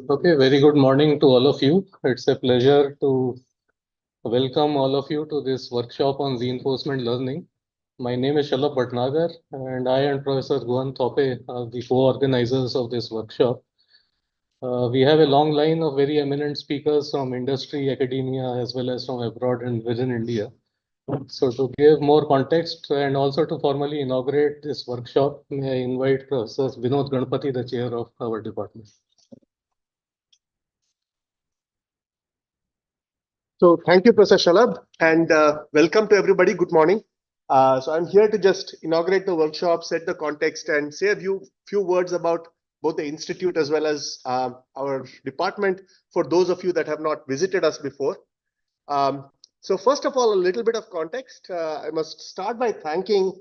Okay, very good morning to all of you. It's a pleasure to welcome all of you to this workshop on reinforcement learning. My name is Shalabh Bhatnagar, and I and Professor Guhan Thope are the co-organizers of this workshop. We have a long line of very eminent speakers from industry, academia, as well as from abroad and within India. So to give more context and also to formally inaugurate this workshop, may I invite Professor Vinod Ganpati, the chair of our department. So thank you, Professor Shalabh, and welcome to everybody. Good morning. So I'm here to just inaugurate the workshop, set the context, and say a few words about both the institute as well as our department for those of you that have not visited us before. So first of all, a little bit of context. I must start by thanking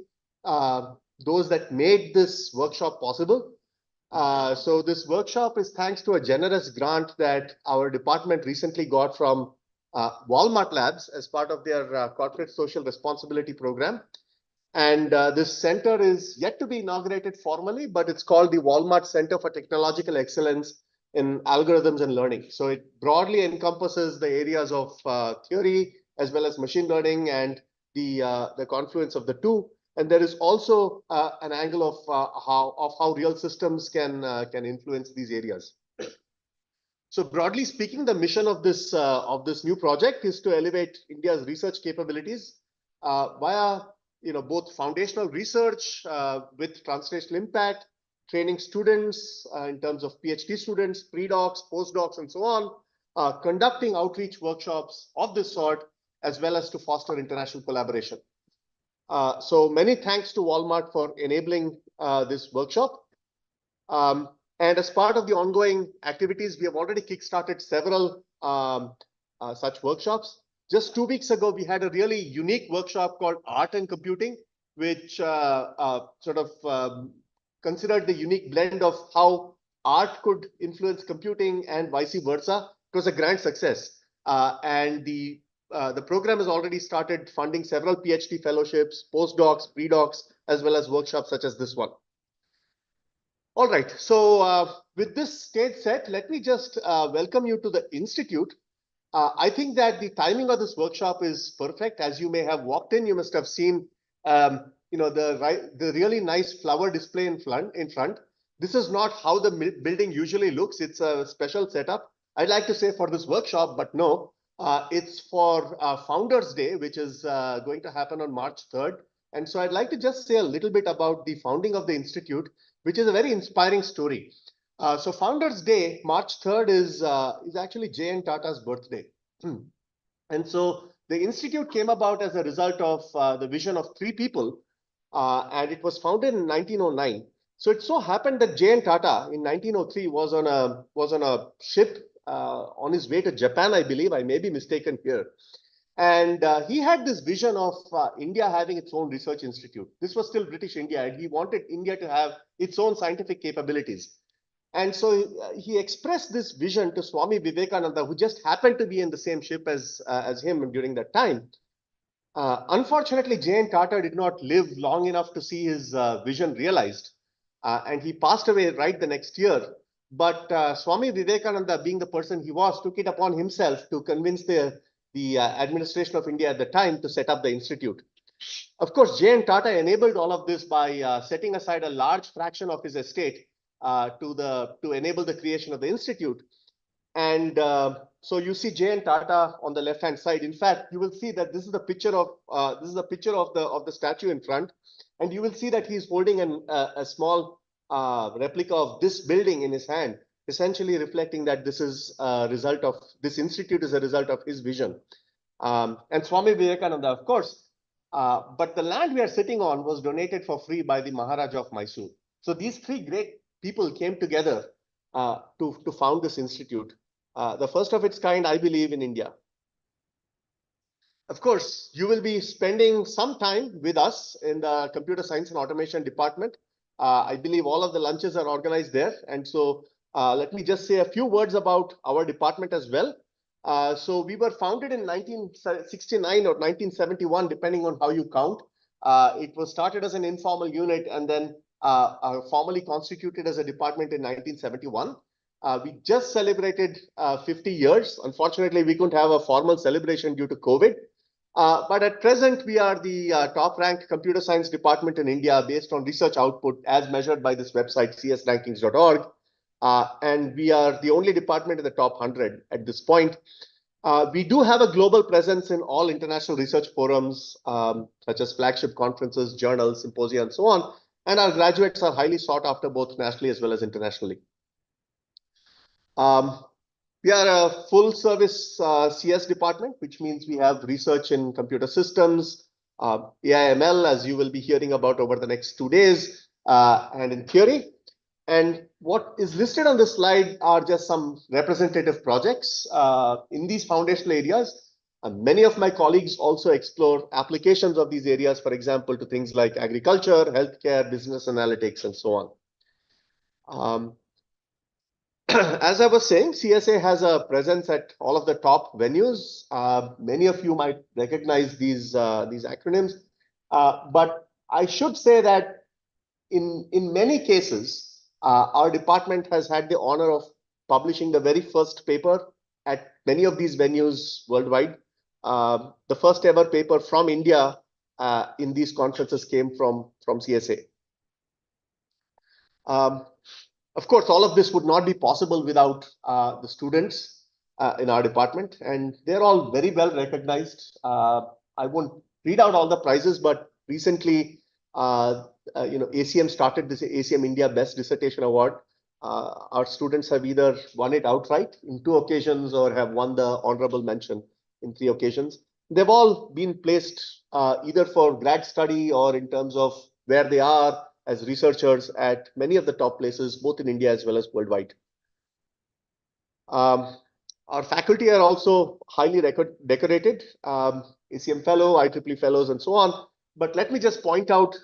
those that made this workshop possible. So this workshop is thanks to a generous grant that our department recently got from Walmart Labs as part of their corporate social responsibility program. And this center is yet to be inaugurated formally, but it's called the Walmart Center for Technological Excellence in Algorithms and Learning. So it broadly encompasses the areas of theory as well as machine learning and the confluence of the two. And there is also an angle of how real systems can influence these areas. So broadly speaking, the mission of this new project is to elevate India's research capabilities via both foundational research with translational impact, training students in terms of PhD students, pre-docs, postdocs, and so on, conducting outreach workshops of this sort, as well as to foster international collaboration. So many thanks to Walmart for enabling this workshop. And as part of the ongoing activities, we have already kickstarted several such workshops. Just 2 weeks ago, we had a really unique workshop called Art and Computing, which considered the unique blend of how art could influence computing and vice versa. It was a grand success. And the program has already started funding several PhD fellowships, postdocs, pre-docs, as well as workshops such as this one. All right, so with this stage set, let me just welcome you to the Institute. I think that the timing of this workshop is perfect. As you may have walked in, you must have seen the really nice flower display in front. This is not how the building usually looks. It's a special setup. I'd like to say for this workshop, but no, it's for Founders Day, which is going to happen on March 3rd. And so I'd like to just say a little bit about the founding of the Institute, which is a very inspiring story. So Founders Day, March 3rd, is actually J.N. Tata's birthday. And so the Institute came about as a result of the vision of 3 people, and it was founded in 1909. So it so happened that J.N. Tata in 1903 was on a ship on his way to Japan, I believe. I may be mistaken here. And he had this vision of India having its own research institute. This was still British India, and he wanted India to have its own scientific capabilities. And so he expressed this vision to Swami Vivekananda, who just happened to be in the same ship as him during that time. Unfortunately, J.N. Tata did not live long enough to see his vision realized, and he passed away right the next year. But Swami Vivekananda, being the person he was, took it upon himself to convince the administration of India at the time to set up the institute. Of course, J.N. Tata enabled all of this by setting aside a large fraction of his estate to enable the creation of the institute. And So you see Jay and Tata on the left-hand side. In fact, you will see that this is the picture of the statue in front, and you will see that he's holding a small replica of this building in his hand, essentially reflecting that this is a result of this institute is a result of his vision. And Swami Vivekananda, of course. But the land we are sitting on was donated for free by the Maharaja of Mysore. So these three great people came together to found this institute, the first of its kind, I believe, in India. Of course, you will be spending some time with us in the Computer Science and Automation department. I believe all of the lunches are organized there. And so let me just say a few words about our department as well. So we were founded in 1969 or 1971, depending on how you count. It was started as an informal unit and then formally constituted as a department in 1971. We just celebrated 50 years. Unfortunately, we couldn't have a formal celebration due to COVID. But at present, we are the top-ranked computer science department in India based on research output as measured by this website, csrankings.org. And we are the only department in the top 100 at this point. We do have a global presence in all international research forums, such as flagship conferences, journals, symposia, and so on. And our graduates are highly sought after both nationally as well as internationally. We are a full service CS department, which means we have research in computer systems, AI/ML, as you will be hearing about over the next 2 days, and in theory. And what is listed on this slide are just some representative projects in these foundational areas. And many of my colleagues also explore applications of these areas, for example, to things like agriculture, healthcare, business analytics, and so on. As I was saying, CSA has a presence at all of the top venues. Many of you might recognize these acronyms, but I should say that in many cases, our department has had the honor of publishing the very first paper at many of these venues worldwide. The first ever paper from India in these conferences came from CSA. Of course, all of this would not be possible without the students in our department, and they're all very well recognized. I won't read out all the prizes, but recently, ACM started this ACM India Best Dissertation Award. Our students have either won it outright in 2 occasions or have won the honorable mention in 3 occasions. They've all been placed either for grad study or in terms of where they are as researchers at many of the top places, both in India as well as worldwide. Our faculty are also highly decorated, ACM Fellow, IEEE Fellows, and so on. But let me just point out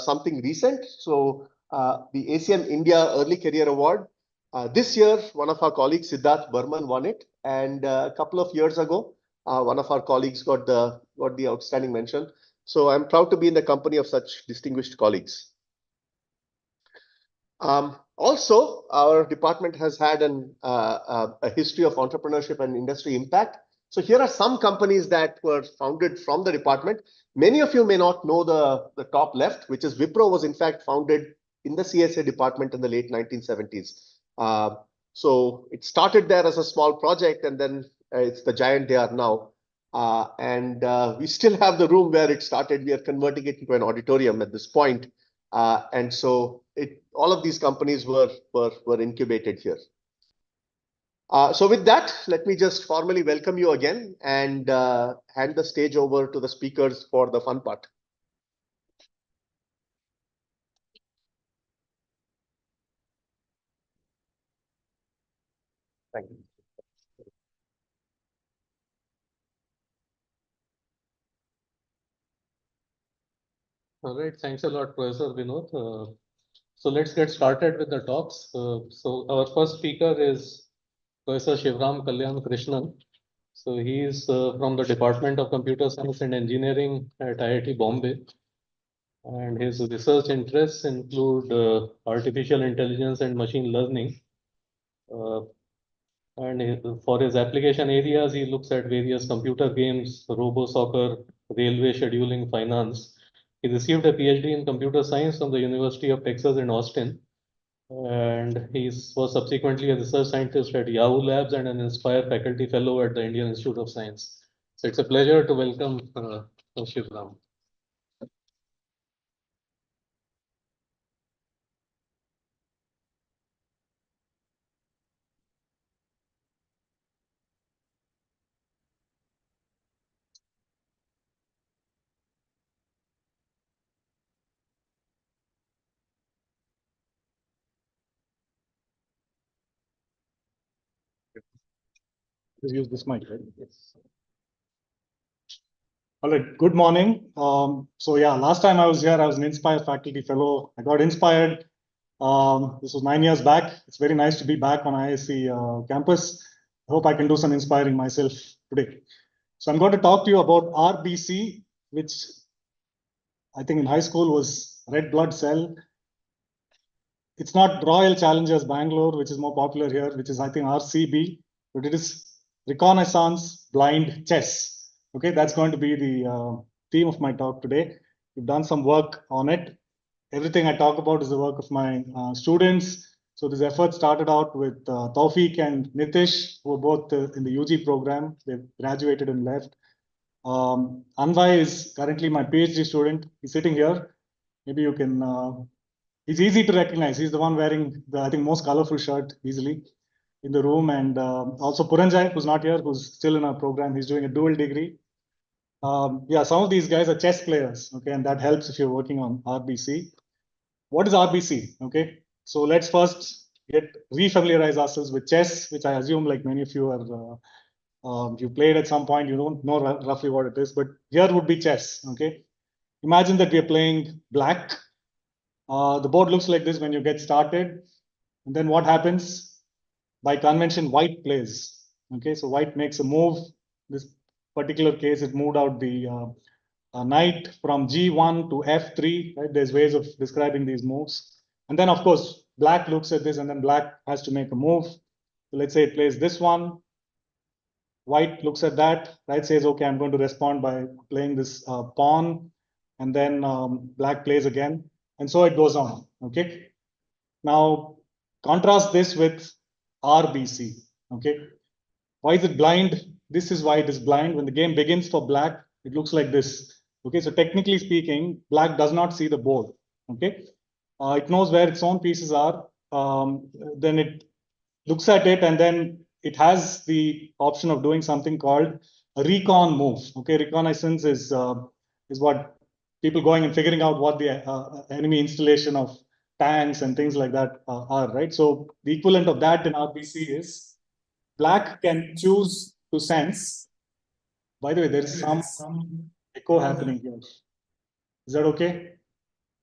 something recent. So the ACM India Early Career Award. This year, one of our colleagues, Siddharth Burman, won it. And a couple of years ago, one of our colleagues got the outstanding mention. So I'm proud to be in the company of such distinguished colleagues. Also, our department has had a history of entrepreneurship and industry impact. So here are some companies that were founded from the department. Many of you may not know the top left, which is Wipro was in fact founded in the CSA department in the late 1970s. So it started there as a small project, and then it's the giant they are now. And we still have the room where it started. We are converting it into an auditorium at this point. And so all of these companies were incubated here. So with that, let me just formally welcome you again and hand the stage over to the speakers for the fun part. Thank you. All right, thanks a lot, Professor Vinod. So let's get started with the talks. So our first speaker is Professor Shivram Kalyan Krishnan. So he is from the Department of Computer Science and Engineering at IIT Bombay. And his research interests include artificial intelligence and machine learning. And for his application areas, he looks at various computer games, robo-soccer, railway scheduling, finance. He received a PhD in computer science from the University of Texas in Austin. And he was subsequently a research scientist at Yahoo Labs and an Inspire faculty fellow at the Indian Institute of Science. So it's a pleasure to welcome Shivram. Just use this mic, right? Yes. All right, good morning. So yeah, last time I was here, I was an Inspire faculty fellow. I got inspired. This was 9 years back. It's very nice to be back on IISc campus. I hope I can do some inspiring myself today. So I'm going to talk to you about RBC, which I think in high school was red blood cell. It's not Royal Challengers Bangalore, which is more popular here, which is I think RCB, but it is Reconnaissance Blind Chess. Okay, that's going to be the theme of my talk today. We've done some work on it. Everything I talk about is the work of my students. So this effort started out with Taufik and Nitish, who are both in the UG program. They've graduated and left. Anvai is currently my PhD student. He's sitting here. Maybe you can he's easy to recognize. He's the one wearing the, I think, most colorful shirt easily in the room. And also Puranjay, who's not here, who's still in our program. He's doing a dual degree. Yeah, some of these guys are chess players. Okay, and that helps if you're working on RBC. What is RBC? Okay, so let's first refamiliarize ourselves with chess, which I assume, like many of you are, you played at some point. You don't know roughly what it is, but here would be chess. Okay, imagine that we are playing black. The board looks like this when you get started. And then what happens? By convention, white plays. Okay, so white makes a move. This particular case, it moved out the knight from G1 to F3. Right? There's ways of describing these moves. And then, of course, black looks at this, and then black has to make a move. So let's say it plays this one. White looks at that. Right, says, okay, I'm going to respond by playing this pawn. And then black plays again. And so it goes on. Okay. Now, contrast this with RBC. Okay. Why is it blind? This is why it is blind. When the game begins for black, it looks like this. Okay. So technically speaking, black does not see the board. Okay. It knows where its own pieces are. Then it looks at it, and then it has the option of doing something called a recon move. Okay. Reconnaissance is what people going and figuring out what the enemy installation of tanks and things like that are, right? So the equivalent of that in RBC is black can choose to sense. By the way, there is some echo happening here. Is that okay?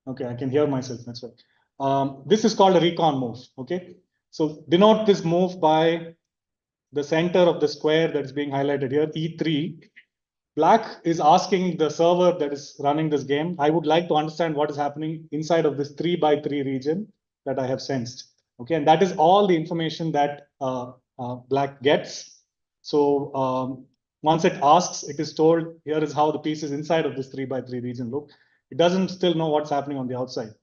Okay, I can hear myself, that's right. This is called a recon move, okay? So denote this move by the center of the square that is being highlighted here, E3. Black is asking the server that is running this game, I would like to understand what is happening inside of this 3x3 region that I have sensed. Okay, and that is all the information that black gets. So once it asks, it is told, here is how the pieces inside of this 3x3 region look. It doesn't still know what's happening on the outside.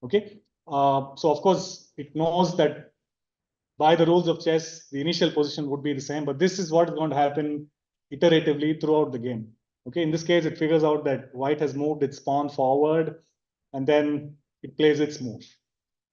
Okay, so of course, it knows that by the rules of chess, the initial position would be the same, but this is what is going to happen iteratively throughout the game. Okay, in this case, it figures out that white has moved its pawn forward, and then it plays its move.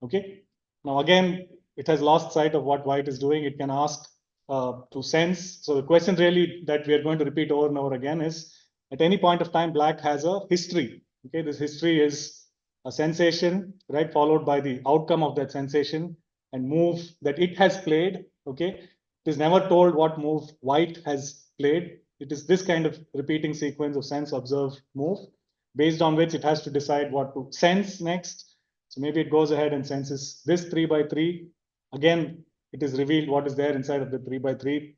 Okay, now again, it has lost sight of what white is doing. It can ask to sense. So the question really that we are going to repeat over and over again is, at any point of time, black has a history. Okay, this history is a sensation, right, followed by the outcome of that sensation and move that it has played. Okay, it is never told what move white has played. It is this kind of repeating sequence of sense, observe, move, based on which it has to decide what to sense next. So maybe it goes ahead and senses this 3x3. Again, it is revealed what is there inside of the 3x3.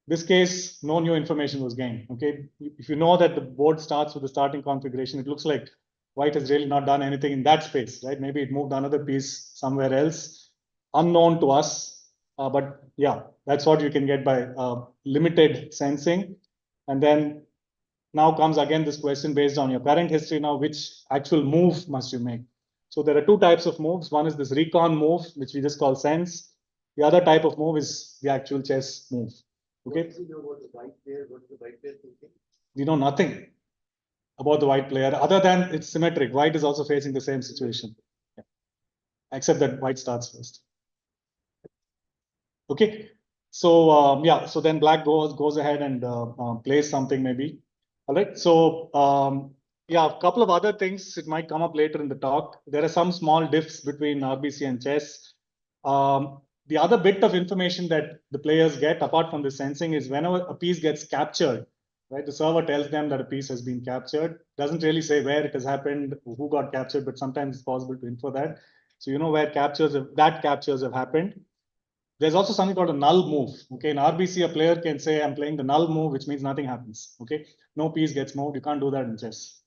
This case, no new information was gained. Okay, if you know that the board starts with the starting configuration, it looks like white has really not done anything in that space, right? Maybe it moved another piece somewhere else, unknown to us. But yeah, that's what you can get by limited sensing. And then now comes again this question based on your current history now, which actual move must you make? So there are two types of moves. One is this recon move, which we just call sense. The other type of move is the actual chess move. Okay. What do you know about the white player? What is the white player thinking? We know nothing about the white player other than it's symmetric. White is also facing the same situation, yeah. Except that white starts first. Okay. So yeah, so then black goes ahead and plays something maybe. All right. So yeah, a couple of other things. It might come up later in the talk. There are some small diffs between RBC and chess. The other bit of information that the players get, apart from the sensing, is whenever a piece gets captured, right? The server tells them that a piece has been captured. Doesn't really say where it has happened, who got captured, but sometimes it's possible to infer that. So you know where captures have happened. There's also something called a null move. Okay, in RBC, a player can say, I'm playing the null move, which means nothing happens. Okay, no piece gets moved. You can't do that in chess.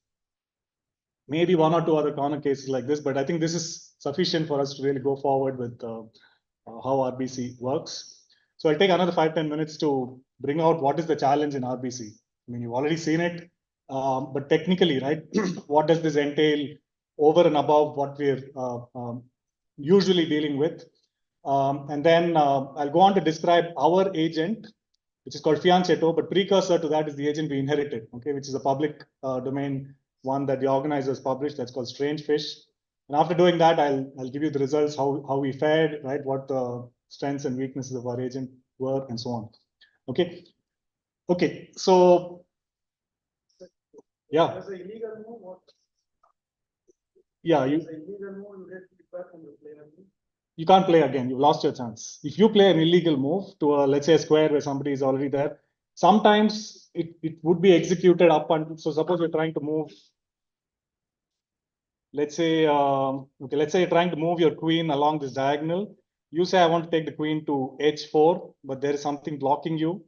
Maybe one or two other corner cases like this, but I think this is sufficient for us to really go forward with how RBC works. So I'll take another 5-10 minutes to bring out what is the challenge in RBC. I mean, you've already seen it, but technically, right, what does this entail over and above what we're usually dealing with? And then I'll go on to describe our agent, which is called Fiano, but precursor to that is the agent we inherited, okay, which is a public domain one that the organizers published that's called Strange Fish. And after doing that, I'll give you the results, how we fared, right, what the strengths and weaknesses of our agent were, and so on. Okay. Okay. So yeah. Yeah, you can't play again. You've lost your chance. If you play an illegal move to a, let's say, a square where somebody is already there, sometimes it would be executed up until, so suppose you're trying to move, let's say, okay, let's say you're trying to move your queen along this diagonal. You say, I want to take the queen to h4, but there is something blocking you.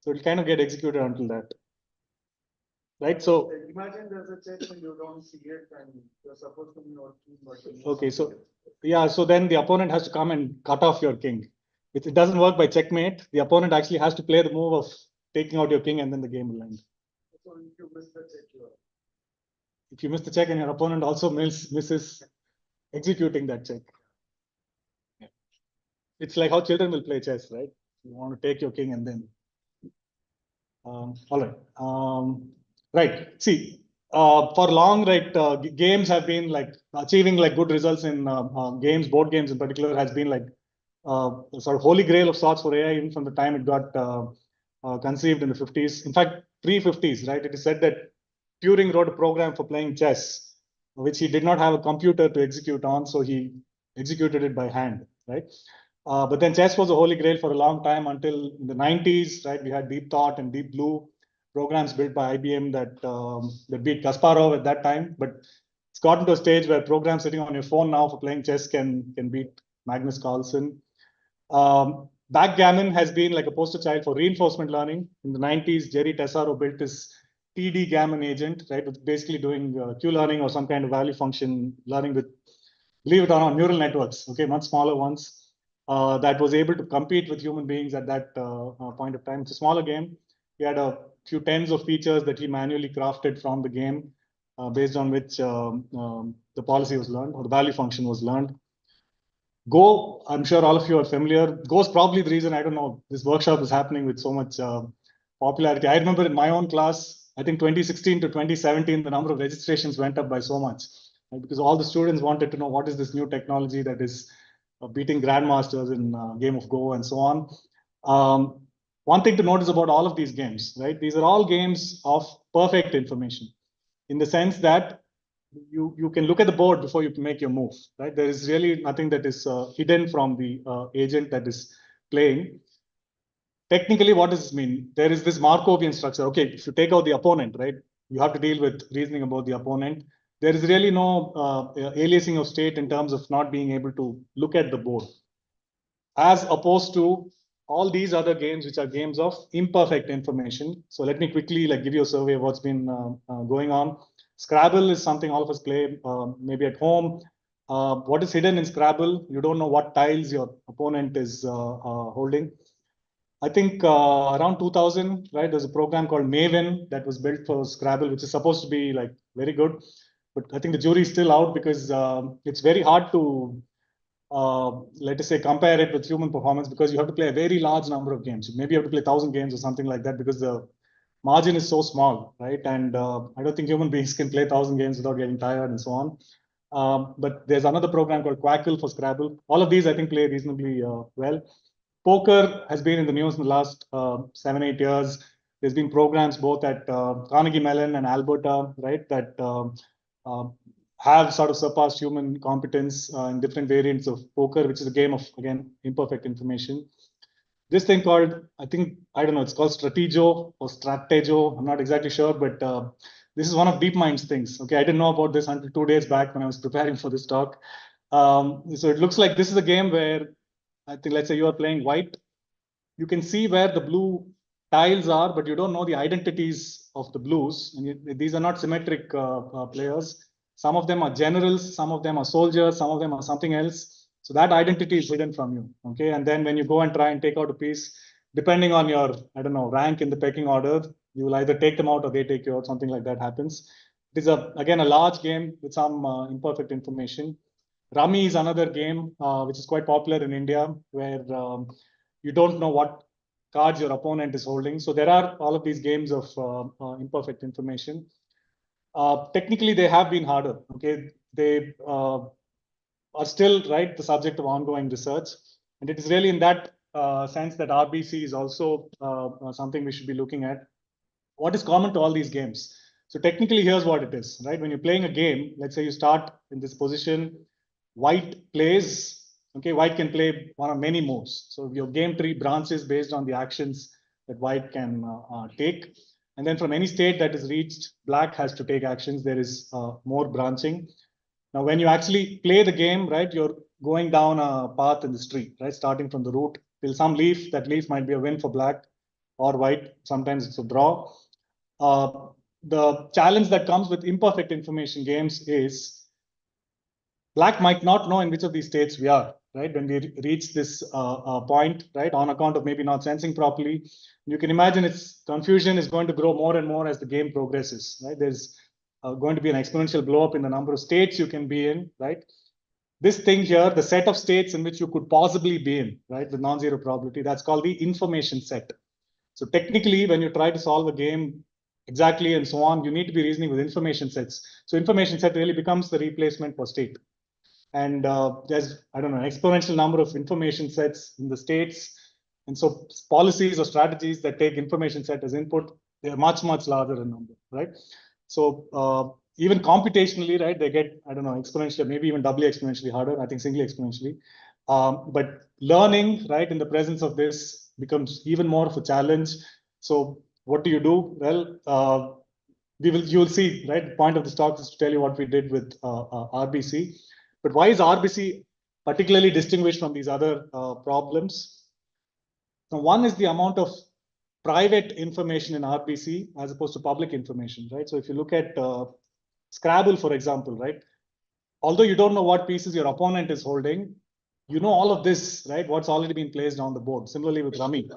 So it'll kind of get executed until that. Right, so imagine there's a check and you don't see it, and you're supposed to be not. Okay, so yeah, so then the opponent has to come and cut off your king. It doesn't work by checkmate. The opponent actually has to play the move of taking out your king, and then the game will end. So if you miss the check, if you miss the check and your opponent also misses executing that check. Yeah. It's like how children will play chess, right? You want to take your king and then. All right. Right. See, for long, right, games have been like achieving like good results in games, board games in particular, has been like sort of holy grail of sorts for AI, even from the time it got conceived in the 50s. In fact, pre-50s, right? It is said that Turing wrote a program for playing chess, which he did not have a computer to execute on, so he executed it by hand, right? But then chess was a holy grail for a long time until in the 90s, right? We had Deep Thought and Deep Blue programs built by IBM that beat Kasparov at that time. But it's gotten to a stage where programs sitting on your phone now for playing chess can beat Magnus Carlsen. Backgammon has been like a poster child for reinforcement learning. In the 90s, Jerry Tesaro built this TD gammon agent, right? It's basically doing Q-learning or some kind of value function learning with, believe it or not, neural networks, okay, much smaller ones. That was able to compete with human beings at that point of time. It's a smaller game. He had a few tens of features that he manually crafted from the game based on which the policy was learned or the value function was learned. Go, I'm sure all of you are familiar. Go is probably the reason, I don't know, this workshop is happening with so much popularity. I remember in my own class, I think 2016 to 2017, the number of registrations went up by so much, right? Because all the students wanted to know what is this new technology that is beating grandmasters in game of Go and so on. One thing to notice about all of these games, right? These are all games of perfect information in the sense that you can look at the board before you make your move, right? There is really nothing that is hidden from the agent that is playing. Technically, what does this mean? There is this Markovian structure. Okay, if you take out the opponent, right, you have to deal with reasoning about the opponent. There is really no aliasing of state in terms of not being able to look at the board, as opposed to all these other games, which are games of imperfect information. So let me quickly like give you a survey of what's been going on. Scrabble is something all of us play, maybe at home. What is hidden in Scrabble? You don't know what tiles your opponent is holding. I think around 2000, right, there's a program called Maven that was built for Scrabble, which is supposed to be like very good. but I think the jury is still out because it's very hard to, let us say, compare it with human performance because you have to play a very large number of games. Maybe you have to play 1,000 games or something like that because the margin is so small, right? And I don't think human beings can play 1,000 games without getting tired and so on. But there's another program called Quackle for Scrabble. All of these, I think, play reasonably well. Poker has been in the news in the last 7-8 years. There's been programs both at Carnegie Mellon and Alberta, right, that have sort of surpassed human competence in different variants of poker, which is a game of, again, imperfect information. This thing called, I don't know, it's called Strategio or Stratejo. I'm not exactly sure, but this is one of DeepMind's things. Okay, I didn't know about this until 2 days back when I was preparing for this talk. So it looks like this is a game where I think, let's say you are playing white. You can see where the blue tiles are, but you don't know the identities of the blues. And these are not symmetric players. Some of them are generals, some of them are soldiers, some of them are something else. So that identity is hidden from you. Okay, and then when you go and try and take out a piece, depending on your, I don't know, rank in the pecking order, you will either take them out or they take you out. Something like that happens. It is again a large game with some imperfect information. Rummy is another game which is quite popular in India, where you don't know what cards your opponent is holding. So there are all of these games of imperfect information. Technically, they have been harder. Okay, they are still, right, the subject of ongoing research, and it is really in that sense that RBC is also something we should be looking at. What is common to all these games? So technically, here's what it is, right? When you're playing a game, let's say you start in this position, white plays. Okay, white can play one of many moves. So your game tree branches based on the actions that white can take. And then from any state that is reached, black has to take actions. There is more branching. Now, when you actually play the game, right, you're going down a path in the street, right, starting from the root till some leaf. That leaf might be a win for black or white. Sometimes it's a draw. The challenge that comes with imperfect information games is black might not know in which of these states we are, right? When we reach this point, right, on account of maybe not sensing properly, you can imagine its confusion is going to grow more and more as the game progresses, right? There's going to be an exponential blow up in the number of states you can be in, right? This thing here, the set of states in which you could possibly be in, right, with non-zero probability, that's called the information set. So technically, when you try to solve a game exactly and so on, you need to be reasoning with information sets. So information set really becomes the replacement for state. And there's, I don't know, an exponential number of information sets in the states. And so policies or strategies that take information set as input, they're much, much larger in number, right? So even computationally, right, they get, I don't know, exponentially, maybe even doubly exponentially harder, I think singly exponentially. But learning, right, in the presence of this becomes even more of a challenge. So what do you do? Well, you'll see, right, the point of this talk is to tell you what we did with RBC. But why is RBC particularly distinguished from these other problems? Now, one is the amount of private information in RBC as opposed to public information, right? So if you look at Scrabble, for example, right? Although you don't know what pieces your opponent is holding, you know all of this, right? What's already been placed on the board. Similarly with Rummy,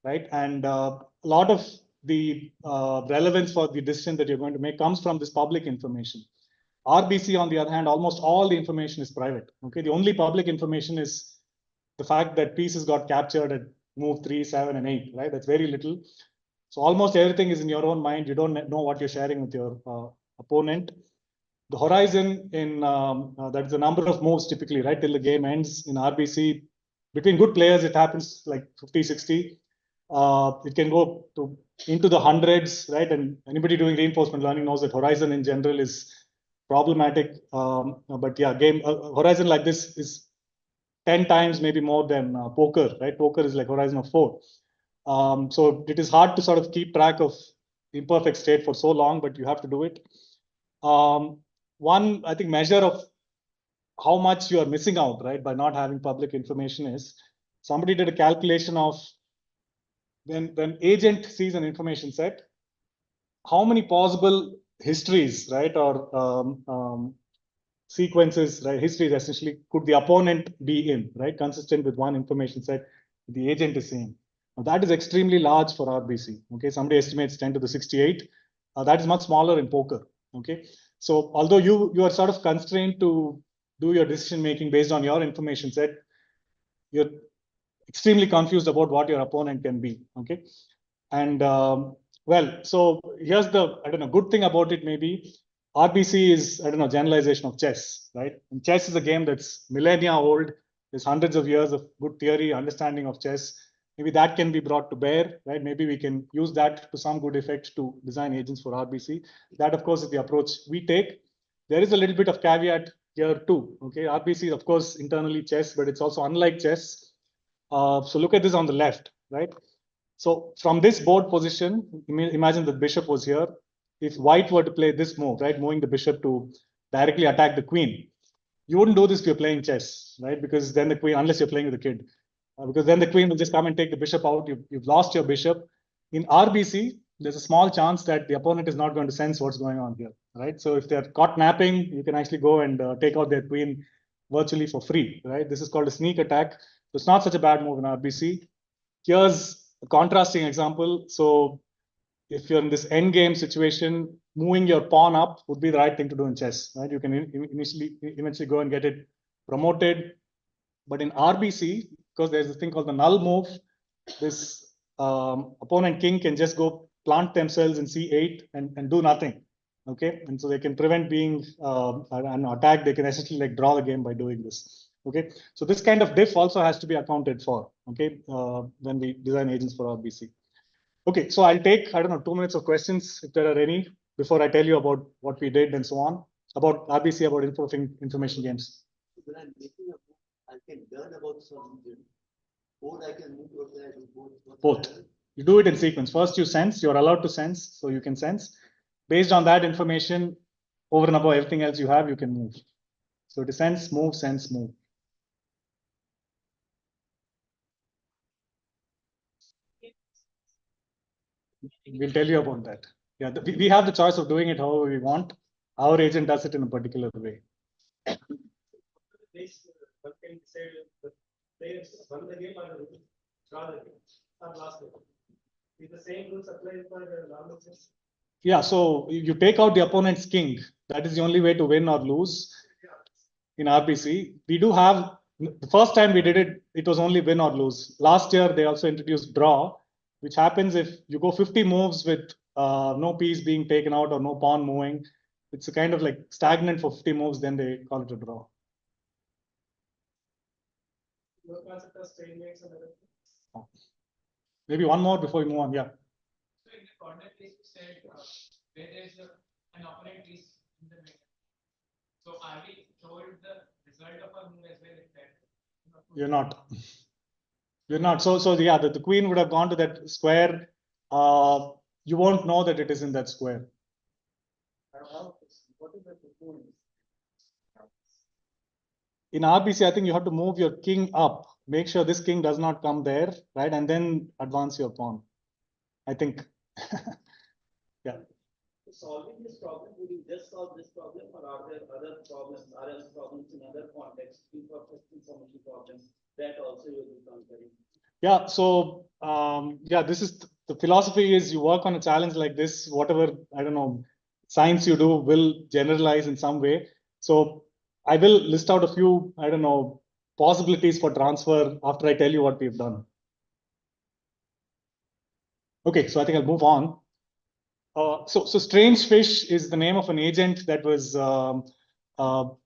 right? And a lot of the relevance for the decision that you're going to make comes from this public information. RBC, on the other hand, almost all the information is private. Okay, the only public information is the fact that pieces got captured at move 3, 7, and 8. Right, that's very little. So almost everything is in your own mind. You don't know what you're sharing with your opponent. The horizon in that is the number of moves typically, right, till the game ends in RBC. Between good players, it happens like 50, 60. It can go into the hundreds, right? And anybody doing reinforcement learning knows that horizon in general is problematic. But yeah, horizon like this is 10 times maybe more than poker, right? Poker is like horizon of 4. So it is hard to sort of keep track of imperfect state for so long, but you have to do it. One, I think, measure of how much you are missing out, right, by not having public information is somebody did a calculation of when agent sees an information set, how many possible histories, right, or sequences, right, histories essentially could the opponent be in, right, consistent with one information set the agent is seeing. Now, that is extremely large for RBC. Okay, somebody estimates 10 to the 68. That is much smaller in poker. Okay, So although you are sort of constrained to do your decision making based on your information set, you're extremely confused about what your opponent can be. Okay, and well, so here's the good thing about it. Maybe RBC is generalization of chess, right? And chess is a game that's millennia old. There's hundreds of years of good theory, understanding of chess. Maybe that can be brought to bear, right? Maybe we can use that to some good effect to design agents for RBC. That, of course, is the approach we take. There is a little bit of caveat here too. Okay, RBC is, of course, internally chess, but it's also unlike chess. So look at this on the left, right? So from this board position, imagine the bishop was here. If white were to play this move, right, moving the bishop to directly attack the queen, you wouldn't do this if you're playing chess, right? Because then the queen, unless you're playing with a kid, because then the queen will just come and take the bishop out. You've lost your bishop. In RBC, there's a small chance that the opponent is not going to sense what's going on here, right? So if they're caught napping, you can actually go and take out their queen virtually for free, right? This is called a sneak attack. So it's not such a bad move in RBC. Here's a contrasting example. So if you're in this end game situation, moving your pawn up would be the right thing to do in chess, right? You can eventually go and get it promoted. But in RBC, because there's this thing called the null move, this opponent king can just go plant themselves in C8 and do nothing. Okay, and so they can prevent being an attack. They can essentially like draw the game by doing this. Okay, so this kind of diff also has to be accounted for. Okay, when we design agents for RBC. Okay, so I'll take 2 minutes of questions if there are any before I tell you about what we did and so on about RBC, about information games. When I'm making a book, I can learn about something. Both I can move both. You do it in sequence. First, you sense. You're allowed to sense, so you can sense. Based on that information, over and above everything else you have, you can move. So it is sense, move, sense, move. We'll tell you about that. Yeah, we have the choice of doing it however we want. Our agent does it in a particular way. Yeah, so you take out the opponent's king. That is the only way to win or lose in RBC. We do have, the first time we did it, it was only win or lose. Last year, they also introduced draw, which happens if you go 50 moves with no piece being taken out or no pawn moving. It's a kind of like stagnant for 50 moves, then they call it a draw. Maybe one more before we move on. Yeah. So in the context case, you said where there is an opponent is in the middle. So are we told the result of our move as well as that? You're not. You're not. So yeah, the queen would have gone to that square. You won't know that it is in that square. In RBC, I think you have to move your king up. Make sure this king does not come there, right? And then advance your pawn. I think. Yeah. Solving this problem, would you just solve this problem, or are there other problems, problems in other contexts, information problems that also you will be conquering? Yeah. So yeah, this is the philosophy is you work on a challenge like this, whatever, science you do will generalize in some way. So I will list out a few, possibilities for transfer after I tell you what we've done. Okay, so I think I'll move on. So Strange Fish is the name of an agent that was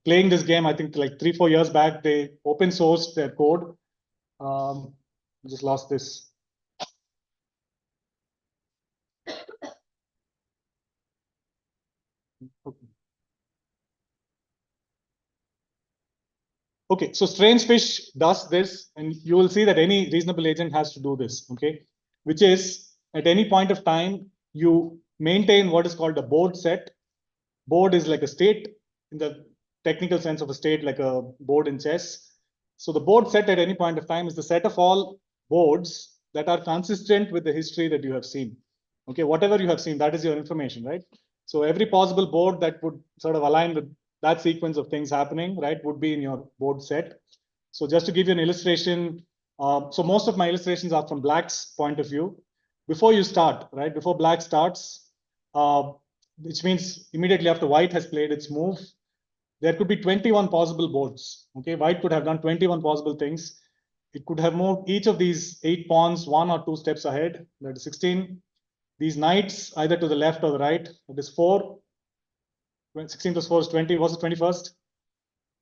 playing this game. I think like 3-4 years back, they open sourced their code. Just lost this. Okay, so Strange Fish does this, and you will see that any reasonable agent has to do this, okay? Which is, at any point of time, you maintain what is called a board set. Board is like a state in the technical sense of a state, like a board in chess. So the board set at any point of time is the set of all boards that are consistent with the history that you have seen. Okay, whatever you have seen, that is your information, right? So every possible board that would sort of align with that sequence of things happening, right, would be in your board set. So just to give you an illustration, so most of my illustrations are from Black's point of view. Before you start, right, before Black starts, which means immediately after white has played its move, there could be 21 possible boards. Okay, white could have done 21 possible things. It could have moved each of these 8 pawns 1 or 2 steps ahead, that is 16. These knights either to the left or the right, that is 4. 16 plus 4 is 20. What's the 21st?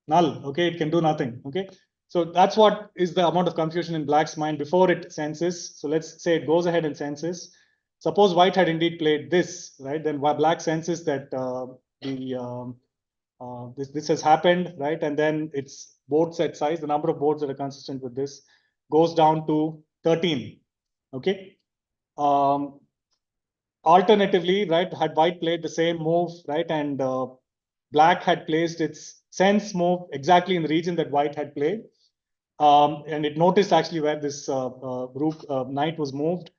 Null. Okay, it can do nothing. Okay, so that's what is the amount of confusion in black's mind before it senses. So let's say it goes ahead and senses. Suppose white had indeed played this, right? Then black senses that this has happened, right? And then its board set size, the number of boards that are consistent with this, goes down to 13. Okay. Alternatively, right, had white played the same move, right, and black had placed its sense move exactly in the region that white had played, and it noticed actually where this knight was moved,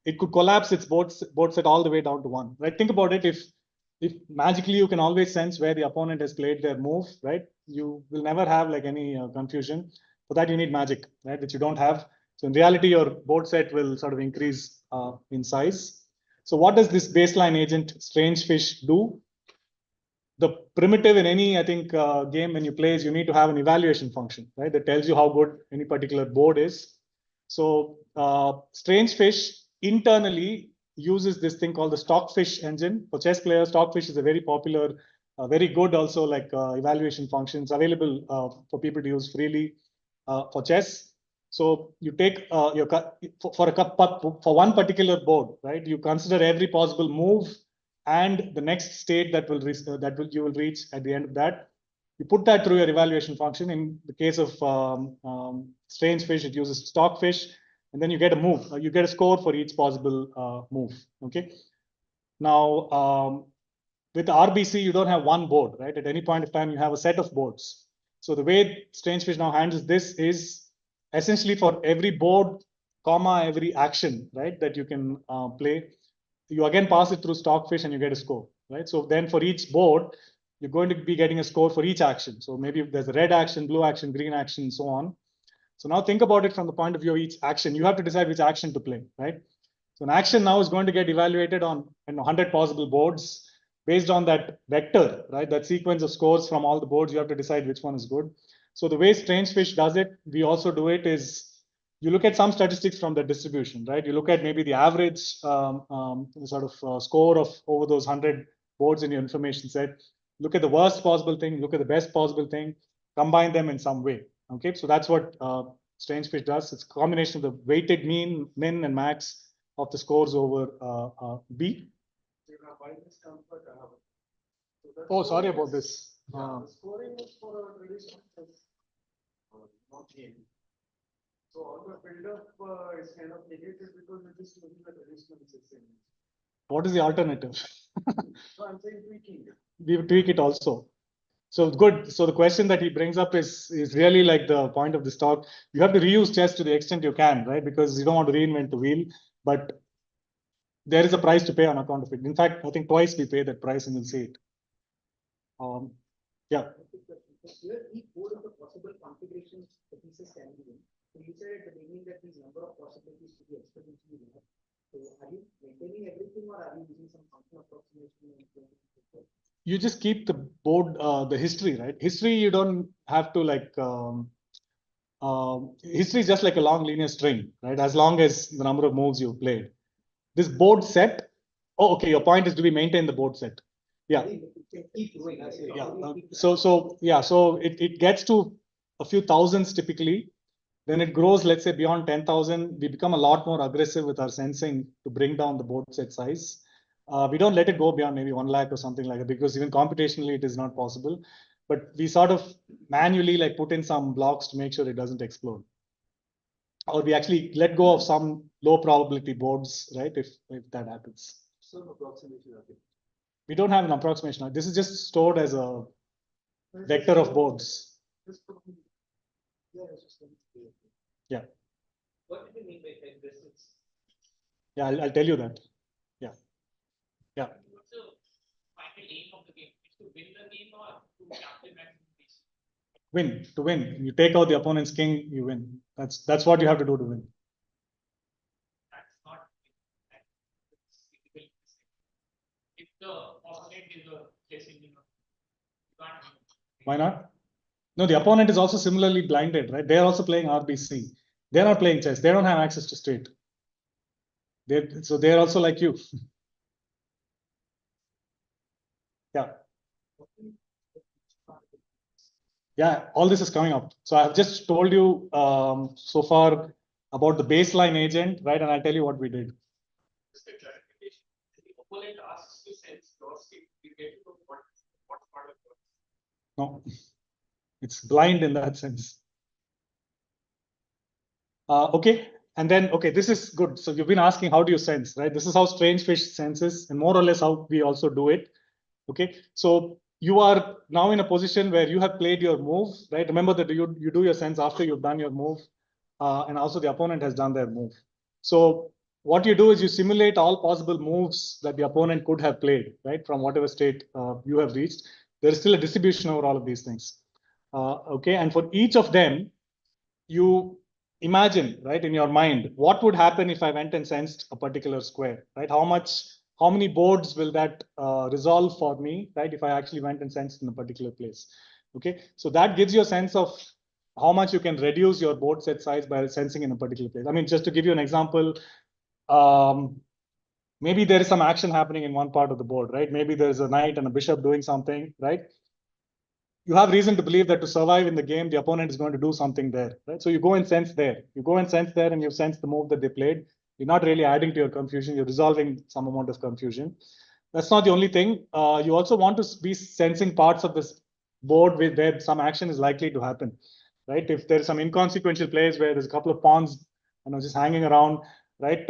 it could collapse its board set all the way down to 1. Right? Think about it. If magically you can always sense where the opponent has played their move, right? You will never have like any confusion. For that, you need magic, right? Which you don't have. So in reality, your board set will sort of increase in size. So what does this baseline agent strange fish do? The primitive in any, I think, game when you play is you need to have an evaluation function, right? That tells you how good any particular board is. So strange fish internally uses this thing called the stockfish engine. For chess players, stockfish is a very popular, very good also like evaluation functions available for people to use freely for chess. So you take your for one particular board, right? You consider every possible move and the next state that you will reach at the end of that. You put that through your evaluation function. In the case of strange fish, it uses stockfish, and then you get a move. You get a score for each possible move. Okay. Now, with RBC, you don't have one board, right? At any point of time, you have a set of boards. So the way strange fish now handles this is essentially for every board, comma, every action, right, that you can play, you again pass it through stockfish and you get a score, right? So then for each board, you're going to be getting a score for each action. So maybe there's a red action, blue action, green action, and so on. So now think about it from the point of view of each action. You have to decide which action to play, right? So an action now is going to get evaluated on 100 possible boards based on that vector, right? That sequence of scores from all the boards, you have to decide which one is good. So the way strange fish does it, we also do it is you look at some statistics from the distribution, right? You look at maybe the average sort of score of over those 100 boards in your information set. Look at the worst possible thing, look at the best possible thing, combine them in some way. Okay, so that's what strange fish does. It's a combination of the weighted mean, min, and max of the scores over B. Oh, sorry about this. Scoring is for a traditional not game. So all the build-up is kind of negated because it is using the traditional system. What is the alternative? So I'm saying tweaking it. We tweak it also. So good. So the question that he brings up is really like the point of this talk. You have to reuse chess to the extent you can, right? Because you don't want to reinvent the wheel, but there is a price to pay on account of it. In fact, I think twice we pay that price and we'll see it. Yeah. Here, each board of the possible configurations the pieces can be in. So you said at the beginning that these number of possibilities to be exponentially large. So are you maintaining everything or are you using some function approximation? You just keep the board, the history, right? History, you don't have to like, history is just like a long linear string, right? As long as the number of moves you've played. This board set, oh, okay, your point is do we maintain the board set? Yeah. Yeah. So it gets to a few thousands typically. Then it grows, let's say beyond 10,000, we become a lot more aggressive with our sensing to bring down the board set size. We don't let it go beyond maybe 1 lakh or something like that, because even computationally it is not possible. But we sort of manually like put in some blocks to make sure it doesn't explode. Or we actually let go of some low probability boards, right? If that happens. So approximation. We don't have an approximation. This is just stored as a vector of boards. Yeah. What do you mean by aggressive? Yeah, I'll tell you that. Yeah. Yeah. What's the final aim of the game? Is to win the game or to capture maximum piece? Win. To win. You take out the opponent's king, you win. That's what you have to do to win. That's not. If the opponent opponent is placing, you can't. Why not? No, the opponent is also similarly blinded, right? They're also playing RBC. They're not playing chess. They don't have access to straight. So they're also like you. Yeah. Yeah, all this is coming up. So I've just told you so far about the baseline agent, right? And I'll tell you what we did. Just a clarification. The opponent asks to sense your state. You get to know what part of yours. No, it's blind in that sense. Okay, and then, okay, this is good. So you've been asking, how do you sense, right? This is how strange fish senses, and more or less how we also do it. Okay, so you are now in a position where you have played your move, right? Remember that you do your sense after you've done your move, and also the opponent has done their move. So what you do is you simulate all possible moves that the opponent could have played, right? From whatever state you have reached. There is still a distribution over all of these things. Okay, and for each of them, you imagine, right, in your mind, what would happen if I went and sensed a particular square, right? How many boards will that resolve for me, right, if I actually went and sensed in a particular place? Okay, so that gives you a sense of how much you can reduce your board set size by sensing in a particular place. I mean, just to give you an example, maybe there is some action happening in one part of the board, right? Maybe there's a knight and a bishop doing something, right? You have reason to believe that to survive in the game, the opponent is going to do something there, right? So you go and sense there. You go and sense there and you sense the move that they played. You're not really adding to your confusion. You're resolving some amount of confusion. That's not the only thing. You also want to be sensing parts of this board where some action is likely to happen, right? If there's some inconsequential plays where there's a couple of pawns, just hanging around, right?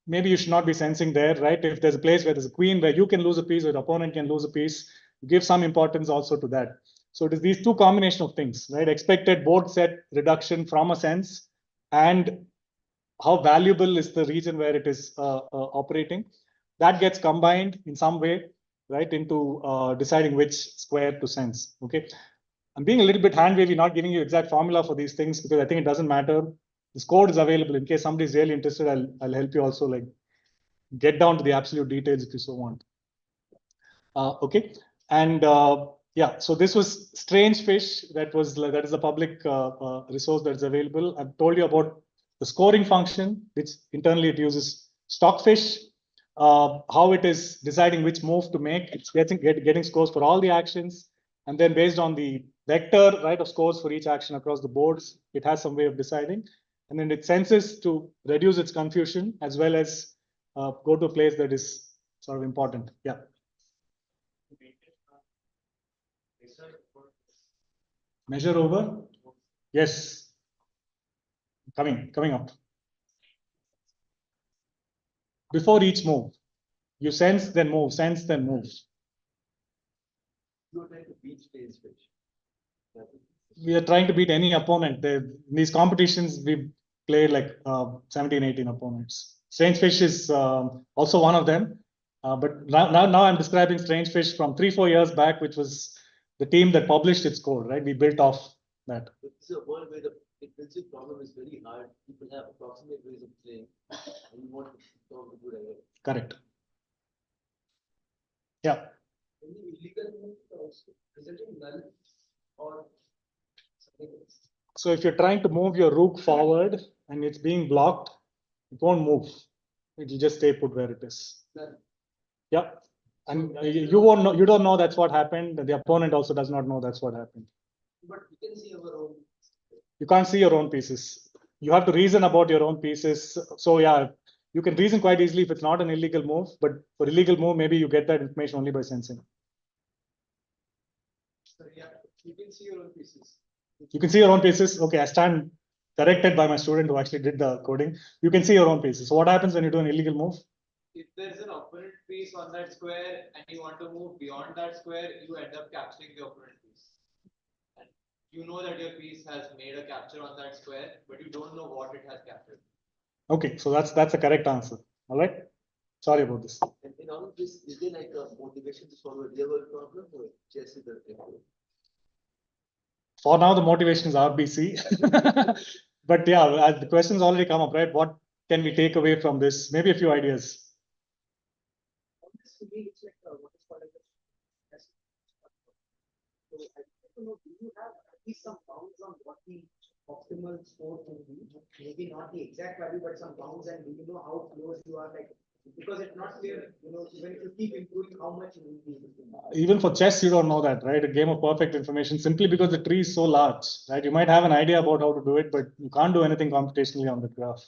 Maybe you should not be sensing there, right? If there's a place where there's a queen where you can lose a piece or the opponent can lose a piece, give some importance also to that. So it is these two combination of things, right? Expected board set reduction from a sense, and how valuable is the region where it is operating. That gets combined in some way, right, into deciding which square to sense. Okay, I'm being a little bit hand wavy, not giving you exact formula for these things because I think it doesn't matter. This code is available in case somebody is really interested. I'll help you also like get down to the absolute details if you so want. Okay, and yeah, so this was Strange Fish. That is a public resource that is available. I've told you about the scoring function, which internally it uses Stockfish. How it is deciding which move to make. It's getting scores for all the actions, and then based on the vector, right, of scores for each action across the boards, it has some way of deciding, and then it senses to reduce its confusion as well as go to a place that is sort of important. Yeah. Measure over? Yes. Coming up. Before each move, you sense, then move, sense, then move. You're trying to beat Strange Fish. We are trying to beat any opponent. In these competitions, we played like 17, 18 opponents. Strange Fish is also one of them. But now I'm describing Strange Fish from 3-4 years back, which was the team that published its code, right? We built off that. But this is a world where the intrinsic problem is very hard. People have approximate ways of playing, and you want to solve a good idea. Correct. Yeah. Any illegal move also resulting null or something else. So if you're trying to move your rook forward and it's being blocked, it won't move. It will just stay put where it is. Null. Yeah. And you won't know, you don't know that's what happened. The opponent also does not know that's what happened. But we can see our own. You can't see your own pieces. You have to reason about your own pieces. So yeah, you can reason quite easily if it's not an illegal move, but for illegal move, maybe you get that information only by sensing. So yeah, you can see your own pieces. You can see your own pieces. Okay, I stand corrected by my student who actually did the coding. You can see your own pieces. So what happens when you do an illegal move? If there's an opponent piece on that square and you want to move beyond that square, you end up capturing the opponent piece. And you know that your piece has made a capture on that square, but you don't know what it has captured. Okay, so that's a correct answer. All right. Sorry about this. And in all of this, is there like a motivation to solve a real world problem or just is the thing? For now, the motivation is RBC. But yeah, the questions already come up, right? What can we take away from this? Maybe a few ideas. this to me, it's like what is called as a test. So I want to know, do you have at least some bounds on what the optimal score can be? Maybe not the exact value, but some bounds, and do you know how close you are? Like, because it's not clear, even if you keep improving, how much you will be able to. Even for chess, you don't know that, right? A game of perfect information, simply because the tree is so large, right? You might have an idea about how to do it, but you can't do anything computationally on the graph.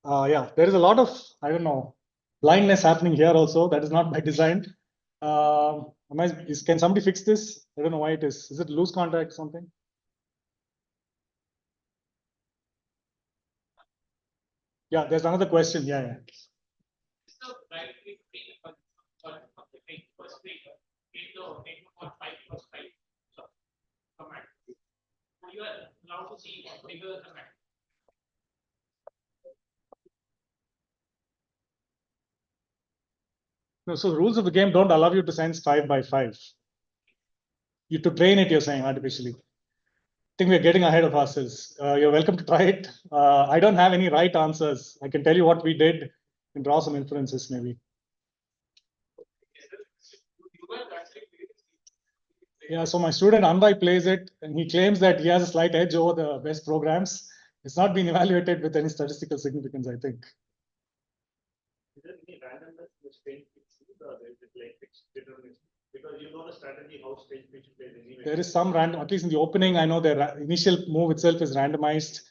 Yeah, there is a lot of, I don't know, blindness happening here also. That is not by design. Can somebody fix this? I don't know why it is. Is it loose contact or something? Yeah, there's another question. Yeah. You are allowed to see bigger command. No, so the rules of the game don't allow you to sense 5 by 5. You to train it, you're saying, artificially. I think we're getting ahead of ourselves. You're welcome to try it. I don't have any right answers. I can tell you what we did and draw some inferences, maybe. Yeah, so my student Anvai plays it, and he claims that he has a slight edge over the best programs. It's not been evaluated with any statistical significance, I think. Is there any randomness in the stage pitch, or is it like fixed determinism? Because you know the strategy how stage pitch plays anyway. There is some random, at least in the opening, I know the initial move itself is randomized.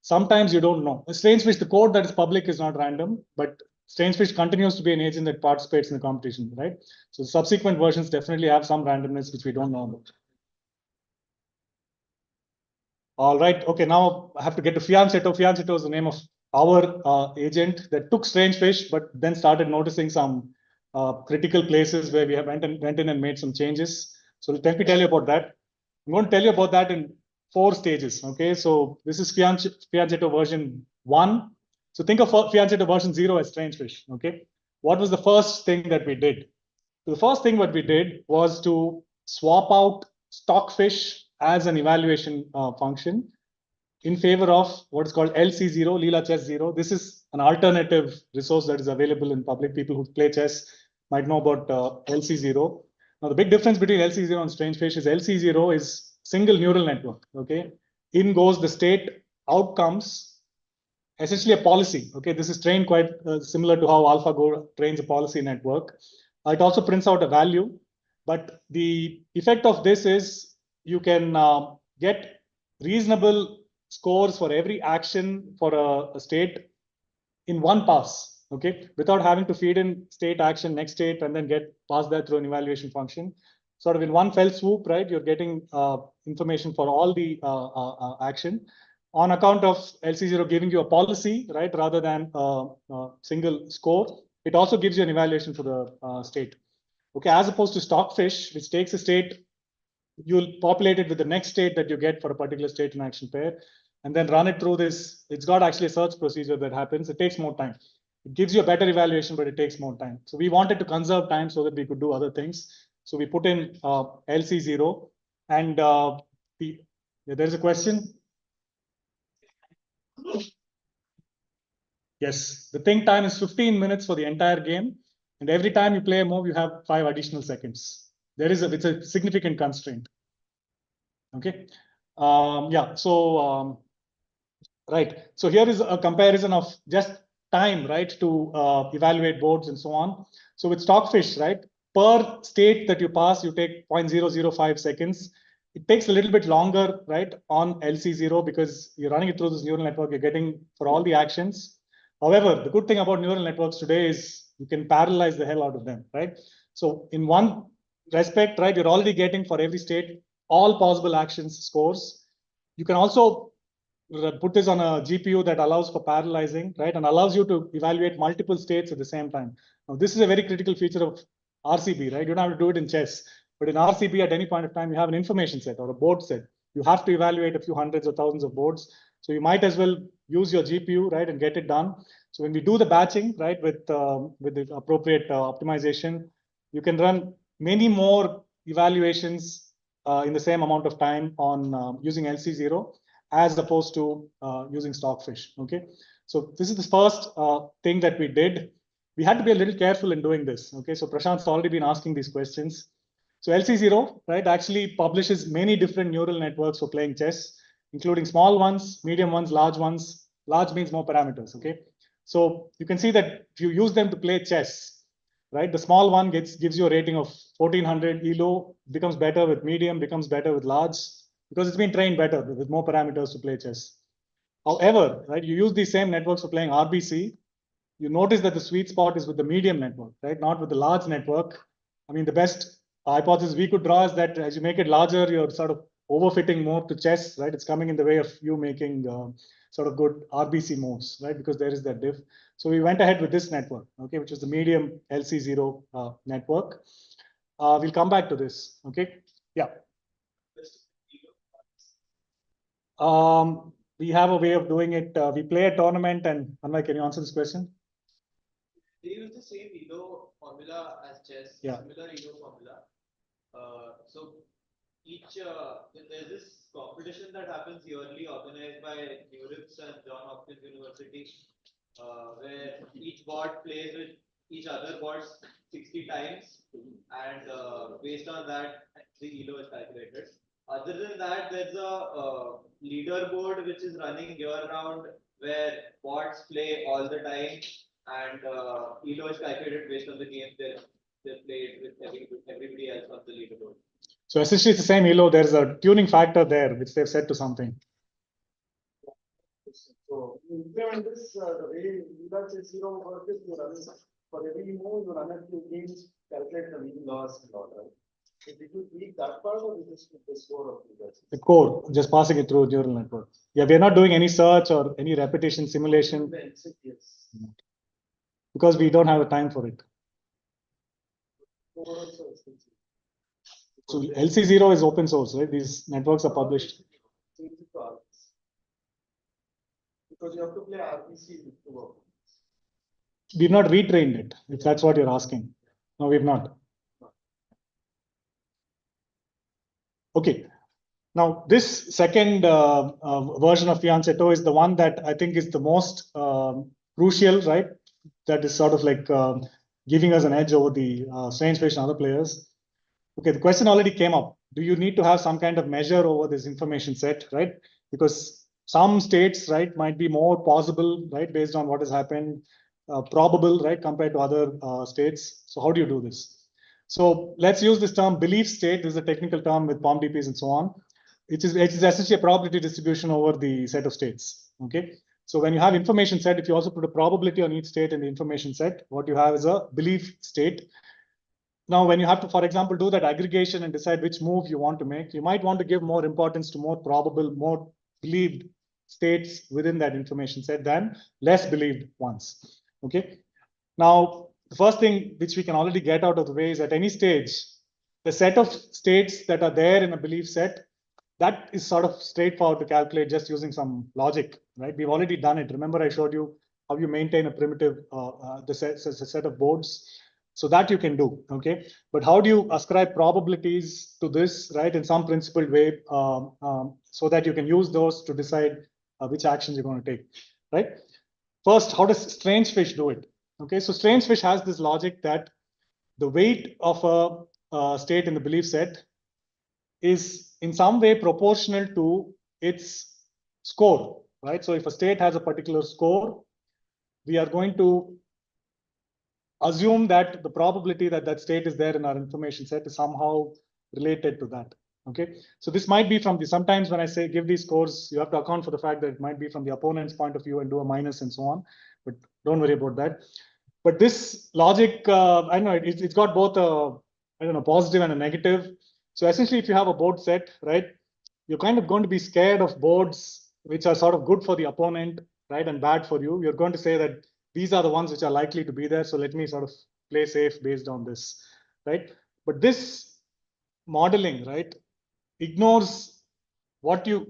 Sometimes you don't know. Strangefish, the code that is public is not random, but Strangefish continues to be an agent that participates in the competition, right? So subsequent versions definitely have some randomness which we don't know about. All right. Okay, now I have to get to Fianceto. Fianceto is the name of our agent that took Strangefish, but then started noticing some critical places where we have went in and made some changes. So let me tell you about that. I'm going to tell you about that in 4 stages. Okay, so this is Fianceto version 1. So think of Fianceto version 0 as Strangefish. Okay, what was the first thing that we did? So the first thing what we did was to swap out Stockfish as an evaluation function in favor of what is called LC0, Leela Chess 0. This is an alternative resource that is available in public. People who play chess might know about LC0. Now, the big difference between LC0 and Strangefish is LC0 is single neural network. Okay, in goes the state, out comes essentially a policy. Okay, this is trained quite similar to how AlphaGo trains a policy network. It also prints out a value, but the effect of this is you can get reasonable scores for every action for a state in one pass, okay, without having to feed in state, action, next state, and then get past that through an evaluation function. Sort of in one fell swoop, right? You're getting information for all the action on account of LC0 giving you a policy, right, rather than a single score. It also gives you an evaluation for the state. Okay, as opposed to Stockfish, which takes a state, you'll populate it with the next state that you get for a particular state and action pair, and then run it through this. It's got actually a search procedure that happens. It takes more time. It gives you a better evaluation, but it takes more time. So we wanted to conserve time so that we could do other things. So we put in LC0, and there's a question. Yes, the think time is 15 minutes for the entire game. And every time you play a move, you have 5 additional seconds. It's a significant constraint. Okay. Yeah. So, right. So here is a comparison of just time, right, to evaluate boards and so on. So with Stockfish, right, per state that you pass, you take 0.005 seconds. It takes a little bit longer, right, on LC0 because you're running it through this neural network. You're getting for all the actions. However, the good thing about neural networks today is you can parallelize the hell out of them, right? So in one respect, right, you're already getting for every state all possible actions scores. You can also put this on a GPU that allows for parallelizing, right, and allows you to evaluate multiple states at the same time. Now, this is a very critical feature of RCB, right? You don't have to do it in chess, but in RCB, at any point of time, you have an information set or a board set. You have to evaluate a few hundreds or thousands of boards. So you might as well use your GPU, right, and get it done. So when we do the batching, right, with the appropriate optimization, you can run many more evaluations in the same amount of time on using LC0 as opposed to using Stockfish. Okay, so this is the first thing that we did. we had to be a little careful in doing this. Okay, so Prashant's already been asking these questions. So LC0, right, actually publishes many different neural networks for playing chess, including small ones, medium ones, large ones. Large means more parameters. Okay, so you can see that if you use them to play chess, right, the small one gives you a rating of 1400 ELO, becomes better with medium, becomes better with large, because it's been trained better with more parameters to play chess. However, right, you use these same networks for playing RBC, you notice that the sweet spot is with the medium network, right, not with the large network. I mean, the best hypothesis we could draw is that as you make it larger, you're sort of overfitting more to chess, right? It's coming in the way of you making sort of good RBC moves, right? Because there is that diff. So we went ahead with this network, okay, which is the medium LC0 network. We'll come back to this, okay? Yeah. We have a way of doing it. We play a tournament, and Anvay, can you answer this question? They use the same ELO formula as chess, Yeah. similar ELO formula. So there's this competition that happens yearly, organized by NURIPS and John Hopkins University, where each bot plays with each other bots 60 times, and based on that, the ELO is calculated. Other than that, there's a leaderboard which is running year-round, where bots play all the time, and ELO is calculated based on the games they played with everybody else on the leaderboard. So essentially, it's the same ELO. There's a tuning factor there, which they've set to something. So you implement this, the way Uda's zero work is you run for every move, you run a few games, calculate the win loss and all, right? So did you tweak that part or is this the score of Uda's? The core, just passing it through a neural network. Yeah, we're not doing any search or any repetition simulation. Yes. Because we don't have a time for it. So LC0 is open source, right? These networks are published. Because you have to play RBC to work. We've not retrained it, if that's what you're asking. No, we've not. Okay. Now, this second version of Fianchetto is the one that I think is the most crucial, right? That is sort of like giving us an edge over the strange fish and other players. Okay, the question already came up. Do you need to have some kind of measure over this information set, right? Because some states, right, might be more possible, right, based on what has happened, probable, right, compared to other states. So how do you do this? So let's use this term belief state. This is a technical term with POMDPs and so on. It is essentially a probability distribution over the set of states. Okay. So when you have information set, if you also put a probability on each state in the information set, what you have is a belief state. Now, when you have to, for example, do that aggregation and decide which move you want to make, you might want to give more importance to more probable, more believed states within that information set than less believed ones. Okay. Now, the first thing which we can already get out of the way is at any stage, the set of states that are there in a belief set, that is sort of straightforward to calculate just using some logic, right? We've already done it. Remember, I showed you how you maintain a primitive set of boards. So that you can do, okay? But how do you ascribe probabilities to this, right, in some principled way, so that you can use those to decide which actions you're going to take, right? First, how does strange fish do it? Okay, so strange fish has this logic that the weight of a state in the belief set is in some way proportional to its score, right? So if a state has a particular score, we are going to assume that the probability that that state is there in our information set is somehow related to that. Okay, so this might be from the, sometimes when I say give these scores, you have to account for the fact that it might be from the opponent's point of view and do a minus and so on, but don't worry about that. But this logic, I know it's got both a, I don't know, positive and a negative. So essentially, if you have a board set, right, you're kind of going to be scared of boards which are sort of good for the opponent, right, and bad for you. You're going to say that these are the ones which are likely to be there. So let me sort of play safe based on this, right? But this modeling, right, ignores what you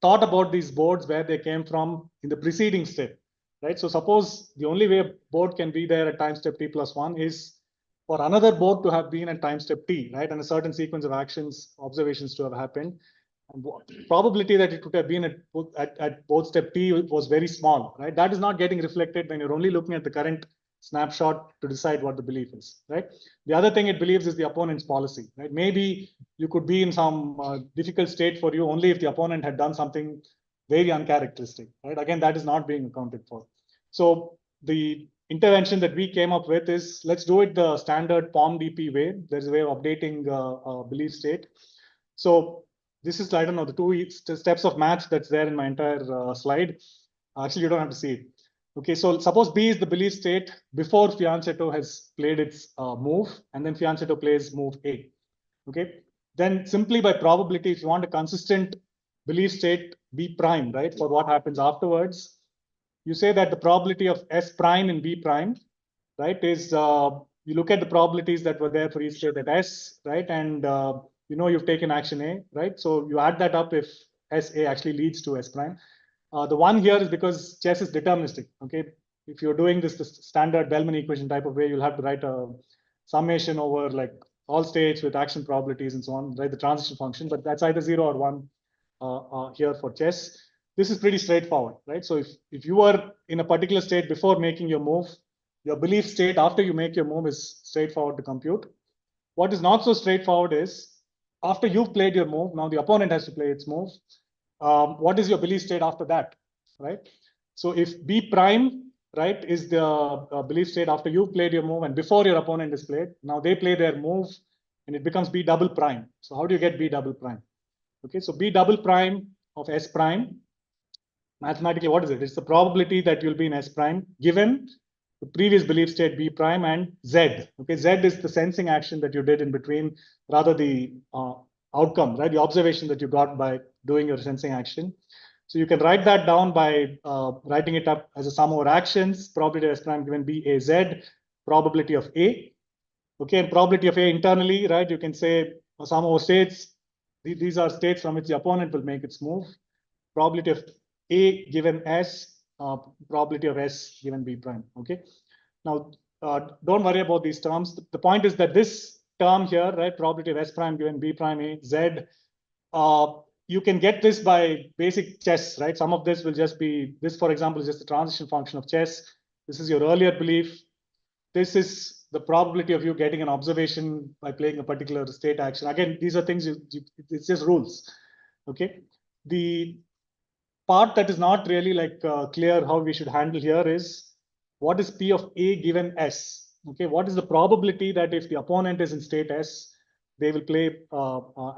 thought about these boards, where they came from in the preceding step, right? So suppose the only way a board can be there at time step t+1 is for another board to have been at time step t, right? And a certain sequence of actions, observations to have happened. And probability that it could have been at both step t was very small, right? That is not getting reflected when you're only looking at the current snapshot to decide what the belief is, right? The other thing it believes is the opponent's policy, right? Maybe you could be in some difficult state for you only if the opponent had done something very uncharacteristic, right? Again, that is not being accounted for. So the intervention that we came up with is, let's do it the standard POM-DP way. There's a way of updating belief state. So this is, I don't know, the two steps of math that's there in my entire slide. Actually, you don't have to see it. Okay, so suppose B is the belief state before fianchetto has played its move, and then fianchetto plays move A. Okay, then simply by probability, if you want a consistent belief state B prime, right, for what happens afterwards, you say that the probability of S prime in B prime, right, is you look at the probabilities that were there for each state at S, right, and you know you've taken action A, right? So you add that up if SA actually leads to S prime. The one here is because chess is deterministic. Okay, if you're doing this the standard Bellman equation type of way, you'll have to write a summation over like all states with action probabilities and so on, right? The transition function, but that's either 0 or 1 here for chess. This is pretty straightforward, right? So if you were in a particular state before making your move, your belief state after you make your move is straightforward to compute. What is not so straightforward is after you've played your move, now the opponent has to play its move. What is your belief state after that, right? So if B prime, right, is the belief state after you've played your move and before your opponent is played, now they play their move and it becomes B double prime. So how do you get B double prime? Okay, so B double prime of S prime, mathematically, what is it? It's the probability that you'll be in S prime given the previous belief state B prime and Z. Okay, Z is the sensing action that you did in between, rather the outcome, right? The observation that you got by doing your sensing action. So you can write that down by writing it up as a sum over actions, probability of S prime given B A Z, probability of A. Okay, and probability of A internally, right? You can say a sum over states. These are states from which the opponent will make its move. Probability of A given S, probability of S given B prime. Okay. Now, don't worry about these terms. The point is that this term here, right, probability of S prime given B prime A Z, you can get this by basic chess, right? Some of this will just be, this, for example, is just the transition function of chess. This is your earlier belief. This is the probability of you getting an observation by playing a particular state action. Again, these are things, it's just rules. Okay. The part that is not really like clear how we should handle here is what is P of A given S? Okay, what is the probability that if the opponent is in state S, they will play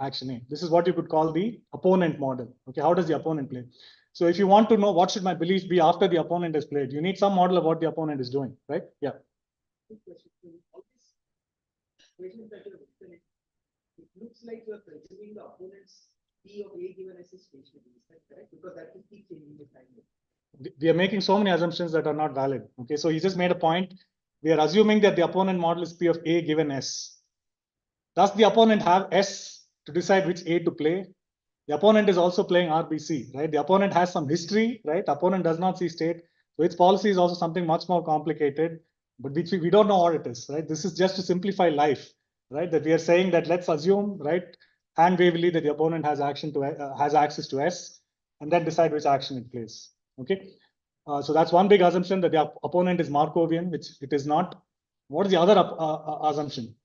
action A? This is what you could call the opponent model. Okay, how does the opponent play? So if you want to know what should my belief be after the opponent has played, you need some model of what the opponent is doing, right? Yeah. It looks like you are presuming the opponent's P of A given S is stationary. Is that correct? Because that will keep changing with time. We are making so many assumptions that are not valid. Okay, so he just made a point. We are assuming that the opponent model is P of A given S. Does the opponent have S to decide which A to play? The opponent is also playing RBC, right? The opponent has some history, right? The opponent does not see state. So its policy is also something much more complicated, but which we don't know what it is, right? This is just to simplify life, right? That we are saying that let's assume, right, hand wavily that the opponent has has access to S, and then decide which action it plays. Okay, so that's one big assumption, that the opponent is Markovian, which it is not. What is the other assumption?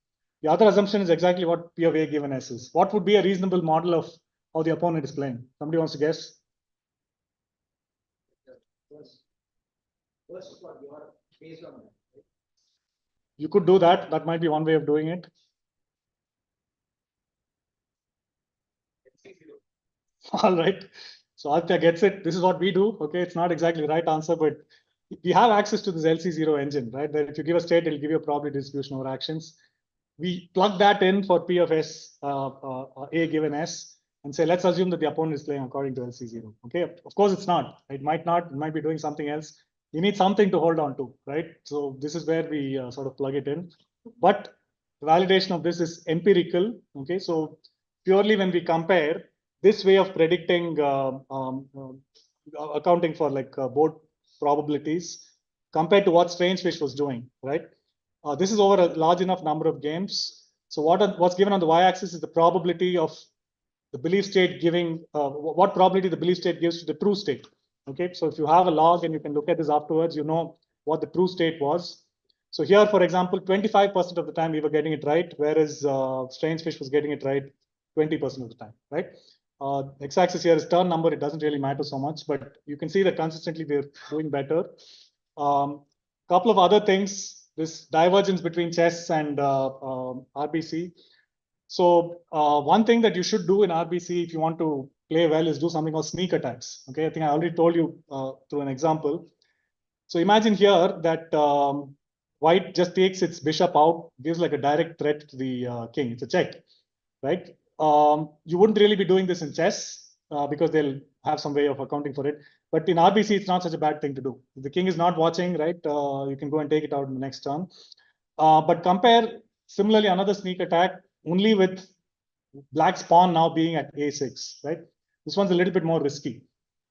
The other assumption is exactly what P of A given S is. What would be a reasonable model of how the opponent is playing? Somebody wants to guess? First one, you are based on that, right? You could do that. That might be one way of doing it. All right. So Aditya gets it. This is what we do. Okay, it's not exactly the right answer, but we have access to this LC0 engine, right? That if you give a state, it'll give you a probability distribution over actions. We plug that in for P of S, A given S, and say, let's assume that the opponent is playing according to LC0. Okay, of course it's not. It might not. It might be doing something else. You need something to hold on to, right? So this is where we sort of plug it in. But the validation of this is empirical. Okay, so purely when we compare this way of predicting, accounting for like board probabilities compared to what Strangefish was doing, right? This is over a large enough number of games. So what's given on the y-axis is the probability of the belief state giving, what probability the belief state gives to the true state. Okay, so if you have a log and you can look at this afterwards, you know what the true state was. So here, for example, 25% of the time we were getting it right, whereas strange fish was getting it right 20% of the time, right? X-axis here is turn number. It doesn't really matter so much, but you can see that consistently we're doing better. Couple of other things, this divergence between chess and RBC. So one thing that you should do in RBC if you want to play well is do something called sneak attacks. Okay, I think I already told you through an example. So imagine here that white just takes its bishop out, gives like a direct threat to the king. It's a check, right? You wouldn't really be doing this in chess because they'll have some way of accounting for it. But in RBC, it's not such a bad thing to do. If the king is not watching, right? You can go and take it out in the next turn. But compare similarly another sneak attack only with black's pawn now being at A6, right? This one's a little bit more risky.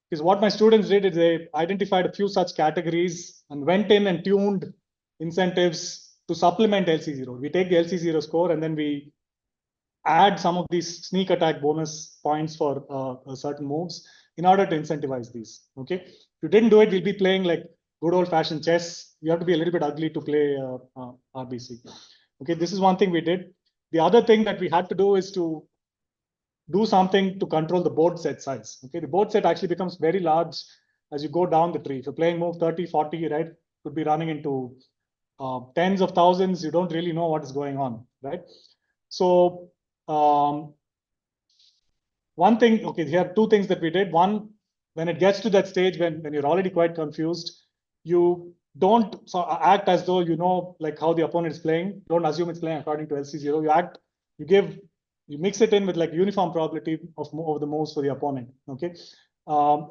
Because what my students did is they identified a few such categories and went in and tuned incentives to supplement LC0. We take the LC0 score and then we add some of these sneak attack bonus points for certain moves in order to incentivize these. Okay, if you didn't do it, we'll be playing like good old-fashioned chess. You have to be a little bit ugly to play RBC. Okay, this is one thing we did. The other thing that we had to do is to do something to control the board set size. Okay, the board set actually becomes very large as you go down the tree. If you're playing move 30, 40, right, could be running into tens of thousands. You don't really know what is going on, right? So one thing, okay, here are two things that we did. One, when it gets to that stage when you're already quite confused, you don't act as though you know like how the opponent is playing. Don't assume it's playing according to LC0. You mix it in with like uniform probability of the moves for the opponent. Okay,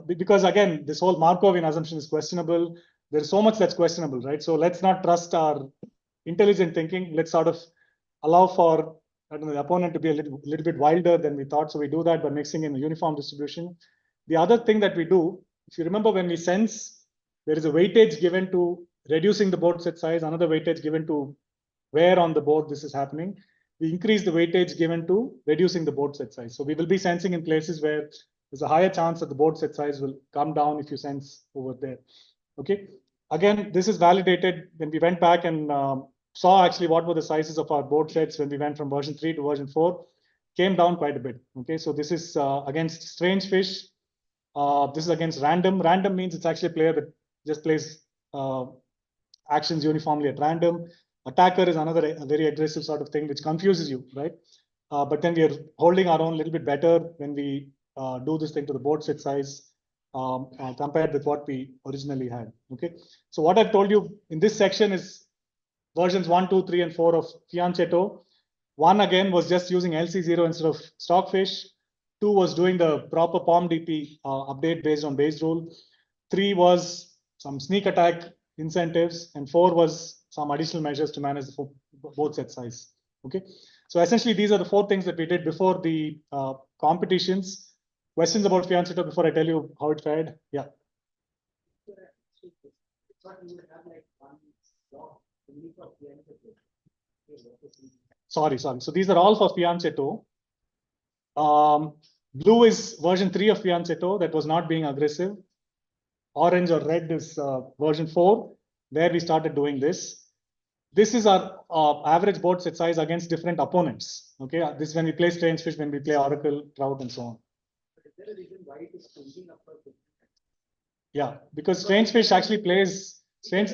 because again, this whole Markovian assumption is questionable. There's so much that's questionable, right? So let's not trust our intelligent thinking. Let's sort of allow for the opponent to be a little bit wilder than we thought. So we do that by mixing in a uniform distribution. The other thing that we do, if you remember when we sense, there is a weightage given to reducing the board set size, another weightage given to where on the board this is happening. We increase the weightage given to reducing the board set size. So we will be sensing in places where there's a higher chance that the board set size will come down if you sense over there. Okay. Again, this is validated when we went back and saw actually what were the sizes of our board sets when we went from version 3 to version 4, came down quite a bit. Okay, so this is against strange fish. This is against random. Random means it's actually a player that just plays actions uniformly at random. Attacker is another very aggressive sort of thing which confuses you, right? But then we are holding our own a little bit better when we do this thing to the board set size compared with what we originally had. Okay, so what I've told you in this section is versions 1, 2, 3, and 4 of Fianchetto. 1 again was just using LC0 instead of Stockfish. 2 was doing the proper POM-DP update based on base rule. 3 was some sneak attack incentives, and 4 was some additional measures to manage the board set size. Okay, so essentially these are the 4 things that we did before the competitions. Questions about Fianchetto before I tell you how it fared? Yeah. Sorry. So these are all for Fianchetto. Blue is version 3 of Fianchetto that was not being aggressive. Orange or red is version 4, where we started doing this. This is our average board set size against different opponents. Okay, this is when we play strange fish, when we play Oracle, Trout, and so on. Is there a reason why it is changing up? Yeah, because strange fish actually plays strange.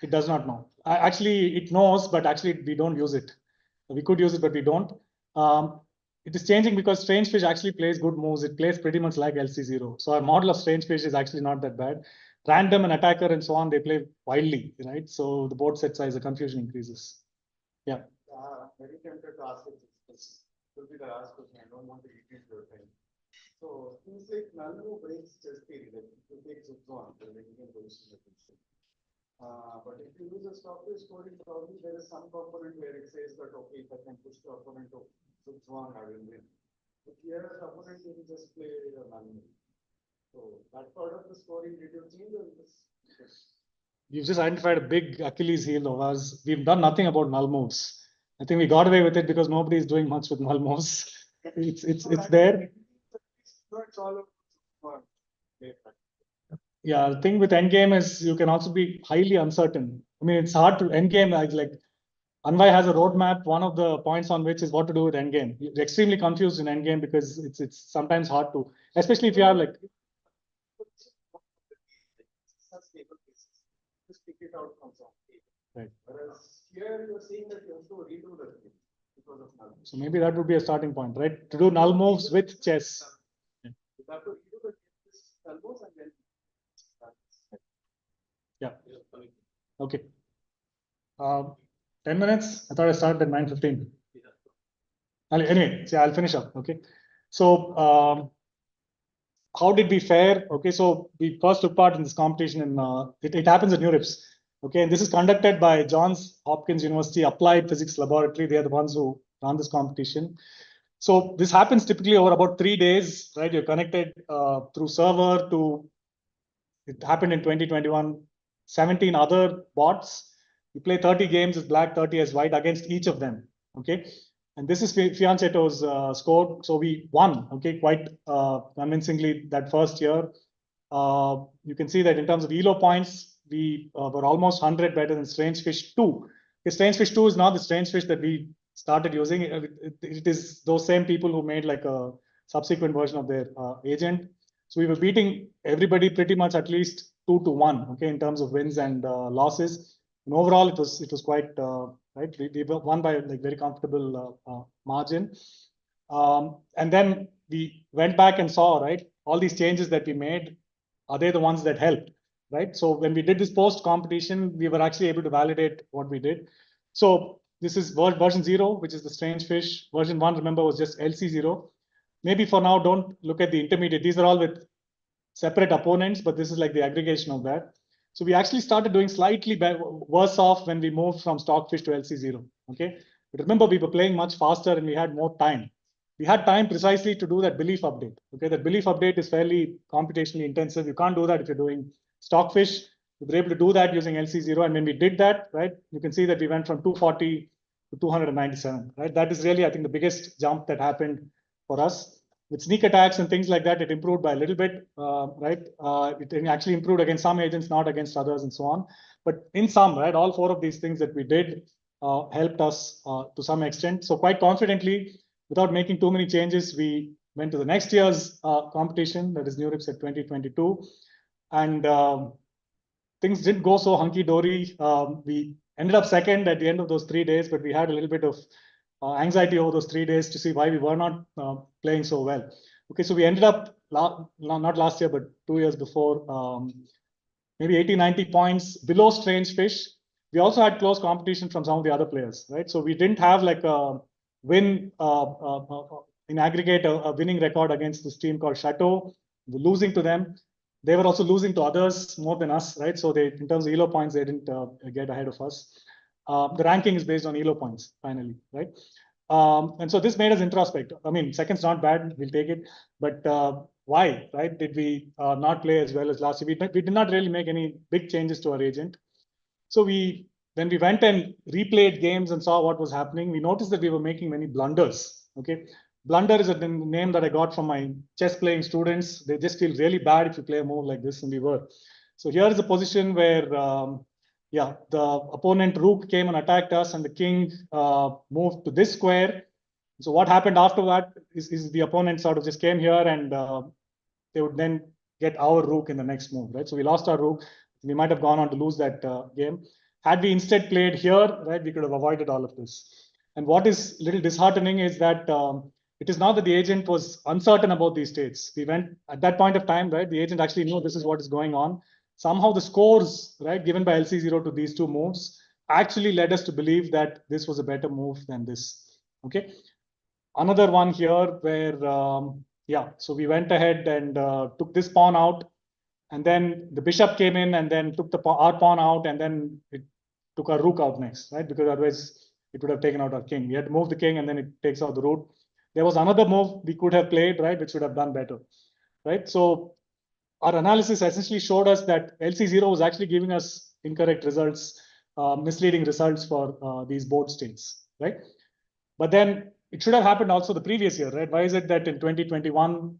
It does not know. Actually, it knows, but actually we don't use it. We could use it, but we don't. It is changing because strange fish actually plays good moves. It plays pretty much like LC0. So our model of strange fish is actually not that bad. Random and attacker and so on, they play wildly, right? So the board set size, the confusion increases. Yeah. Very tempted to ask it. This will be the last question. I don't want to repeat your time. So things like null move breaks chess theory. Like you take Zubzon, the Indian position. But if you use a Stockfish scoring, probably there is some component where it says that okay, if I can push the opponent to Zubzon, I will win. But here the opponent will just play a null move. So that part of the scoring, did you change or this? You've just identified a big Achilles heel of ours. We've done nothing about null moves. I think we got away with it because nobody is doing much with null moves. It's there. Yeah, the thing with endgame is you can also be highly uncertain. I mean, it's hard to endgame, like Anvai has a roadmap. One of the points on which is what to do with endgame. You're extremely confused in endgame because it's sometimes hard to, especially if you have like. Such stable cases, just pick it out from some table. Right. Whereas here you're saying that you have to redo the game because of null. So maybe that would be a starting point, right? To do null moves with chess. You have to redo the game with null moves and then. Yeah. Okay. 10 minutes. I thought I started at 9:15. Anyway, so I'll finish up. Okay. So how did we fare? Okay, so we first took part in this competition in it happens at NeurIPS. Okay, and this is conducted by Johns Hopkins University Applied Physics Laboratory. They are the ones who run this competition. So this happens typically over about 3 days, right? You're connected through server to. It happened in 2021. 17 other bots. You play 30 games as black, 30 as white against each of them. Okay. And this is Fianchetto's score. So we won, okay, quite convincingly that first year. You can see that in terms of ELO points, we were almost 100 better than Strangefish 2. Okay, Strangefish 2 is not the Strangefish that we started using. It is those same people who made like a subsequent version of their agent. So we were beating everybody pretty much at least 2-1, okay, in terms of wins and losses. And overall, it was quite right. We won by like very comfortable margin. And then we went back and saw, right, all these changes that we made, are they the ones that helped, right? So when we did this post competition, we were actually able to validate what we did. So this is version 0, which is the Strangefish. Version 1, remember, was just LC0. Maybe for now, don't look at the intermediate. These are all with separate opponents, but this is like the aggregation of that. So we actually started doing slightly worse off when we moved from Stockfish to LC0. Okay, but remember, we were playing much faster and we had more time. We had time precisely to do that belief update. Okay, that belief update is fairly computationally intensive. You can't do that if you're doing Stockfish. We were able to do that using LC0, and when we did that, right, you can see that we went from 240 to 297. Right, that is really, I think, the biggest jump that happened for us. With sneak attacks and things like that, it improved by a little bit, right? It actually improved against some agents, not against others, and so on. But in sum, right, all 4 of these things that we did helped us to some extent. So quite confidently, without making too many changes, we went to the next year's competition, that is NeurIPS at 2022. And things didn't go so hunky-dory. We ended up second at the end of those 3 days, but we had a little bit of anxiety over those 3 days to see why we were not playing so well. Okay, so we ended up, not last year, but 2 years before, maybe 80, 90 points below Strangefish. We also had close competition from some of the other players, right? So we didn't have like a win in aggregate, a winning record against this team called Chateau. We were losing to them. They were also losing to others more than us, right? So they, in terms of ELO points, they didn't get ahead of us. The ranking is based on ELO points, finally, right? And so this made us introspect. I mean, second's not bad, we'll take it. But why, right? Did we not play as well as last year? We did not really make any big changes to our agent. So when we went and replayed games and saw what was happening, we noticed that we were making many blunders, okay? Blunder is a name that I got from my chess playing students. They just feel really bad if you play a move like this, and we were. So here is a position where, yeah, the opponent rook came and attacked us, and the king moved to this square. So what happened after that is the opponent sort of just came here, and they would then get our rook in the next move, right? So we lost our rook. We might have gone on to lose that game. Had we instead played here, right, we could have avoided all of this. And what is a little disheartening is that it is not that the agent was uncertain about these states. We went at that point of time, right? The agent actually knew this is what is going on. Somehow the scores, right, given by LC0 to these 2 moves actually led us to believe that this was a better move than this. Okay. Another one here where, yeah, so we went ahead and took this pawn out, and then the bishop came in and then took our pawn out, and then it took our rook out next, right? Because otherwise it would have taken out our king. We had to move the king, and then it takes out the rook. There was another move we could have played, right, which would have done better, right? So our analysis essentially showed us that LC0 was actually giving us incorrect results, misleading results for these board states, right? But then it should have happened also the previous year, right? Why is it that in 2021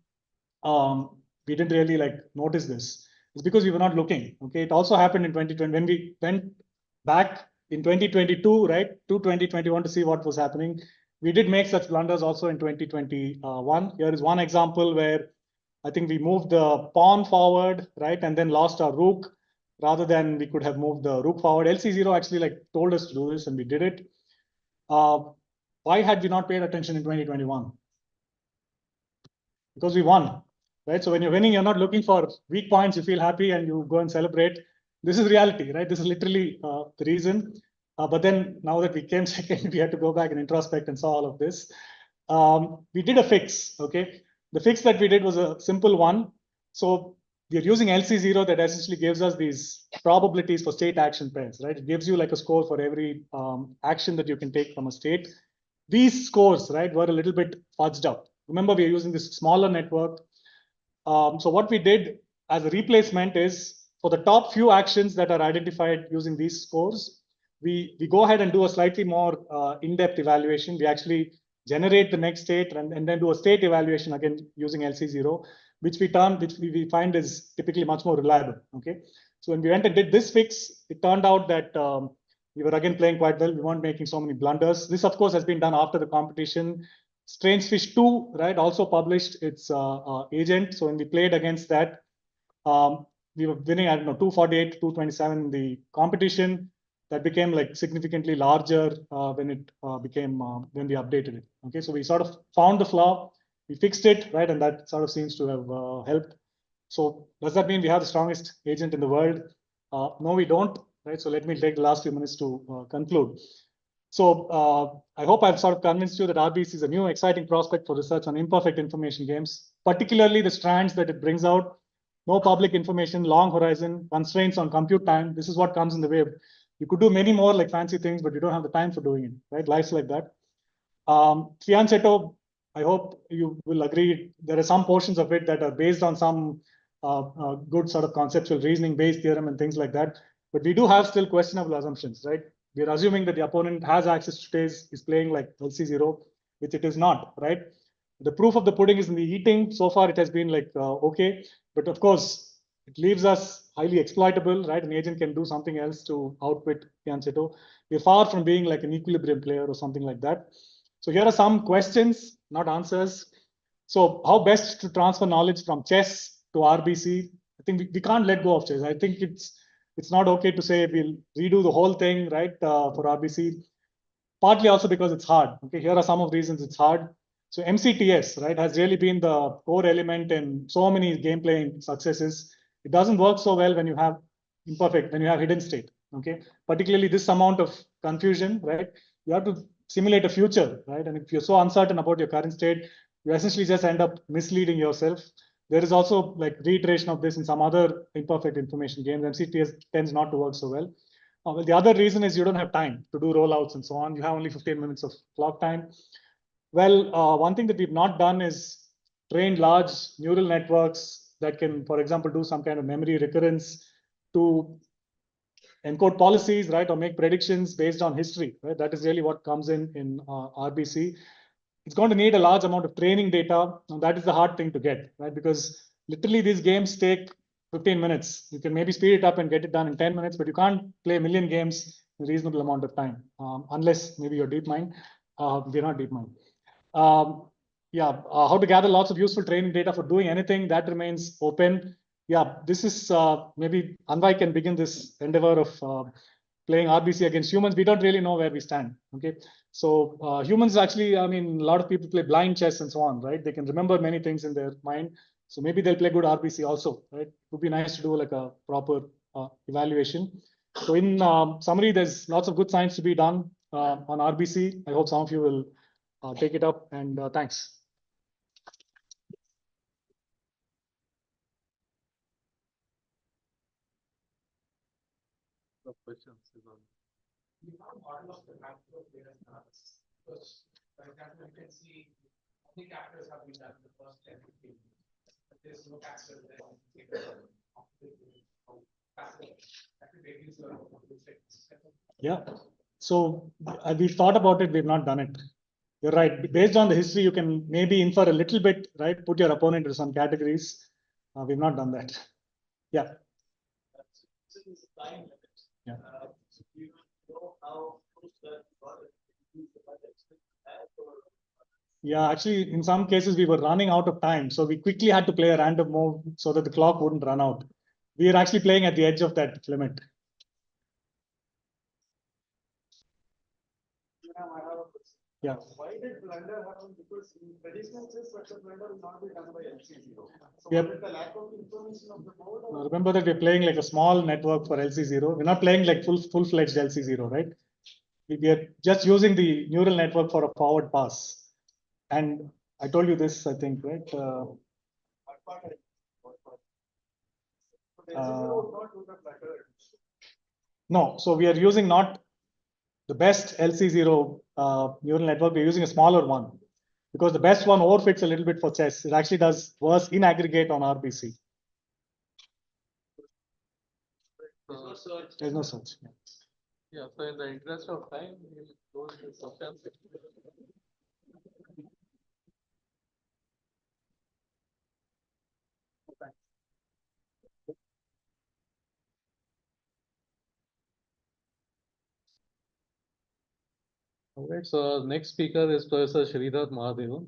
we didn't really like notice this? It's because we were not looking. Okay, it also happened in 2020 when we went back in 2022, right, to 2021 to see what was happening. We did make such blunders also in 2021. Here is one example where I think we moved the pawn forward, right, and then lost our rook rather than we could have moved the rook forward. LC0 actually like told us to do this and we did it. Why had we not paid attention in 2021? Because we won, right? So when you're winning, you're not looking for weak points. You feel happy and you go and celebrate. This is reality, right? This is literally the reason. But then now that we came second, we had to go back and introspect and saw all of this. We did a fix, okay? The fix that we did was a simple one. So we're using LC0 that essentially gives us these probabilities for state action pairs, right? It gives you like a score for every action that you can take from a state. These scores, right, were a little bit fudged up. Remember, we are using this smaller network. So what we did as a replacement is for the top few actions that are identified using these scores, we go ahead and do a slightly more in-depth evaluation. We actually generate the next state and then do a state evaluation again using LC0, which we find is typically much more reliable. Okay, so when we went and did this fix, it turned out that we were again playing quite well. We weren't making so many blunders. This, of course, has been done after the competition. Strangefish 2, right, also published its agent. So when we played against that, we were winning, I don't know, 248 to 227 in the competition. That became like significantly larger when it became when we updated it. Okay, so we sort of found the flaw, we fixed it, right, and that sort of seems to have helped. So does that mean we have the strongest agent in the world? No, we don't, right? So let me take the last few minutes to conclude. So I hope I've sort of convinced you that RBC is a new exciting prospect for research on imperfect information games, particularly the strands that it brings out. No public information, long horizon, constraints on compute time. This is what comes in the way. You could do many more like fancy things, but you don't have the time for doing it, right? Life's like that. Fianchetto, I hope you will agree, there are some portions of it that are based on some good sort of conceptual reasoning-based theorem and things like that. But we do have still questionable assumptions, right? We're assuming that the opponent has access to states, is playing like LC0, which it is not, right? The proof of the pudding is in the eating. So far, it has been like okay, but of course, it leaves us highly exploitable, right? An agent can do something else to outwit Fianchetto. We're far from being like an equilibrium player or something like that. So here are some questions, not answers. So how best to transfer knowledge from chess to RBC? I think we can't let go of chess. I think it's not okay to say we'll redo the whole thing, right, for RBC. Partly also because it's hard. Okay, here are some of the reasons it's hard. So MCTS, right, has really been the core element in so many gameplay successes. It doesn't work so well when you have imperfect, when you have hidden state. Okay, particularly this amount of confusion, right? You have to simulate a future, right? And if you're so uncertain about your current state, you essentially just end up misleading yourself. There is also like reiteration of this in some other imperfect information games. MCTS tends not to work so well. Well, the other reason is you don't have time to do rollouts and so on. You have only 15 minutes of clock time. Well, one thing that we've not done is train large neural networks that can, for example, do some kind of memory recurrence to encode policies, right, or make predictions based on history, right? That is really what comes in RBC. It's going to need a large amount of training data, and that is the hard thing to get, right? Because literally these games take 15 minutes. You can maybe speed it up and get it done in 10 minutes, but you can't play a million games in a reasonable amount of time, unless maybe you're DeepMind. We're not DeepMind. How to gather lots of useful training data for doing anything, that remains open. Yeah, this is maybe Anvai can begin this endeavor of playing RBC against humans. We don't really know where we stand. Okay, so humans actually, I mean, a lot of people play blind chess and so on, right? They can remember many things in their mind. So maybe they'll play good RBC also, right? It would be nice to do like a proper evaluation. So in summary, there's lots of good science to be done on RBC. I hope some of you will take it up, and thanks. Questions. We found model of the macro data analysis. Because, for example, you can see how many captures have been done in the first 10 15 minutes. But there's no capture there. Yeah. So we've thought about it, we've not done it. You're right. Based on the history, you can maybe infer a little bit, right? Put your opponent into some categories. We've not done that. Yeah. Since time limit. Yeah. So do you know how close that product is the budget or? Yeah, actually, in some cases, we were running out of time. So we quickly had to play a random move so that the clock wouldn't run out. We are actually playing at the edge of that limit. Yeah. Why did blunder happen? Because in traditional chess, such a blunder will not be done by LC0. So Yep. was it the lack of information of the board? Now, remember that we're playing like a small network for LC0. We're not playing like full-fledged LC0, right? We are just using the neural network for a forward pass. And I told you this, I think, right? No, so we are using not the best LC0 neural network, we're using a smaller one because the best one overfits a little bit for chess. It actually does worse in aggregate on RBC. There's no search. There's no such. Yeah, so in the interest of time, we'll close this session. All right, so next speaker is Professor Sridhar Mahadevan.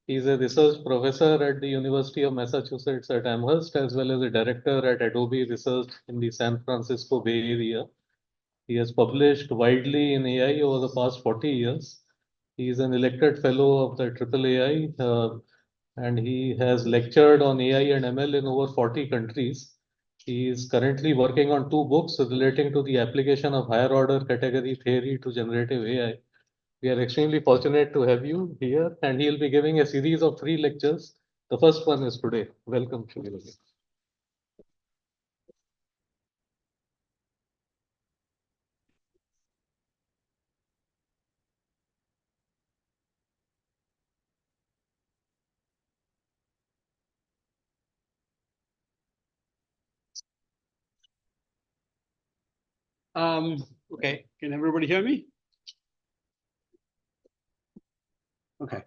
He's a research professor at the University of Massachusetts at Amherst, as well as a director at Adobe Research in the San Francisco Bay Area. He has published widely in AI over the past 40 years. He is an elected fellow of the IIISc, and he has lectured on AI and ML in over 40 countries. He is currently working on 2 books relating to the application of higher order category theory to generative AI. We are extremely fortunate to have you here, and he will be giving a series of 3 lectures. The first one is today. Welcome, Sridhar. Okay, can everybody hear me? Okay,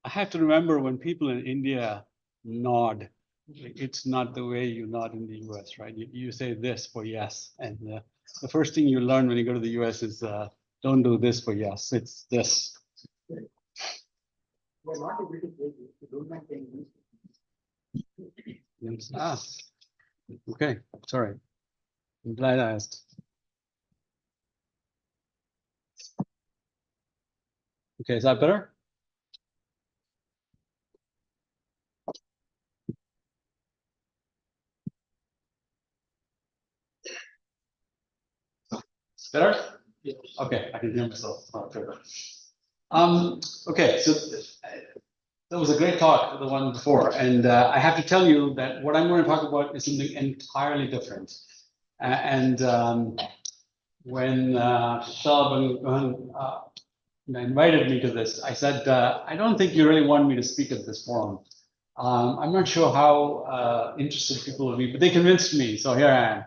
I have to remember when people in India nod, it's not the way you nod in the US, right? You say this for yes. And the first thing you learn when you go to the US is don't do this for yes, it's this. We're not able to play this. We don't mind playing this. Ah, okay, sorry. I'm glad I asked. Okay, is that better? Better? Okay, I can hear myself. Okay, so that was a great talk, the one before, and I have to tell you that what I'm going to talk about is something entirely different. When Shalab invited me to this, I said, I don't think you really want me to speak at this forum. I'm not sure how interested people will be, but they convinced me, so here I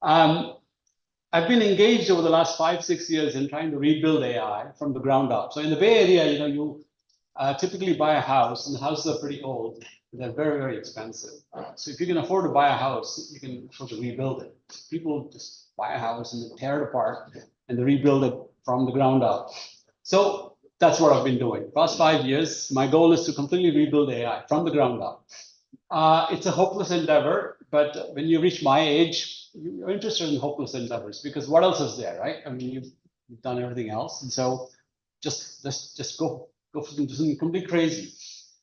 am. I've been engaged over the last 5-6 years in trying to rebuild AI from the ground up. So in the Bay Area, you typically buy a house, and the houses are pretty old. They're very, very expensive. So if you can afford to buy a house, you can afford to rebuild it. People just buy a house and tear it apart and they rebuild it from the ground up. So that's what I've been doing. Past 5 years, my goal is to completely rebuild AI from the ground up. It's a hopeless endeavor, but when you reach my age, you're interested in hopeless endeavors because what else is there, right? I mean, you've done everything else, and so just go for something completely crazy.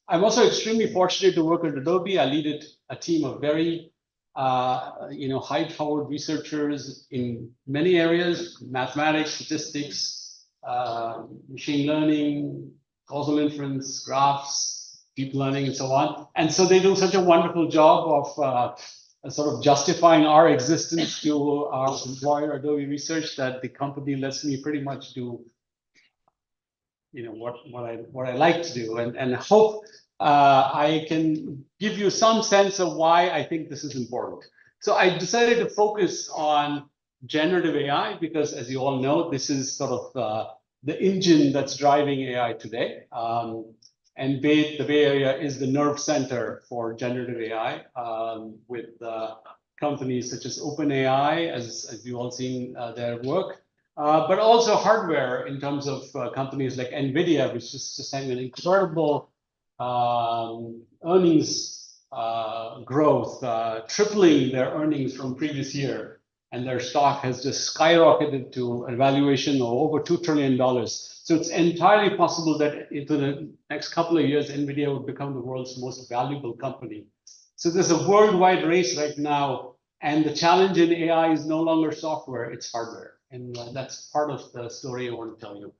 I'm also extremely fortunate to work at Adobe. I lead a team of very high-powered researchers in many areas: mathematics, statistics, machine learning, causal inference, graphs, deep learning, and so on. And so they do such a wonderful job of sort of justifying our existence to our employer, Adobe Research, that the company lets me pretty much do, what I like to do, and hope I can give you some sense of why I think this is important. So I decided to focus on generative AI because, as you all know, this is sort of the engine that's driving AI today. And the Bay Area is the nerve center for generative AI, with companies such as OpenAI, as you've all seen their work, but also hardware in terms of companies like NVIDIA, which is just having an incredible earnings growth, tripling their earnings from previous year. And their stock has just skyrocketed to a valuation of over $2 trillion. So it's entirely possible that into the next couple of years, NVIDIA will become the world's most valuable company. So there's a worldwide race right now. And the challenge in AI is no longer software, it's hardware. And that's part of the story I want to tell you.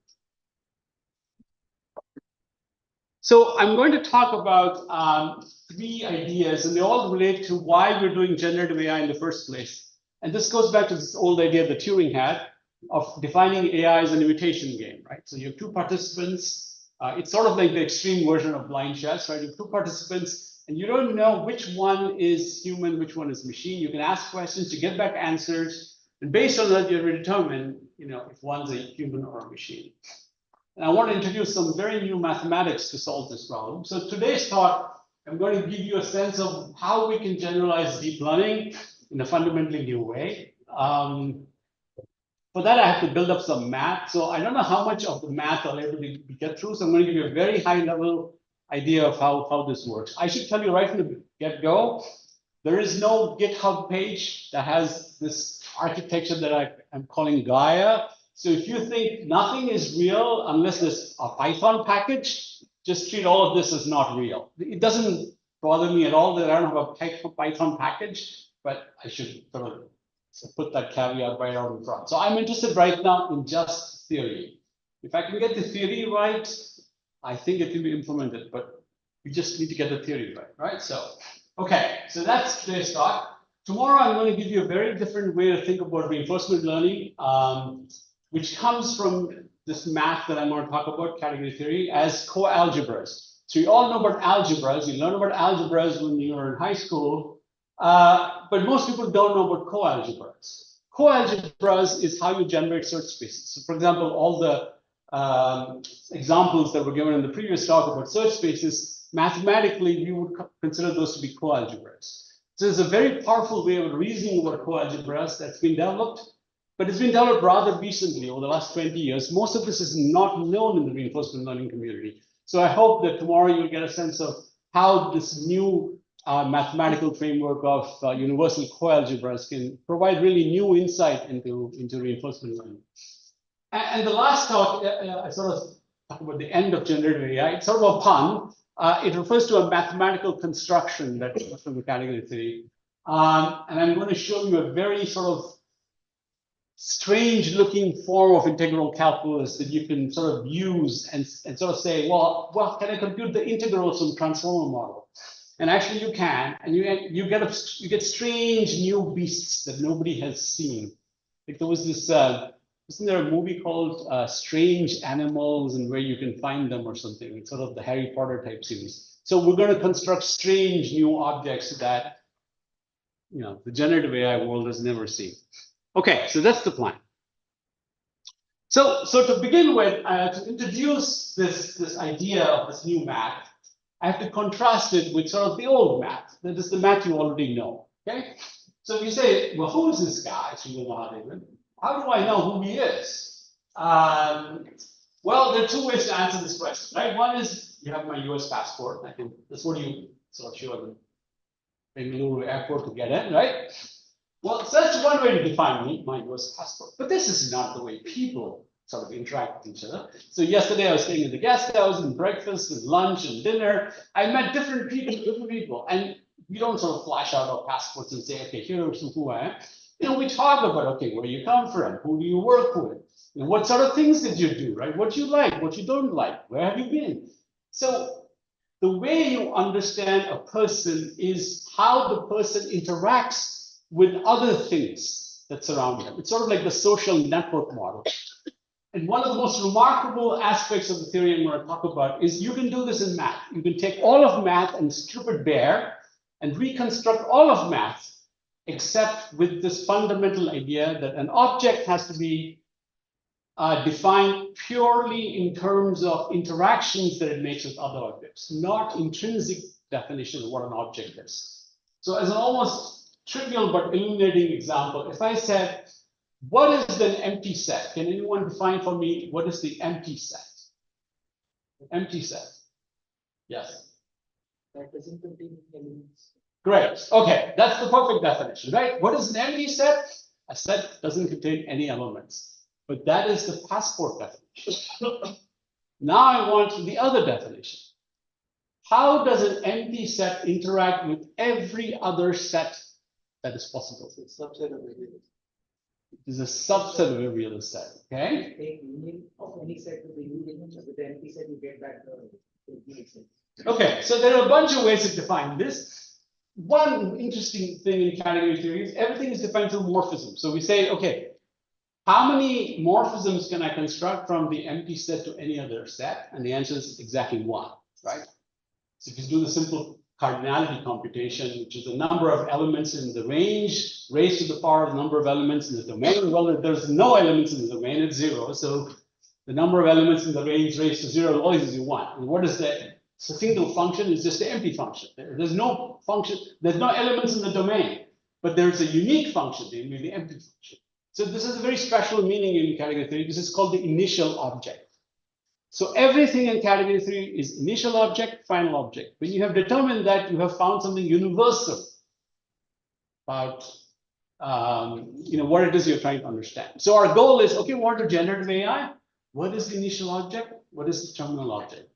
So I'm going to talk about 3 ideas, and they all relate to why we're doing generative AI in the first place. And this goes back to this old idea that Turing had of defining AI as an imitation game, right? So you have 2 participants. It's sort of like the extreme version of blind chess, right? You have 2 participants, and you don't know which one is human, which one is machine. You can ask questions, you get back answers, and based on that, you determine, if one's a human or a machine. And I want to introduce some very new mathematics to solve this problem. So today's talk, I'm going to give you a sense of how we can generalize deep learning in a fundamentally new way. For that, I have to build up some math. So I don't know how much of the math I'll able to get through. So I'm going to give you a very high level idea of how this works. I should tell you right from the get-go, there is no GitHub page that has this architecture that I'm calling Gaia. So if you think nothing is real unless there's a Python package, just treat all of this as not real. It doesn't bother me at all that I don't have a Python package, but I should sort of put that caveat right out in front. So I'm interested right now in just theory. If I can get the theory right, I think it can be implemented, but we just need to get the theory right? So, okay, so that's today's talk. Tomorrow, I'm going to give you a very different way to think about reinforcement learning, which comes from this math that I'm going to talk about, category theory, as co-algebras. So you all know about algebras. You learn about algebras when you were in high school, but most people don't know about co-algebras. Co-algebras is how you generate search spaces. So for example, all the examples that were given in the previous talk about search spaces, mathematically, we would consider those to be co-algebras. So there's a very powerful way of reasoning about co-algebras that's been developed, but it's been developed rather recently over the last 20 years. Most of this is not known in the reinforcement learning community. So I hope that tomorrow you'll get a sense of how this new mathematical framework of universal co-algebras can provide really new insight into reinforcement learning. And the last talk, I sort of talk about the end of generative AI. It's sort of a pun. It refers to a mathematical construction that comes from the category theory. And I'm going to show you a very sort of strange looking form of integral calculus that you can sort of use and sort of say, well, can I compute the integrals from transformer model? And actually you can, and you get strange new beasts that nobody has seen. Like there was this, isn't there a movie called Strange Animals and where you can find them or something? It's sort of the Harry Potter type series. So we're going to construct strange new objects that, the generative AI world has never seen. Okay, so that's the plan. So to begin with, to introduce this idea of this new math, I have to contrast it with sort of the old math. That is the math you already know. Okay, so if you say, well, who is this guy? So you know how do I know who he is? Well, there are 2 ways to answer this question, right? One is you have my US passport. I think that's what you sort of show at the Bangalore airport to get in, right? Well, so that's one way to define my US passport. But this is not the way people sort of interact with each other. So yesterday I was staying in the guest house and breakfast and lunch and dinner. I met different people, and we don't sort of flash out our passports and say, okay, here's who I am. We talk about, okay, where you come from, who do you work with, what sort of things did you do, right? What you like, what you don't like, where have you been? So the way you understand a person is how the person interacts with other things that surround them. It's sort of like the social network model. And one of the most remarkable aspects of the theory I'm going to talk about is you can do this in math. You can take all of math and strip it bare and reconstruct all of math, except with this fundamental idea that an object has to be defined purely in terms of interactions that it makes with other objects, not intrinsic definition of what an object is. So as an almost trivial but illuminating example, if I said, what is an empty set? Can anyone define for me what is the empty set? Empty set. Yes. That doesn't contain elements. Great. Okay, that's the perfect definition, right? What is an empty set? A set doesn't contain any elements, but that is the passport definition. Now I want the other definition. How does an empty set interact with every other set that is possible? It's a subset of variables. It is a subset of every other set, okay? Take union of any set with the union, with the empty set, you get back the union set. Okay, so there are a bunch of ways to define this. One interesting thing in category theory is everything is defined through morphism. So we say, okay, how many morphisms can I construct from the empty set to any other set? And the answer is exactly one, right? So if you do the simple cardinality computation, which is the number of elements in the range raised to the power of the number of elements in the domain. Well, if there's no elements in the domain, it's zero. So the number of elements in the range raised to zero always is one. And what is that? So single function is just the empty function. There's no function, there's no elements in the domain, but there's a unique function, the empty function. So this is a very special meaning in category theory. This is called the initial object. So everything in category theory is initial object, final object. When you have determined that, you have found something universal about what it is you're trying to understand. So our goal is, okay, we want to generative AI. What is the initial object? What is the terminal object?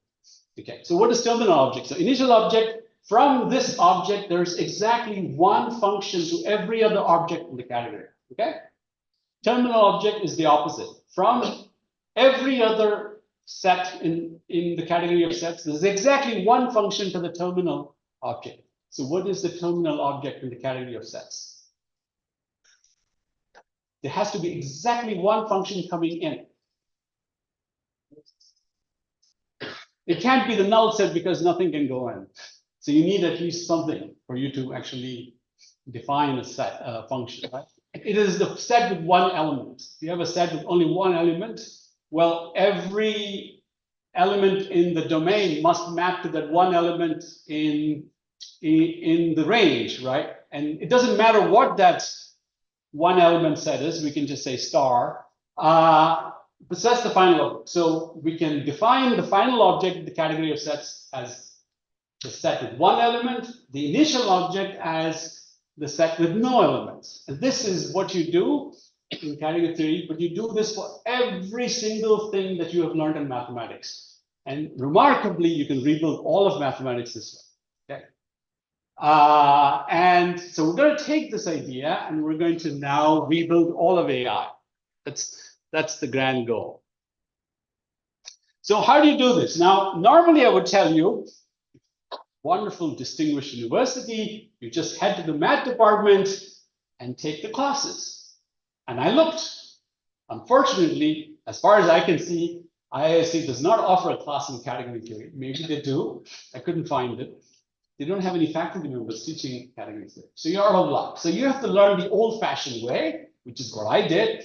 Okay, so what is terminal object? So initial object, from this object, there's exactly one function to every other object in the category, okay? Terminal object is the opposite. From every other set in the category of sets, there's exactly one function to the terminal object. So what is the terminal object in the category of sets? There has to be exactly one function coming in. It can't be the null set because nothing can go in. So you need at least something for you to actually define a set function, right? It is the set with one element. If you have a set with only one element, well, every element in the domain must map to that one element in the range, right? And it doesn't matter what that one element set is, we can just say star. But that's the final object. So we can define the final object in the category of sets as the set with one element, the initial object as the set with no elements. And this is what you do in category theory, but you do this for every single thing that you have learned in mathematics. And remarkably, you can rebuild all of mathematics this way. Okay. And so we're going to take this idea and we're going to now rebuild all of AI. That's the grand goal. So how do you do this? Now, normally I would tell you, wonderful, distinguished university, you just head to the math department and take the classes. And I looked. Unfortunately, as far as I can see, IISc does not offer a class in category theory. Maybe they do. I couldn't find it. They don't have any faculty members teaching category theory. So you're out of luck. So you have to learn the old-fashioned way, which is what I did.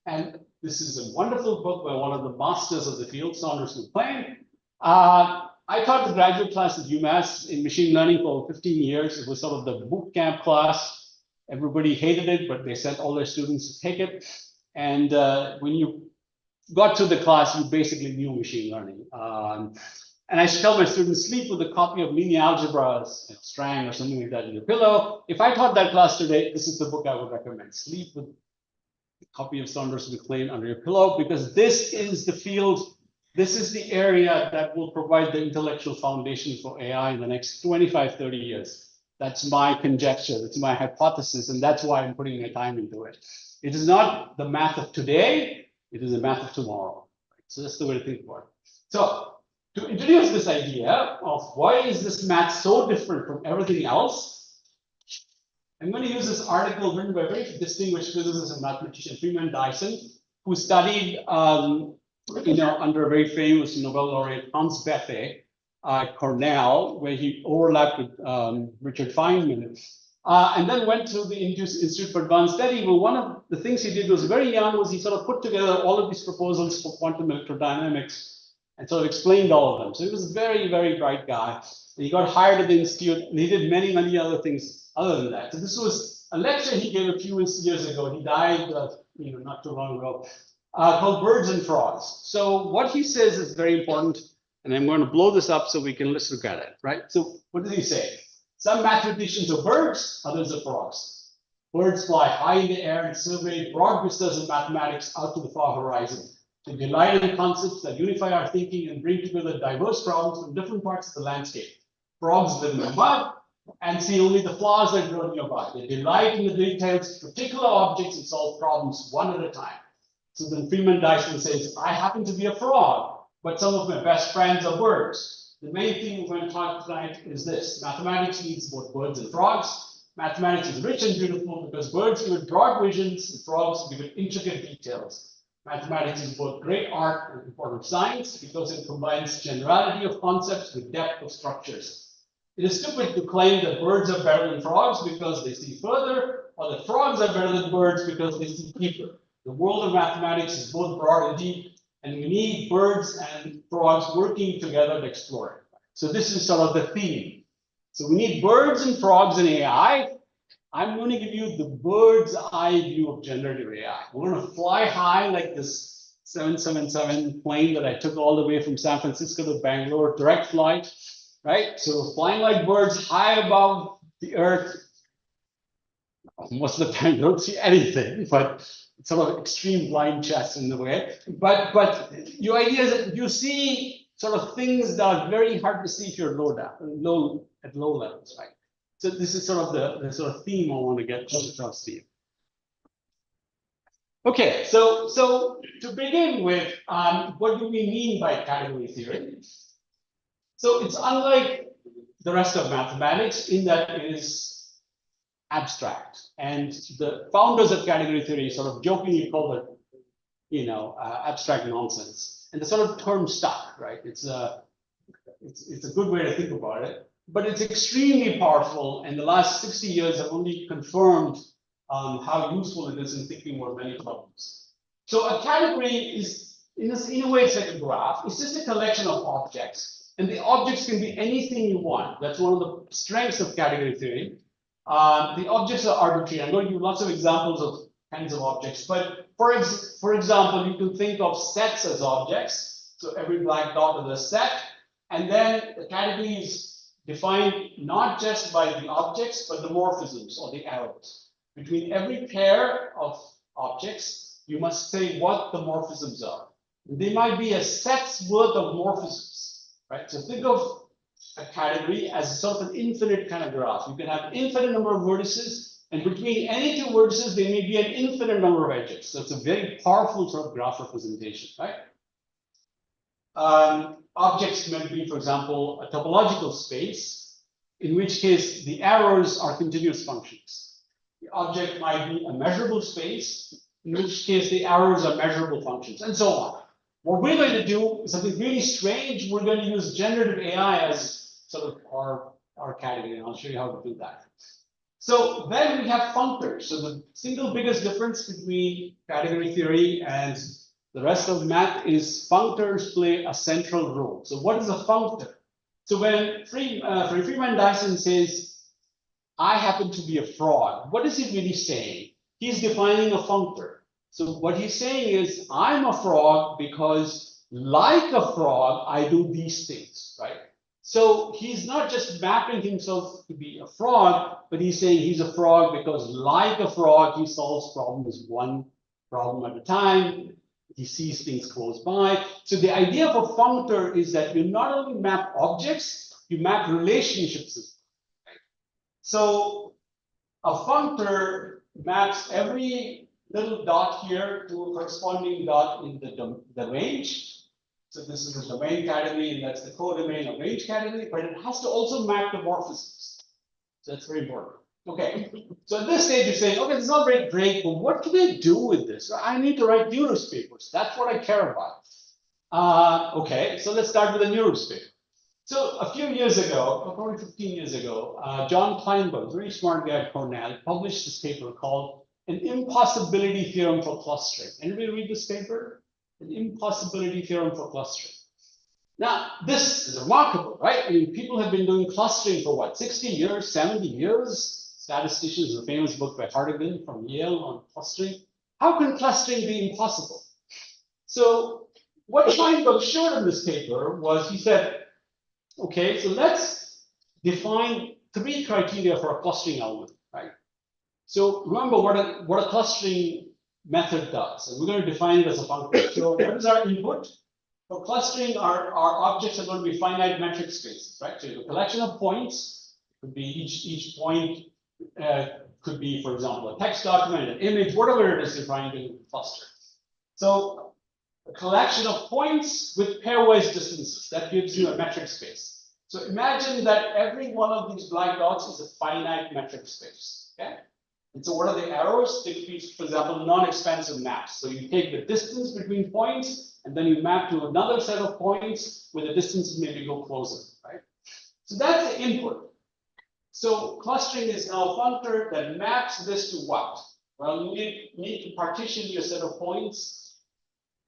And this is a wonderful book by one of the masters of the field, Saunders McLean. I taught the graduate class at UMass in machine learning for 15 years. It was sort of the boot camp class. Everybody hated it, but they sent all their students to take it. And when you got to the class, you basically knew machine learning. And I used to tell my students, sleep with a copy of linear algebra, Strang or something like that in your pillow. If I taught that class today, this is the book I would recommend. Sleep with a copy of Saunders McLean under your pillow, because this is the field, this is the area that will provide the intellectual foundation for AI in the next 25, 30 years. That's my conjecture, that's my hypothesis, and that's why I'm putting my time into it. It is not the math of today, it is the math of tomorrow. So that's the way to think about it. So to introduce this idea of why is this math so different from everything else, I'm going to use this article written by a very distinguished physicist and mathematician, Freeman Dyson, who studied under a very famous Nobel laureate, Hans Bethe, at Cornell, where he overlapped with Richard Feynman. And then went to the Institute for Advanced Study. Well, one of the things he did was very young was he sort of put together all of these proposals for quantum electrodynamics and sort of explained all of them. So he was a very, very bright guy. And he got hired at the Institute, and he did many, many other things other than that. So this was a lecture he gave a few years ago. He died, not too long ago, called Birds and Frogs. So what he says is very important, and I'm going to blow this up so we can let's look at it, right? So what does he say? Some mathematicians are birds, others are frogs. Birds fly high in the air and survey broad vistas of mathematics out to the far horizon. They delight in concepts that unify our thinking and bring together diverse problems from different parts of the landscape. Frogs live in the mud and see only the flowers that grow nearby. They delight in the details of particular objects and solve problems one at a time. So then Freeman Dyson says, I happen to be a frog, but some of my best friends are birds. The main thing we're going to talk tonight is this. Mathematics needs both birds and frogs. Mathematics is rich and beautiful because birds give it broad visions and frogs give it intricate details. Mathematics is both great art and important science because it combines generality of concepts with depth of structures. It is stupid to claim that birds are better than frogs because they see further, or that frogs are better than birds because they see deeper. The world of mathematics is both broad and deep, and we need birds and frogs working together to explore it. So this is sort of the theme. So we need birds and frogs in AI. I'm going to give you the bird's eye view of generative AI. We're going to fly high like this 777 plane that I took all the way from San Francisco to Bangalore, direct flight, right? So flying like birds high above the earth. Most of the time, you don't see anything, but it's sort of extreme blind chest in the way. But your idea is that you see sort of things that are very hard to see if you're at low levels, right? So this is sort of the sort of theme I want to get across to you. Okay, so to begin with, what do we mean by category theory? So it's unlike the rest of mathematics in that it is abstract. And the founders of category theory sort of jokingly call it, abstract nonsense. And the sort of term stuck, right? It's a good way to think about it, but it's extremely powerful. And the last 60 years have only confirmed how useful it is in thinking about many problems. So a category is, in a way, it's like a graph. It's just a collection of objects. And the objects can be anything you want. That's one of the strengths of category theory. The objects are arbitrary. I'm going to give lots of examples of kinds of objects. But for example, you can think of sets as objects. So every black dot is a set. And then the category is defined not just by the objects, but the morphisms or the arrows. Between every pair of objects, you must say what the morphisms are. They might be a set's worth of morphisms, right? So think of a category as sort of an infinite kind of graph. You can have infinite number of vertices, and between any two vertices, there may be an infinite number of edges. So it's a very powerful sort of graph representation, right? Objects may be, for example, a topological space, in which case the arrows are continuous functions. The object might be a measurable space, in which case the arrows are measurable functions, and so on. What we're going to do is something really strange. We're going to use generative AI as sort of our category, and I'll show you how to do that. So then we have functors. So the single biggest difference between category theory and the rest of math is functors play a central role. So what is a functor? So when Freeman Dyson says, I happen to be a frog, what is he really saying? He's defining a functor. So what he's saying is, I'm a frog because, like a frog, I do these things, right? So he's not just mapping himself to be a frog, but he's saying he's a frog because, like a frog, he solves problems one problem at a time. He sees things close by. So the idea of a functor is that you not only map objects, you map relationships. Right? So a functor maps every little dot here to a corresponding dot in the range. So this is the domain category, and that's the codomain of range category, but it has to also map the morphisms. So that's very important. Okay, so at this stage, you're saying, okay, this is all very great, but what can I do with this? I need to write Neurus papers. That's what I care about. Okay, so let's start with a Neurus paper. So a few years ago, probably 15 years ago, John Kleinberg, very smart guy at Cornell, published this paper called An Impossibility Theorem for Clustering. Anybody read this paper? An Impossibility Theorem for Clustering. Now, this is remarkable, right? I mean, people have been doing clustering for what, 60 years, 70 years? Statisticians, a famous book by Hartigan from Yale on clustering. How can clustering be impossible? So what Kleinberg showed in this paper was he said, okay, so let's define 3 criteria for a clustering algorithm, right? So remember what a clustering method does, and we're going to define it as a function. So what is our input? For clustering, our objects are going to be finite metric spaces, right? So a collection of points, could be each point could be, for example, a text document, an image, whatever it is you're trying to cluster. So a collection of points with pairwise distances, that gives you a metric space. So imagine that every one of these black dots is a finite metric space, okay? And so what are the arrows? They could be, for example, non-expansive maps. So you take the distance between points, and then you map to another set of points where the distances maybe go closer, right? So that's the input. So clustering is now a functor that maps this to what? Well, you need to partition your set of points,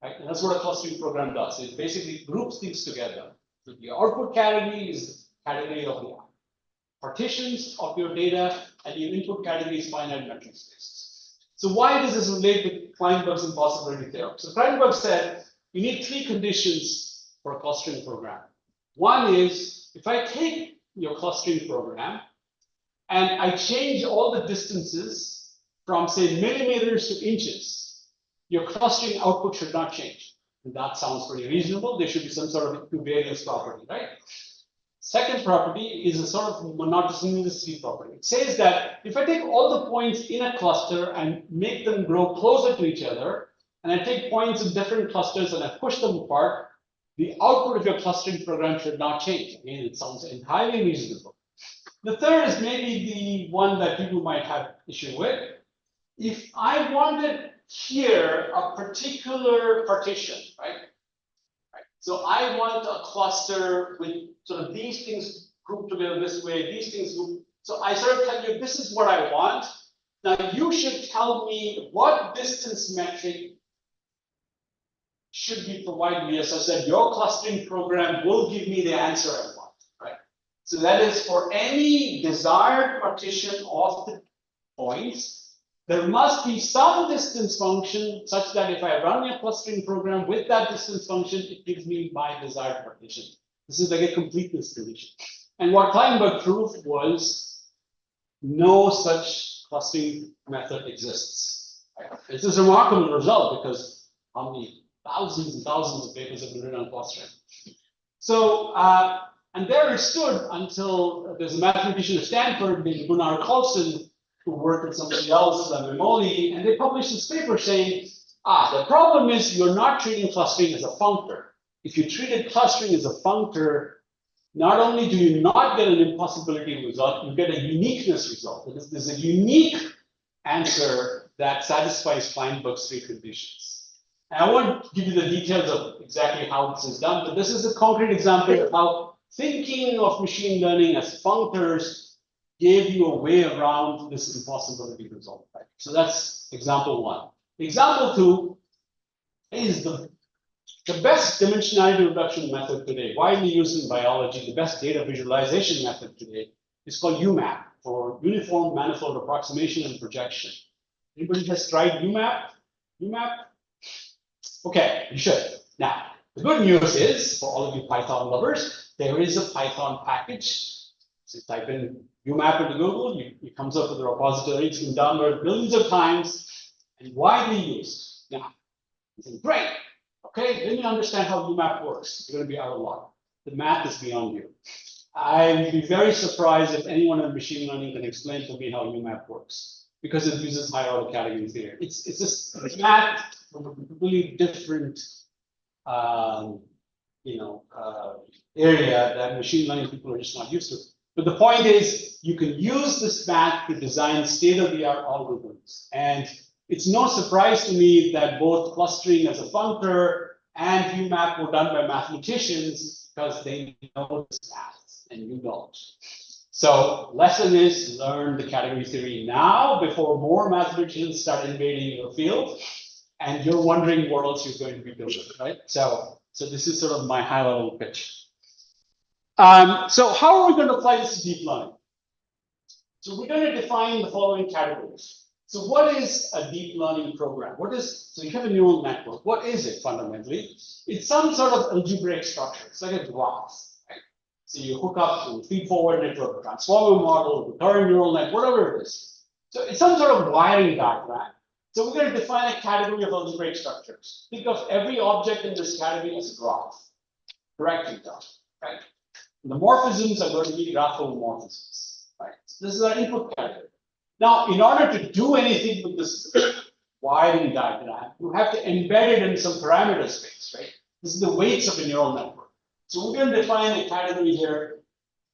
right? And that's what a clustering program does. It basically groups things together. So the output category is category of the partitions of your data, and your input category is finite metric spaces. So why does this relate to Kleinberg's impossibility theorem? So Kleinberg said you need 3 conditions for a clustering program. One is if I take your clustering program and I change all the distances from, say, millimeters to inches, your clustering output should not change. And that sounds pretty reasonable. There should be some sort of equivariance property, right? Second property is a sort of monotonicity property. It says that if I take all the points in a cluster and make them grow closer to each other, and I take points in different clusters and I push them apart, the output of your clustering program should not change. Again, it sounds entirely reasonable. The third is maybe the one that people might have issue with. If I wanted here a particular partition, right? So I want a cluster with sort of these things grouped together this way, these things grouped. So I sort of tell you, this is what I want. Now you should tell me what distance metric should be provided me such that your clustering program will give me the answer I want, right? So that is for any desired partition of the points, there must be some distance function such that if I run a clustering program with that distance function, it gives me my desired partition. This is like a completeness condition. And what Kleinberg proved was no such clustering method exists. This is a remarkable result because how many thousands and thousands of papers have been written on clustering. So, and there it stood until there's a mathematician at Stanford named Gunnar Carlson who worked with somebody else, Memoli, and they published this paper saying, the problem is you're not treating clustering as a functor. If you treated clustering as a functor, not only do you not get an impossibility result, you get a uniqueness result. There's a unique answer that satisfies Kleinberg's 3 conditions. And I won't give you the details of exactly how this is done, but this is a concrete example of how thinking of machine learning as functors gave you a way around this impossibility result. Right? So that's example 1. Example 2 is the best dimensionality reduction method today, widely used in biology. The best data visualization method today is called UMAP, for Uniform Manifold Approximation and Projection. Anybody has tried UMAP? UMAP? Okay, you should. Now, the good news is, for all of you Python lovers, there is a Python package. So you type in UMAP into Google, it comes up with a repository. It's been downloaded millions of times and widely used. Now, you think, great. Okay, then you understand how UMAP works. You're going to be out of luck. The math is beyond you. I'd be very surprised if anyone in machine learning can explain to me how UMAP works, because it uses higher order category theory. It's just math from a completely different area that machine learning people are just not used to. But the point is, you can use this math to design state-of-the-art algorithms. And it's no surprise to me that both clustering as a functor and UMAP were done by mathematicians, because they know this math and you don't. So lesson is learn the category theory now before more mathematicians start invading your field, and you're wondering what else you're going to be building, right? So this is sort of my high level pitch. So how are we going to apply this to deep learning? So we're going to define the following categories. So what is a deep learning program? So you have a neural network. What is it fundamentally? It's some sort of algebraic structure. It's like a graph, right? So you hook up to a feed-forward network, transformer model, recurrent neural net, whatever it is. So it's some sort of wiring diagram. So we're going to define a category of algebraic structures. Think of every object in this category as a graph, correctly done, right? The morphisms are going to be graphical morphisms, right? So this is our input category. Now, in order to do anything with this wiring diagram, you have to embed it in some parameter space, right? This is the weights of a neural network. So we're going to define a category here.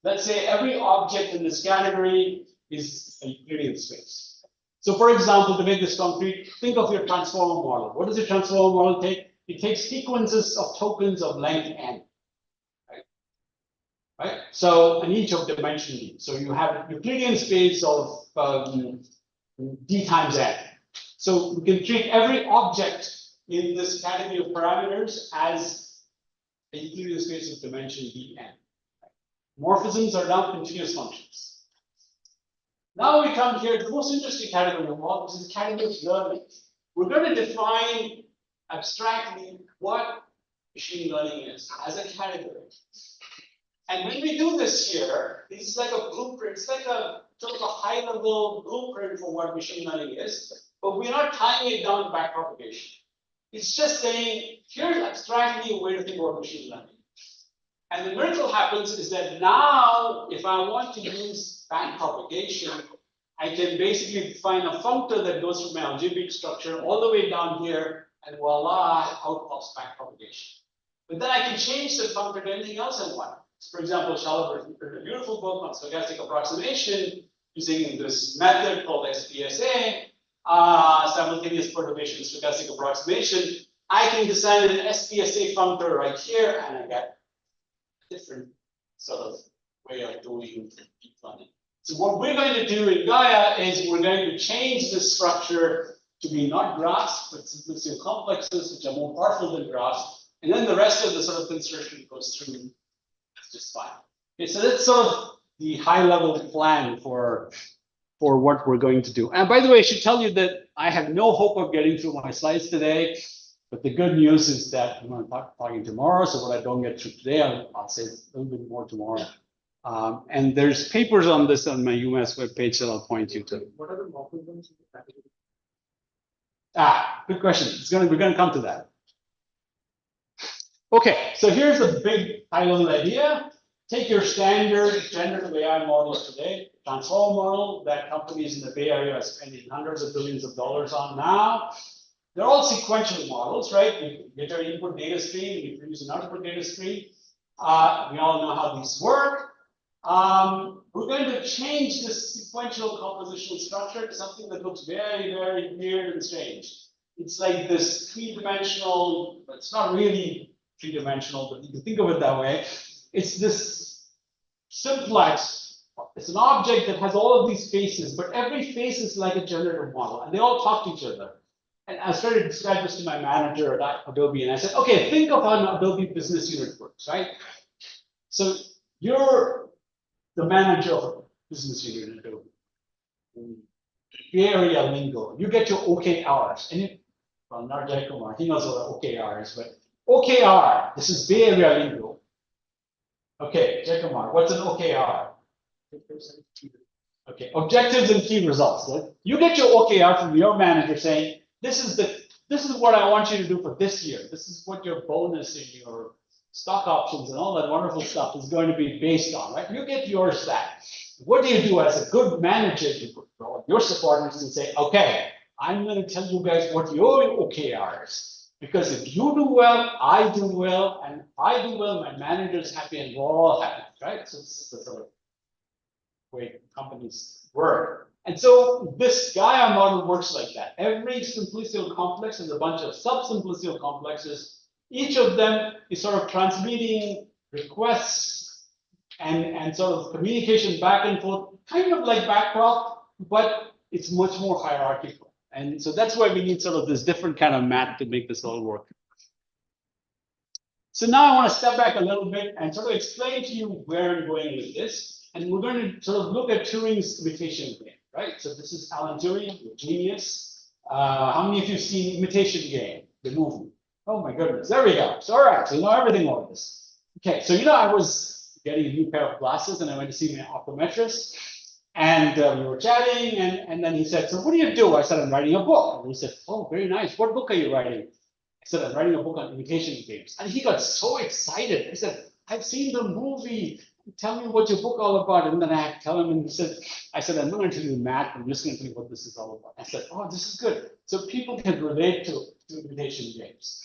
Let's say every object in this category is a Euclidean space. So for example, to make this concrete, think of your transformer model. What does your transformer model take? It takes sequences of tokens of length n. Right? So, and each of dimension d. So you have a Euclidean space of d times n. So we can treat every object in this category of parameters as a Euclidean space of dimension dn. Morphisms are now continuous functions. Now we come here to the most interesting category of all, which is the category of learning. We're going to define abstractly what machine learning is as a category. And when we do this here, this is like a blueprint. It's like a sort of a high-level blueprint for what machine learning is, but we're not tying it down to backpropagation. It's just saying, here's abstractly a way to think about machine learning. And the miracle happens is that now, if I want to use backpropagation, I can basically define a functor that goes from my algebraic structure all the way down here, and voila, out pops backpropagation. But then I can change the functor to anything else I want. For example, Shalabh wrote a beautiful book on stochastic approximation using this method called SPSA, simultaneous perturbation stochastic approximation. I can design an SPSA functor right here, and I get a different sort of way of doing deep learning. So what we're going to do in Gaia is we're going to change this structure to be not graphs, but simplicial complexes, which are more powerful than graphs. And then the rest of the sort of construction goes through just fine. Okay, so that's sort of the high-level plan for what we're going to do. And by the way, I should tell you that I have no hope of getting through my slides today, but the good news is that I'm going to talking tomorrow. So what I don't get through today, I'll say a little bit more tomorrow. And there's papers on this on my UMass webpage that I'll point you to. What are the morphisms in the category? Good question. We're going to come to that. Okay, so here's a big high-level idea. Take your standard generative AI model of today, transformer model that companies in the Bay Area are spending hundreds of billions of dollars on now. They're all sequential models, right? You get your input data stream, you produce an output data stream. We all know how these work. We're going to change this sequential compositional structure to something that looks very, very weird and strange. It's like this three-dimensional, but it's not really three-dimensional, but you can think of it that way. It's this simplex. It's an object that has all of these faces, but every face is like a generative model, and they all talk to each other. And I started to describe this to my manager at Adobe, and I said, okay, think of how an Adobe business unit works, right? So you're the manager of a business unit at Adobe. Bay Area lingo. You get your OKRs, and well, not Jayakumar, he knows what OKRs, but OKR, this is Bay Area lingo. Okay, Jayakumar, what's an OKR? Okay, objectives and key results. So you get your OKR from your manager saying, this is what I want you to do for this year. This is what your bonus and your stock options and all that wonderful stuff is going to be based on, right? You get yours back. What do you do as a good manager? You put your subordinates and say, okay, I'm going to tell you guys what your OKR is. Because if you do well, I do well, and if I do well, my manager's happy and we're all happy, right? So this is the sort of way companies work. And so this Gaia model works like that. Every simplicial complex is a bunch of sub-simplicial complexes. Each of them is sort of transmitting requests and sort of communication back and forth, kind of like backprop, but it's much more hierarchical. And so that's why we need sort of this different kind of math to make this all work. So now I want to step back a little bit and sort of explain to you where I'm going with this. And we're going to sort of look at Turing's imitation game, right? So this is Alan Turing, the genius. How many of you have seen Imitation Game, the movie? Oh my goodness, there we go. So, all right, so you know everything about this. Okay, so I was getting a new pair of glasses and I went to see my optometrist. And we were chatting, and then he said, so what do you do? I said, I'm writing a book. And he said, oh, very nice. What book are you writing? I said, I'm writing a book on imitation games. And he got so excited. He said, I've seen the movie. Tell me what your book all about. And then I had to tell him, and I said, I'm not going to tell you math. I'm just going to tell you what this is all about. I said, oh, this is good. So people can relate to imitation games.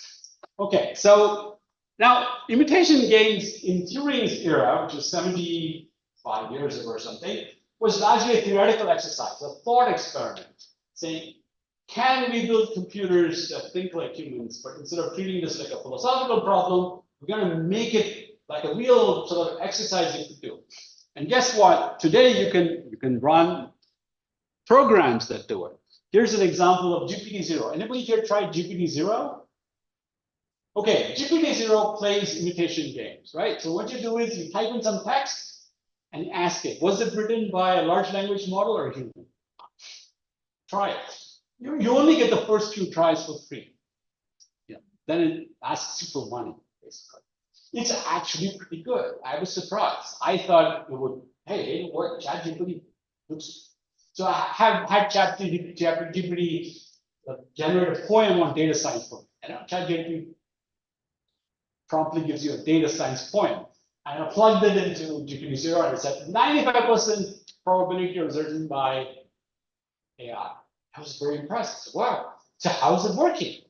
Okay, so now imitation games in Turing's era, which was 75 years ago or something, was largely a theoretical exercise, a thought experiment, saying, can we build computers that think like humans, but instead of treating this like a philosophical problem, we're going to make it like a real sort of exercise you could do. And guess what? Today you can run programs that do it. Here's an example of GPT-0. Anybody here tried GPT-0? Okay, GPT-0 plays imitation games, right? So what you do is you type in some text and ask it, was it written by a large language model or a human? Try it. You only get the first few tries for free. Yeah. Then it asks you for money, basically. It's actually pretty good. I was surprised. I thought it would, hey, what ChatGPT looks. So I have had ChatGPT generate a poem on data science for me. And ChatGPT promptly gives you a data science poem. And I plugged it into GPT-0 and it said 95% probability was written by AI. I was very impressed. Wow, so how's it working?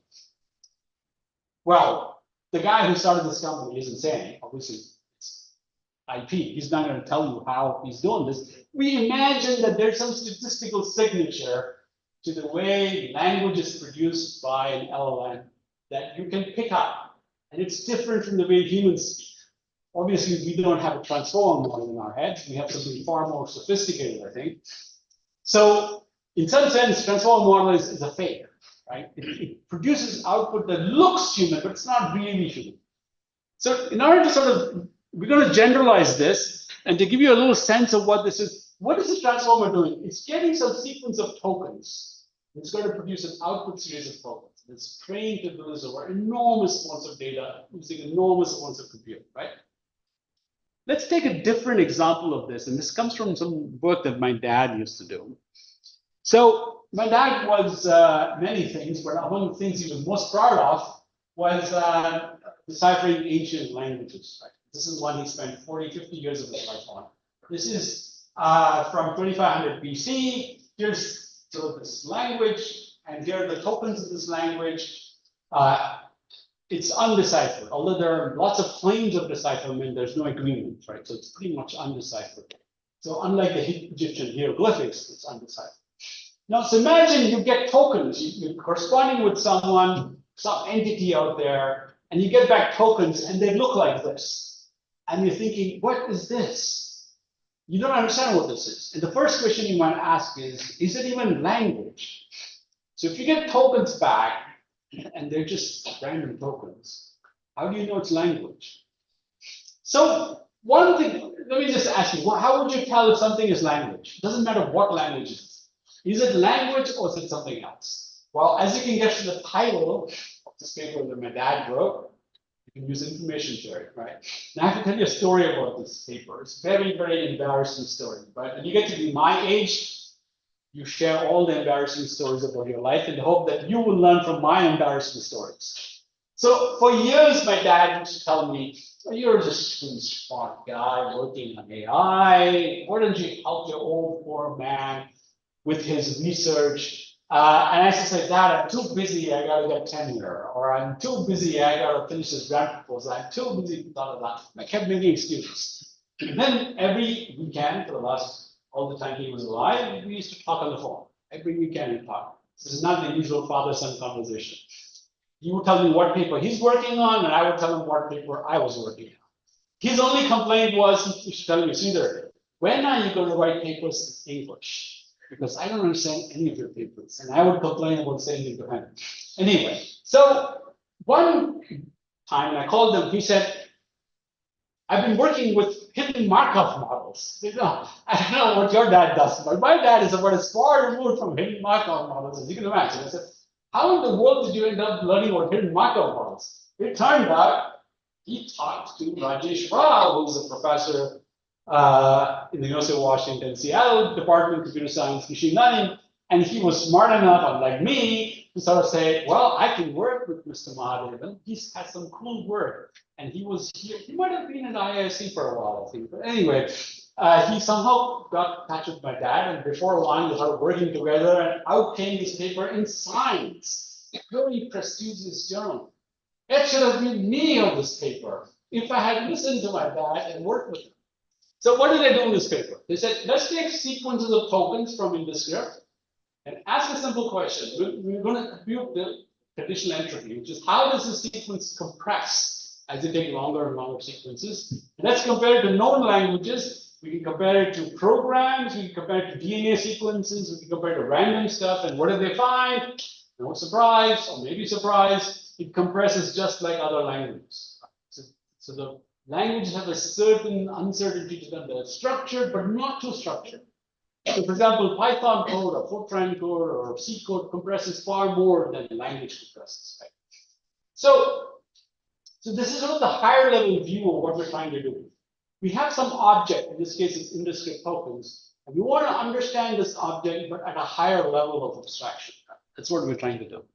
Well, the guy who started this company isn't saying, obviously, it's IP. He's not going to tell you how he's doing this. We imagine that there's some statistical signature to the way language is produced by an LLM that you can pick up. And it's different from the way humans speak. Obviously, we don't have a transformer model in our heads. We have something far more sophisticated, I think. So in some sense, transformer model is a fake, right? It produces output that looks human, but it's not really human. So in order to sort of, we're going to generalize this, and to give you a little sense of what this is, what is the transformer doing? It's getting some sequence of tokens. It's going to produce an output series of tokens. It's trained to do this over enormous amounts of data using enormous amounts of compute, right? Let's take a different example of this, and this comes from some work that my dad used to do. So my dad was many things, but one of the things he was most proud of was deciphering ancient languages. Right? This is one he spent 40, 50 years of his life on. This is from 2500 BC. Here's sort of this language, and here are the tokens of this language. It's undeciphered, although there are lots of claims of decipherment, there's no agreement, right? So it's pretty much undeciphered. So unlike the Egyptian hieroglyphics, it's undeciphered. Now, so imagine you get tokens, you're corresponding with someone, some entity out there, and you get back tokens and they look like this. And you're thinking, what is this? You don't understand what this is. And the first question you might ask is it even language? So if you get tokens back, and they're just random tokens, how do you know it's language? So one thing, let me just ask you, how would you tell if something is language? It doesn't matter what language it is. Is it language or is it something else? Well, as you can guess from the title of this paper that my dad wrote, you can use information theory, right? Now I have to tell you a story about this paper. It's a very, very embarrassing story, right? When you get to be my age, you share all the embarrassing stories about your life in the hope that you will learn from my embarrassing stories. So for years, my dad used to tell me, oh, you're just a smart guy working on AI. Why don't you help your old poor man with his research? And I used to say, Dad, I'm too busy. I got to get tenure. Or I'm too busy. I got to finish this grant proposal. I'm too busy. Blah, blah, blah. I kept making excuses. And then every weekend for the last all the time he was alive, we used to talk on the phone. Every weekend we talk. This is not the usual father-son conversation. He would tell me what paper he's working on, and I would tell him what paper I was working on. His only complaint was, he should tell me, Sridhar, when are you going to write papers in English? Because I don't understand any of your papers. And I would complain about saying it to him. Anyway, so one time I called him, he said, I've been working with hidden Markov models. You know, I don't know what your dad does, but my dad is about as far removed from hidden Markov models as you can imagine. I said, how in the world did you end up learning about hidden Markov models? It turned out he talked to Rajesh Rao, who's a professor in the University of Washington, Seattle Department of Computer Science, Machine Learning, and he was smart enough, unlike me, to sort of say, well, I can work with Mr. Mahadevan. He's had some cool work. And he was here, he might have been at IISc for a while, I think. But anyway, he somehow got in touch with my dad, and before long, they started working together, and out came this paper in Science, a very prestigious journal. It should have been me on this paper if I had listened to my dad and worked with him. So what did I do in this paper? They said, let's take sequences of tokens from IndiScript and ask a simple question. We're going to compute the conditional entropy, which is how does the sequence compress as you take longer and longer sequences. And let's compare it to known languages. We can compare it to programs. We can compare it to DNA sequences. We can compare it to random stuff. And what did they find? No surprise, or maybe surprise, it compresses just like other languages. So the languages have a certain uncertainty to them. They're structured, but not too structured. So for example, Python code or Fortran code or C code compresses far more than language compresses. Right? So this is sort of the higher level view of what we're trying to do. We have some object, in this case it's IndiScript tokens, and we want to understand this object, but at a higher level of abstraction. That's what we're trying to do.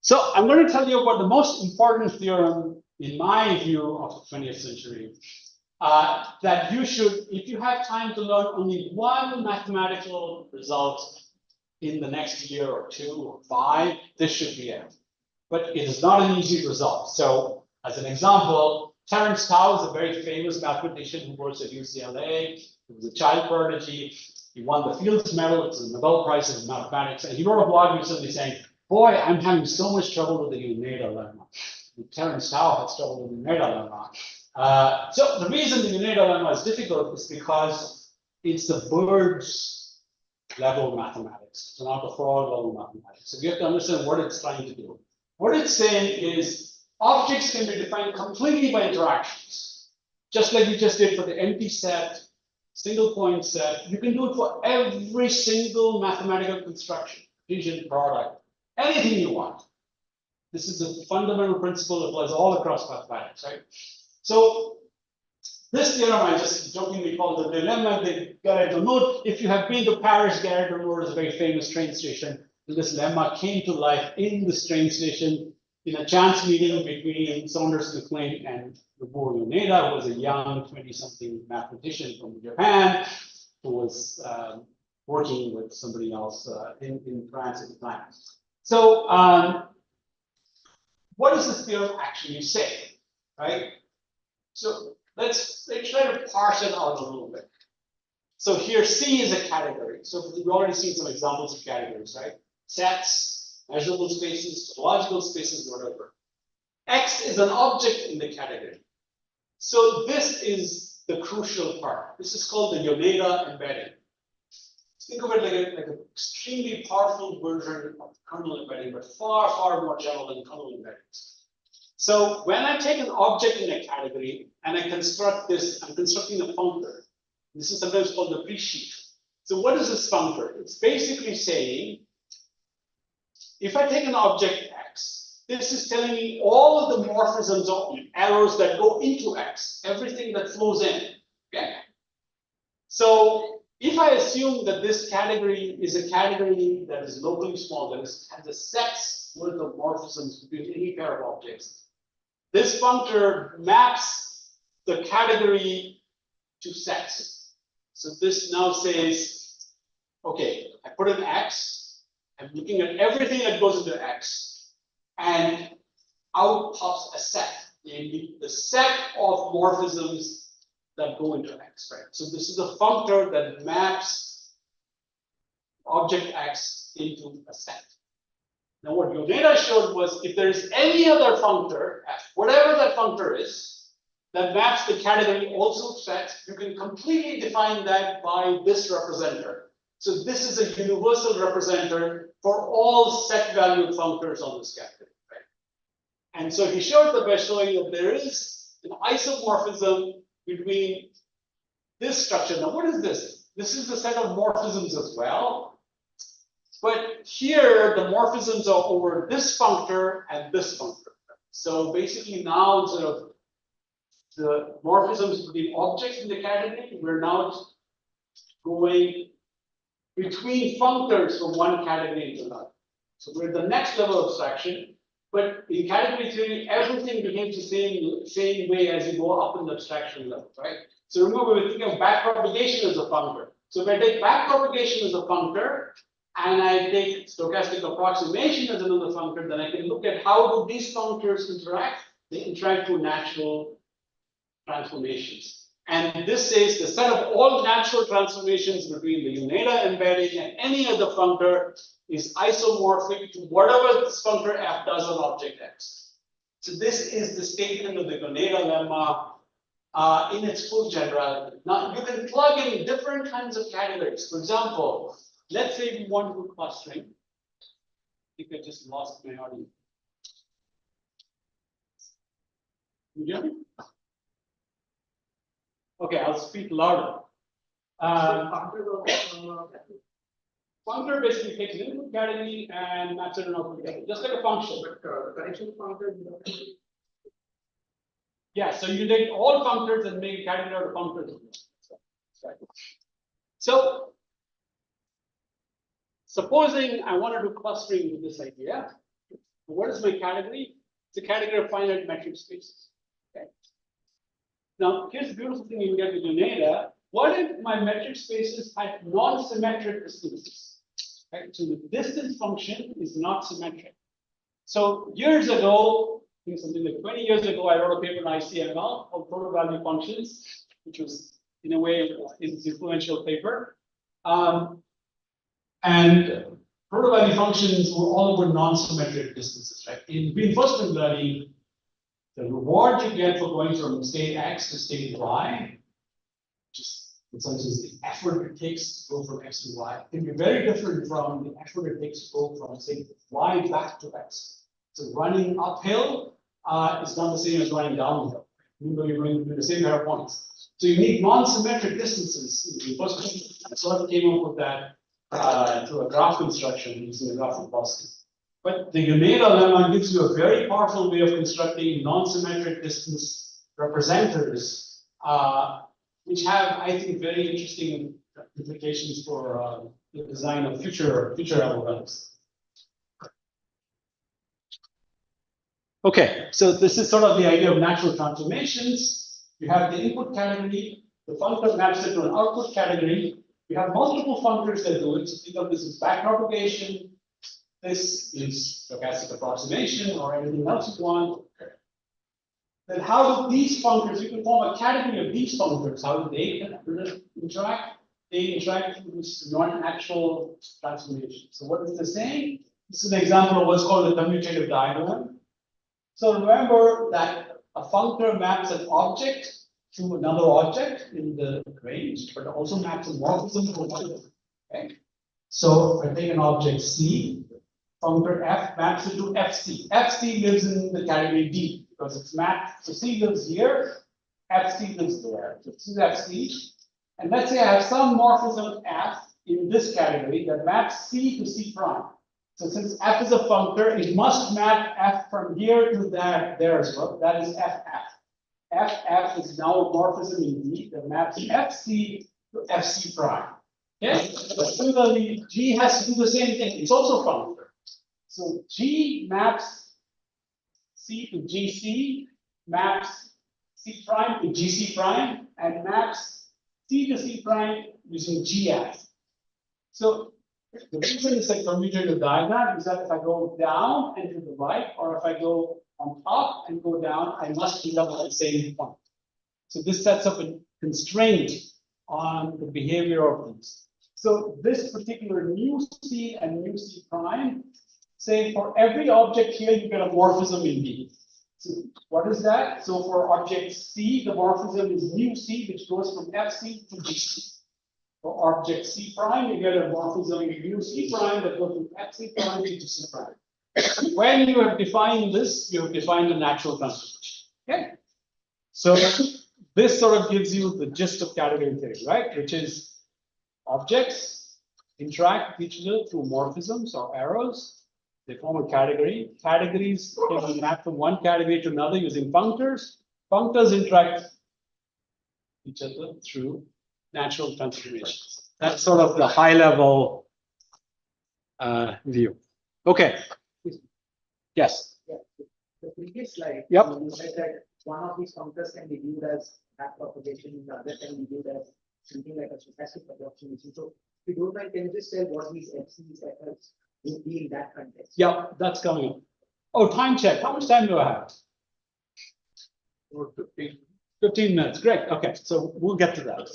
So I'm going to tell you about the most important theorem, in my view, of the 20th century, that you should, if you have time to learn only one mathematical result in the next year or 2 or 5, this should be it. But it is not an easy result. So as an example, Terence Tao is a very famous mathematician who works at UCLA. He was a child prodigy. He won the Fields Medal. It's a Nobel Prize in mathematics. And he wrote a blog recently saying, boy, I'm having so much trouble with the Yoneda lemma. And Terence Tao has trouble with the Yoneda lemma. So the reason the Yoneda lemma is difficult is because it's the bird's level mathematics. It's not the frog level mathematics. So you have to understand what it's trying to do. What it's saying is objects can be defined completely by interactions. Just like we just did for the empty set, single point set, you can do it for every single mathematical construction, Cartesian product, anything you want. This is a fundamental principle that applies all across mathematics, right? So this theorem I just jokingly called the lemma de Gare du Nord. If you have been to Paris, Gare du Nord is a very famous train station. This lemma came to life in this train station in a chance meeting between Saunders MacLean and Nobuo Yoneda, who was a young 20-something mathematician from Japan, who was working with somebody else in France at the time. So what does this theorem actually say, right? So let's try to parse it out a little bit. So here C is a category. So we've already seen some examples of categories, right? Sets, measurable spaces, logical spaces, whatever. X is an object in the category. So this is the crucial part. This is called the Yoneda embedding. Think of it like an extremely powerful version of kernel embedding, but far, far more general than kernel embeddings. So when I take an object in a category and I construct this, I'm constructing a functor. This is sometimes called the presheet. So what is this functor? It's basically saying, if I take an object X, this is telling me all of the morphisms or arrows that go into X, everything that flows in. Okay. So if I assume that this category is a category that is locally small, that has a sets worth of morphisms between any pair of objects, this functor maps the category to sets. So this now says, okay, I put an X, I'm looking at everything that goes into X, and out pops a set, namely the set of morphisms that go into X, right? So this is a functor that maps object X into a set. Now what Yoneda showed was if there is any other functor, F, whatever that functor is, that maps the category also set, you can completely define that by this representer. So this is a universal representer for all set valued functors on this category, right? And so he showed that by showing that there is an isomorphism between this structure. Now, what is this? This is the set of morphisms as well. But here, the morphisms are over this functor and this functor. So basically now, instead of the morphisms between objects in the category, we're now going between functors from one category into another. So we're at the next level of abstraction. But in category theory, everything behaves the same way as you go up in the abstraction level, right? So remember, we're thinking of backpropagation as a functor. So if I take backpropagation as a functor, and I take stochastic approximation as another functor, then I can look at how do these functors interact. They interact through natural transformations. And this says the set of all natural transformations between the Yoneda embedding and any other functor is isomorphic to whatever this functor f does on object x. So this is the statement of the Yoneda lemma in its full generality. Now you can plug in different kinds of categories. For example, let's say we want to do clustering. I think I just lost my audio. You hear me? Okay, I'll speak louder. Functor basically takes an input category and maps it an output category, just like a function. But correction functor. Yeah, so you take all functors and make a category out of functors. So supposing I want to do clustering with this idea, what is my category? It's a category of finite metric spaces. Okay. Now, here's the beautiful thing you can get with Yoneda. What if my metric spaces had non-symmetric distances? Right? So the distance function is not symmetric. So years ago, I think something like 20 years ago, I wrote a paper in ICML called total value functions, which was in a way an influential paper. And total value functions were all over non-symmetric distances, right? In reinforcement learning, the reward you get for going from state X to state Y, which is in some sense the effort it takes to go from X to Y, can be very different from the effort it takes to go from, say, Y back to X. So running uphill is not the same as running downhill, even though you're going to do the same pair of points. So you need non-symmetric distances in reinforcement. So I came up with that through a graph construction using a graph velocity. But the Yoneda lemma gives you a very powerful way of constructing non-symmetric distance representers, which have, I think, very interesting implications for the design of future algorithms. Okay, so this is sort of the idea of natural transformations. You have the input category, the functor maps it to an output category. You have multiple functors that do it. So think of this as backpropagation. This is stochastic approximation or anything else you want. Then how do these functors, you can form a category of these functors. How do they interact? They interact with non-actual transformation. So what is this saying? This is an example of what's called a commutative diagram. So remember that a functor maps an object to another object in the range, but also maps a morphism to another. Okay? So if I take an object C, functor F maps it to FC. FC lives in the category D because it's mapped. So C lives here, FC lives there. So this is FC. And let's say I have some morphism F in this category that maps C to C prime. So since F is a functor, it must map F from here to there as well. That is FF. FF is now a morphism in D that maps FC to FC prime. Okay? But similarly, G has to do the same thing. It's also a functor. So G maps C to GC, maps C prime to GC prime, and maps C to C prime using GF. So the reason it's a commutative diagram is that if I go down and to the right, or if I go on top and go down, I must end up at the same point. So this sets up a constraint on the behavior of these. So this particular mu C and mu C prime, say for every object here, you get a morphism in D. So what is that? So for object C, the morphism is mu C, which goes from FC to GC. For object C prime, you get a morphism mu C prime that goes from FC prime to GC prime. When you have defined this, you have defined the natural transformation. Okay. So this sort of gives you the gist of category theory, right? Which is objects interact with each other through morphisms or arrows. They form a category. Categories can be mapped from one category to another using functors. Functors interact with each other through natural transformations. That's sort of the high level view. Okay. Yes. Yeah. The previous slide, Yep. you said that one of these functors can be viewed as back propagation, the other can be viewed as something like a stochastic approximation. So if you don't mind, can you just tell what these FCs, FFs would be in that context? Yeah, that's coming up. Oh, time check. How much time do I have? 15 minutes. Great. Okay, so we'll get to that.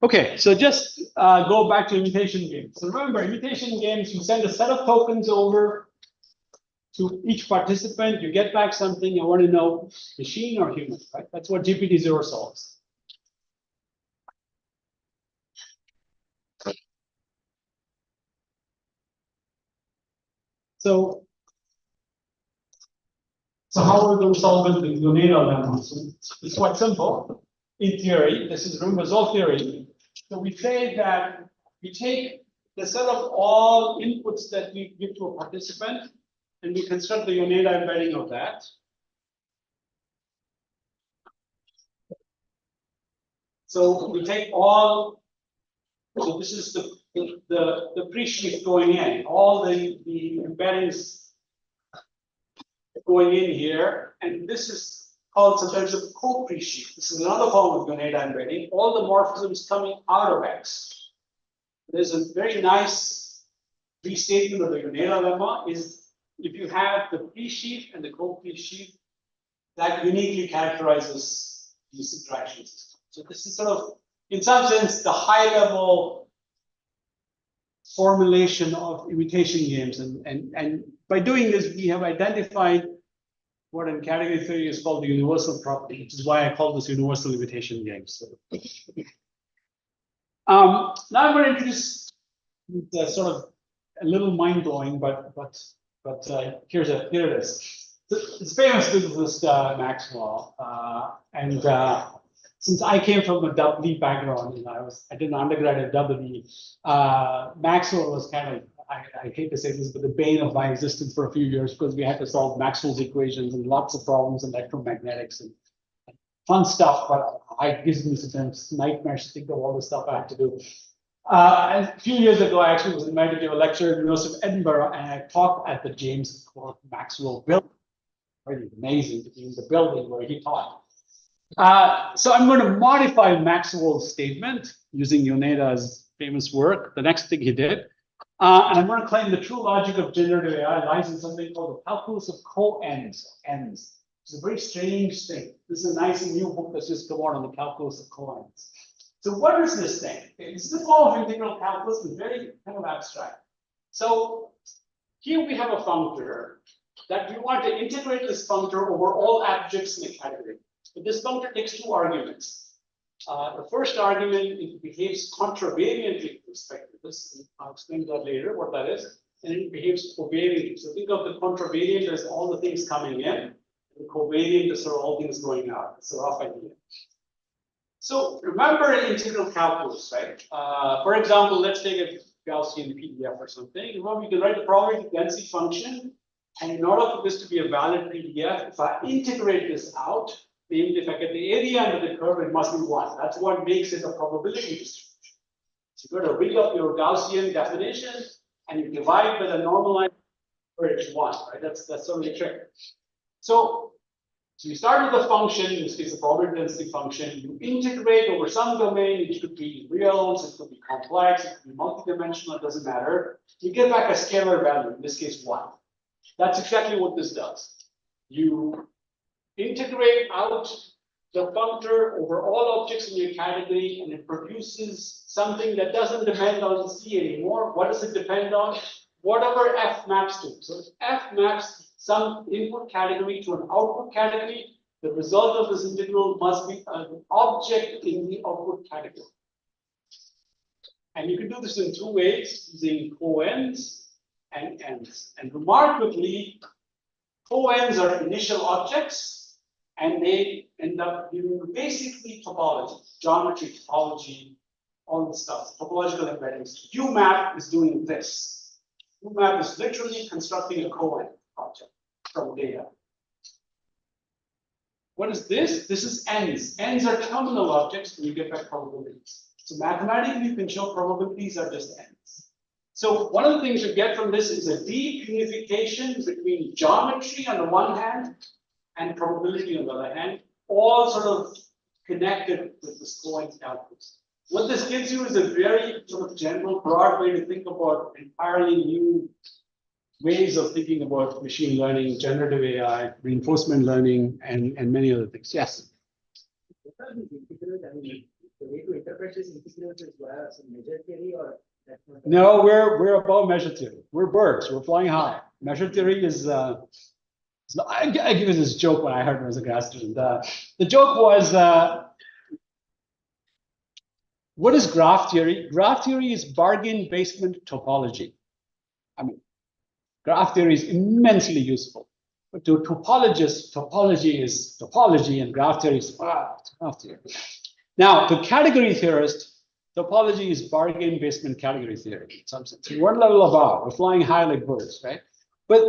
Okay, so just go back to imitation games. So remember, imitation games, you send a set of tokens over to each participant, you get back something, you want to know machine or human, right? That's what GPT-0 solves. So how are we going to solve it with Yoneda lemma? So it's quite simple. In theory, this is remember, it's all theory. So we say that we take the set of all inputs that we give to a participant, and we construct the Yoneda embedding of that. So we take all. So this is the pre-sheaf going in. All the embeddings going in here, and this is called sometimes a co-pre-sheaf. This is another form of Yoneda embedding. All the morphisms coming out of X. There's a very nice restatement of the Yoneda lemma is if you have the pre-sheaf and the co-pre-sheaf, that uniquely characterizes these interactions. So this is sort of, in some sense, the high-level formulation of imitation games, and by doing this, we have identified what in category theory is called the universal property, which is why I call this universal imitation games. So, now I'm going to introduce the sort of a little mind-blowing, but here it is. It's famous physicist Maxwell, and since I came from a WE background, I did an undergrad at WE. Maxwell was kind of, I hate to say this, but the bane of my existence for a few years because we had to solve Maxwell's equations and lots of problems in electromagnetics and fun stuff, but it gives me sometimes nightmares to think of all the stuff I have to do. A few years ago, I actually was invited to give a lecture at the University of Edinburgh, and I taught at the James Clerk Maxwell building. Really amazing to be in the building where he taught. So I'm going to modify Maxwell's statement using Yoneda's famous work, the next thing he did. And I'm going to claim the true logic of generative AI lies in something called the calculus of co-ends. Ends. It's a very strange thing. This is a nice new book that's just come out on the calculus of co-ends. So what is this thing? It's the form of integral calculus, but very kind of abstract. So here we have a functor that we want to integrate this functor over all objects in a category. But this functor takes two arguments. The first argument, it behaves contravariantly with respect to this. I'll explain that later, what that is. And it behaves covariantly. So think of the contravariant as all the things coming in, and the covariant is sort of all things going out. It's a rough idea. So remember integral calculus, right? For example, let's take a Gaussian PDF or something. Remember, you can write the probability density function. And in order for this to be a valid PDF, if I integrate this out, namely, if I get the area under the curve, it must be 1. That's what makes it a probability distribution. So you're going to rig up your Gaussian definition, and you divide by the normalized where it's 1, right? That's sort of the trick. So you start with a function, in this case, a probability density function. You integrate over some domain. It could be reals, it could be complex, it could be multidimensional, it doesn't matter. You get back a scalar value, in this case, 1. That's exactly what this does. You integrate out the functor over all objects in your category, and it produces something that doesn't depend on C anymore. What does it depend on? whatever f maps to. So if f maps some input category to an output category, the result of this integral must be an object in the output category. And you can do this in two ways, using coends and ends. And remarkably, coends are initial objects, and they end up giving basically topology, geometry, topology, all the stuff, topological embeddings. UMAP is doing this. UMAP is literally constructing a coend object from data. What is this? This is ends. Ends are terminal objects when you get back probabilities. So mathematically, you can show probabilities are just ends. So one of the things you get from this is a deep unification between geometry on the one hand and probability on the other hand, all sort of connected with this coend calculus. What this gives you is a very sort of general, broad way to think about entirely new ways of thinking about machine learning, generative AI, reinforcement learning, and many other things. Yes? What are these integrals? I mean, the way to interpret this integrals is via some measure theory or that's not. No, we're above measure theory. We're birds. We're flying high. Measure theory is. I give you this joke when I heard it as a grad student. The joke was, what is graph theory? Graph theory is bargain basement topology. I mean, graph theory is immensely useful. But to topologists, topology is topology, and graph theory is graph theory. Now, to category theorists, topology is bargain basement category theory in some sense. One level above, we're flying high like birds, right? But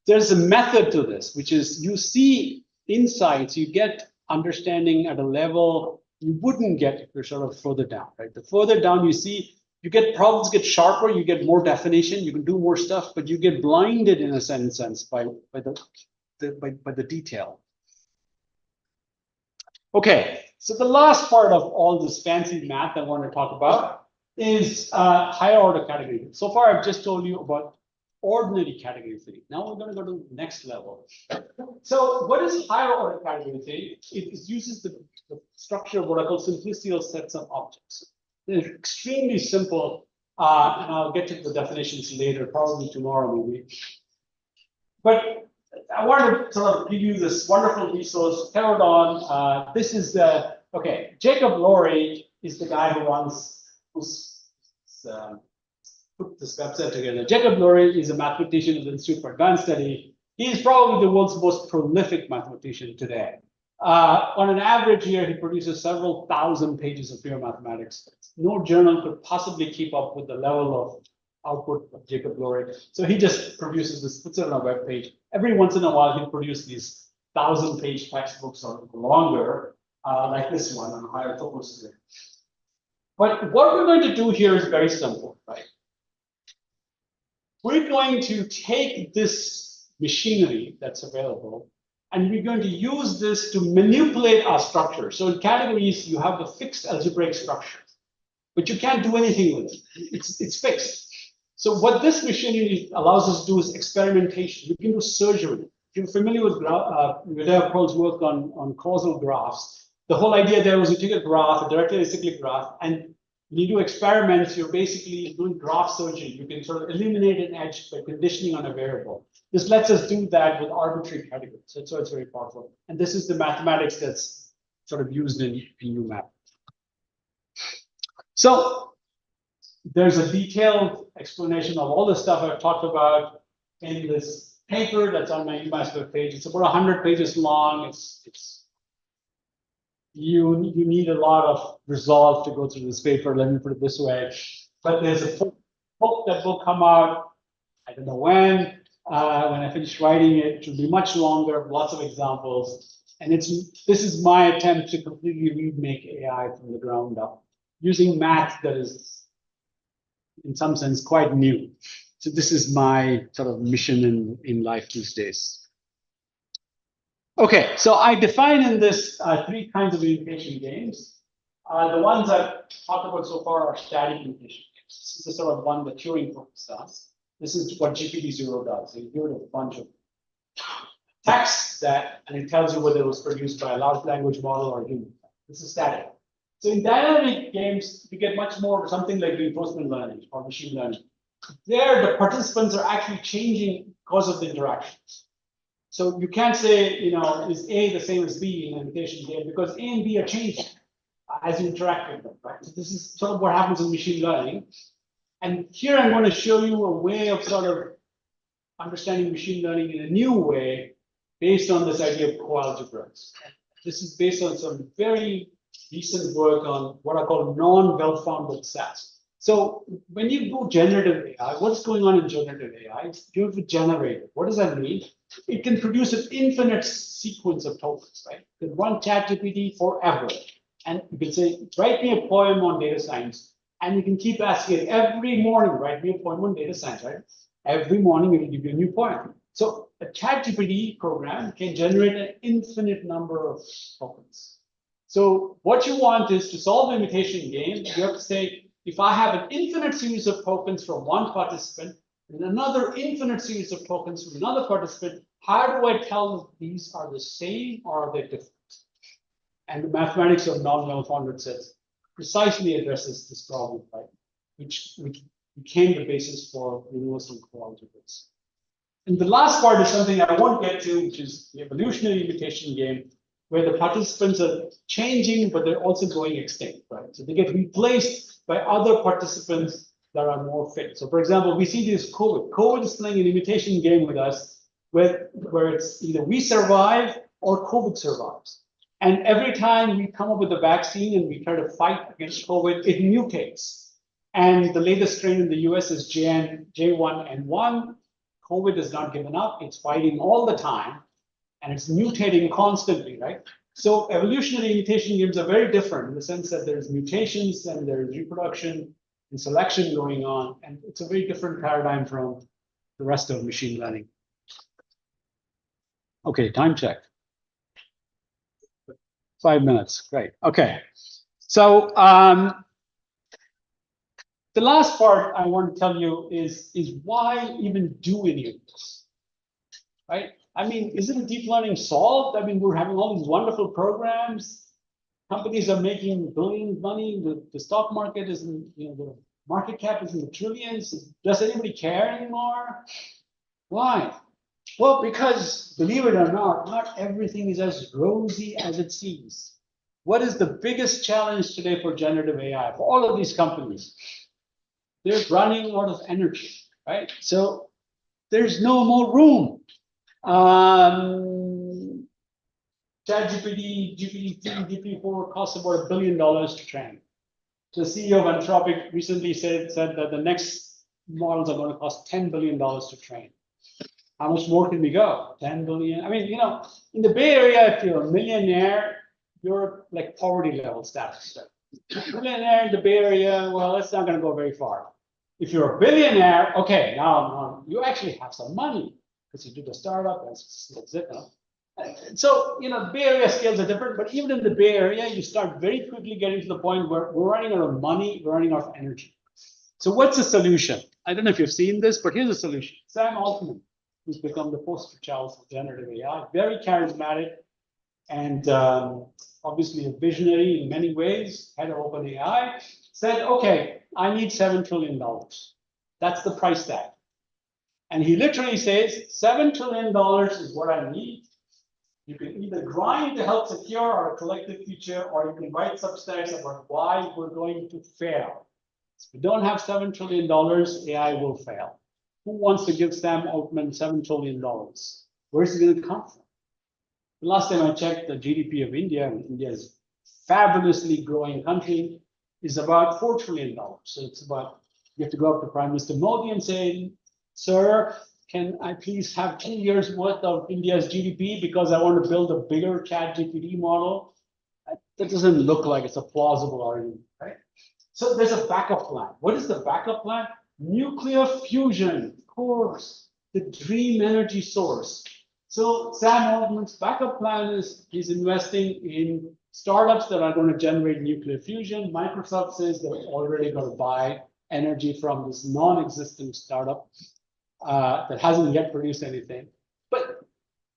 there's a method to this, which is you see insights, you get understanding at a level you wouldn't get if you're sort of further down, right? The further down you see, you get problems get sharper, you get more definition, you can do more stuff, but you get blinded in a sense by the detail. Okay, so the last part of all this fancy math I want to talk about is higher order category. So far, I've just told you about ordinary category theory. Now we're going to go to the next level. So what is higher order category theory? It uses the structure of what I call simplicial sets of objects. They're extremely simple, and I'll get to the definitions later, probably tomorrow maybe. But I want to sort of give you this wonderful resource, Pterodon. This is okay. Jacob Lorry is the guy who's put this website together. Jacob Lorry is a mathematician at the Institute for Advanced Study. He is probably the world's most prolific mathematician today. On an average year, he produces several thousand pages of pure mathematics. No journal could possibly keep up with the level of output of Jacob Lorry. So he just produces this, puts it on a web page. Every once in a while, he'll produce these 1,000-page textbooks or longer, like this one on higher topology. But what we're going to do here is very simple, right? We're going to take this machinery that's available, and we're going to use this to manipulate our structure. So in categories, you have the fixed algebraic structure, but you can't do anything with it. It's fixed. So what this machinery allows us to do is experimentation. We can do surgery. If you're familiar with Yoneda work on causal graphs, the whole idea there was you take a graph, a directly acyclic graph, and when you do experiments, you're basically doing graph surgery. You can sort of eliminate an edge by conditioning on a variable. This lets us do that with arbitrary categories. So it's very powerful. And this is the mathematics that's sort of used in UMAP. So there's a detailed explanation of all the stuff I've talked about in this paper that's on my IIISc page. It's about 100 pages long. You need a lot of resolve to go through this paper. Let me put it this way. But there's a book that will come out. I don't know when. When I finish writing it, it will be much longer, lots of examples. And this is my attempt to completely remake AI from the ground up, using math that is, in some sense, quite new. So this is my sort of mission in life these days. Okay, so I define in this 3 kinds of imitation games. The ones I've talked about so far are static imitation games. This is the sort of one that Turing does. This is what GPT-0 does. You give it a bunch of text and it tells you whether it was produced by a large language model or human. This is static. So in dynamic games, you get much more something like reinforcement learning or machine learning. there the participants are actually changing because of the interactions. So you can't say, is A the same as B in an imitation game because A and B are changing as you interact with them, right? So this is sort of what happens in machine learning. And here I'm going to show you a way of sort of understanding machine learning in a new way based on this idea of coalgebras. This is based on some very recent work on what I call non-well-founded sets. So when you do generative AI, what's going on in generative AI? You have to generate it. What does that mean? It can produce an infinite sequence of tokens, right? You can run ChatGPT forever. And you can say, write me a poem on data science. And you can keep asking it every morning, write me a poem on data science, right? Every morning it will give you a new poem. So a ChatGPT program can generate an infinite number of tokens. So what you want is to solve the imitation game, you have to say, if I have an infinite series of tokens from one participant and another infinite series of tokens from another participant, how do I tell if these are the same or are they different? And the mathematics of non-well-founded sets precisely addresses this problem, right? Which became the basis for universal coalgebras. And the last part is something I won't get to, which is the evolutionary imitation game, where the participants are changing, but they're also going extinct, right? So they get replaced by other participants that are more fit. So for example, we see this COVID. COVID is playing an imitation game with us where it's either we survive or COVID survives. And every time we come up with a vaccine and we try to fight against COVID, it mutates. And the latest strain in the US is J1N1. COVID has not given up. It's fighting all the time. And it's mutating constantly, right? So evolutionary imitation games are very different in the sense that there's mutations and there's reproduction and selection going on. And it's a very different paradigm from the rest of machine learning. Okay, time check. 5 minutes, great. Okay, so the last part I want to tell you is why even do any of this, right? I mean, isn't deep learning solved? I mean, we're having all these wonderful programs. Companies are making billions of money. The stock market is in, the market cap is in the trillions. Does anybody care anymore? Why? Well, because believe it or not everything is as rosy as it seems. What is the biggest challenge today for generative AI? For all of these companies, they're running out of energy, right? So there's no more room. ChatGPT, GPT-3, GPT-4 costs about $1 billion to train. The CEO of Anthropic recently said that the next models are going to cost $10 billion to train. How much more can we go? 10 billion. I mean, in the Bay Area, if you're a millionaire, you're like poverty level status. Millionaire in the Bay Area, well, it's not going to go very far. If you're a billionaire, okay, now you actually have some money because you did a startup. That's it. So, the Bay Area scales are different, but even in the Bay Area, you start very quickly getting to the point where we're running out of money, we're running out of energy. So what's the solution? I don't know if you've seen this, but here's a solution. Sam Altman, who's become the poster child for generative AI, very charismatic and obviously a visionary in many ways, head of OpenAI, said, okay, I need $7 trillion. That's the price tag. And he literally says, $7 trillion is what I need. You can either grind to help secure our collective future, or you can write substacks about why we're going to fail. If we don't have $7 trillion, AI will fail. Who wants to give Sam Altman $7 trillion? Where's it going to come from? The last time I checked, the GDP of India, and India is a fabulously growing country, is about $4 trillion. So it's about, you have to go up to Prime Minister Modi and say, sir, can I please have 2 years worth of India's GDP because I want to build a bigger ChatGPT model? That doesn't look like it's a plausible argument, right? So there's a backup plan. What is the backup plan? Nuclear fusion, of course, the dream energy source. So Sam Altman's backup plan is he's investing in startups that are going to generate nuclear fusion. Microsoft says they're already going to buy energy from this non-existent startup that hasn't yet produced anything. But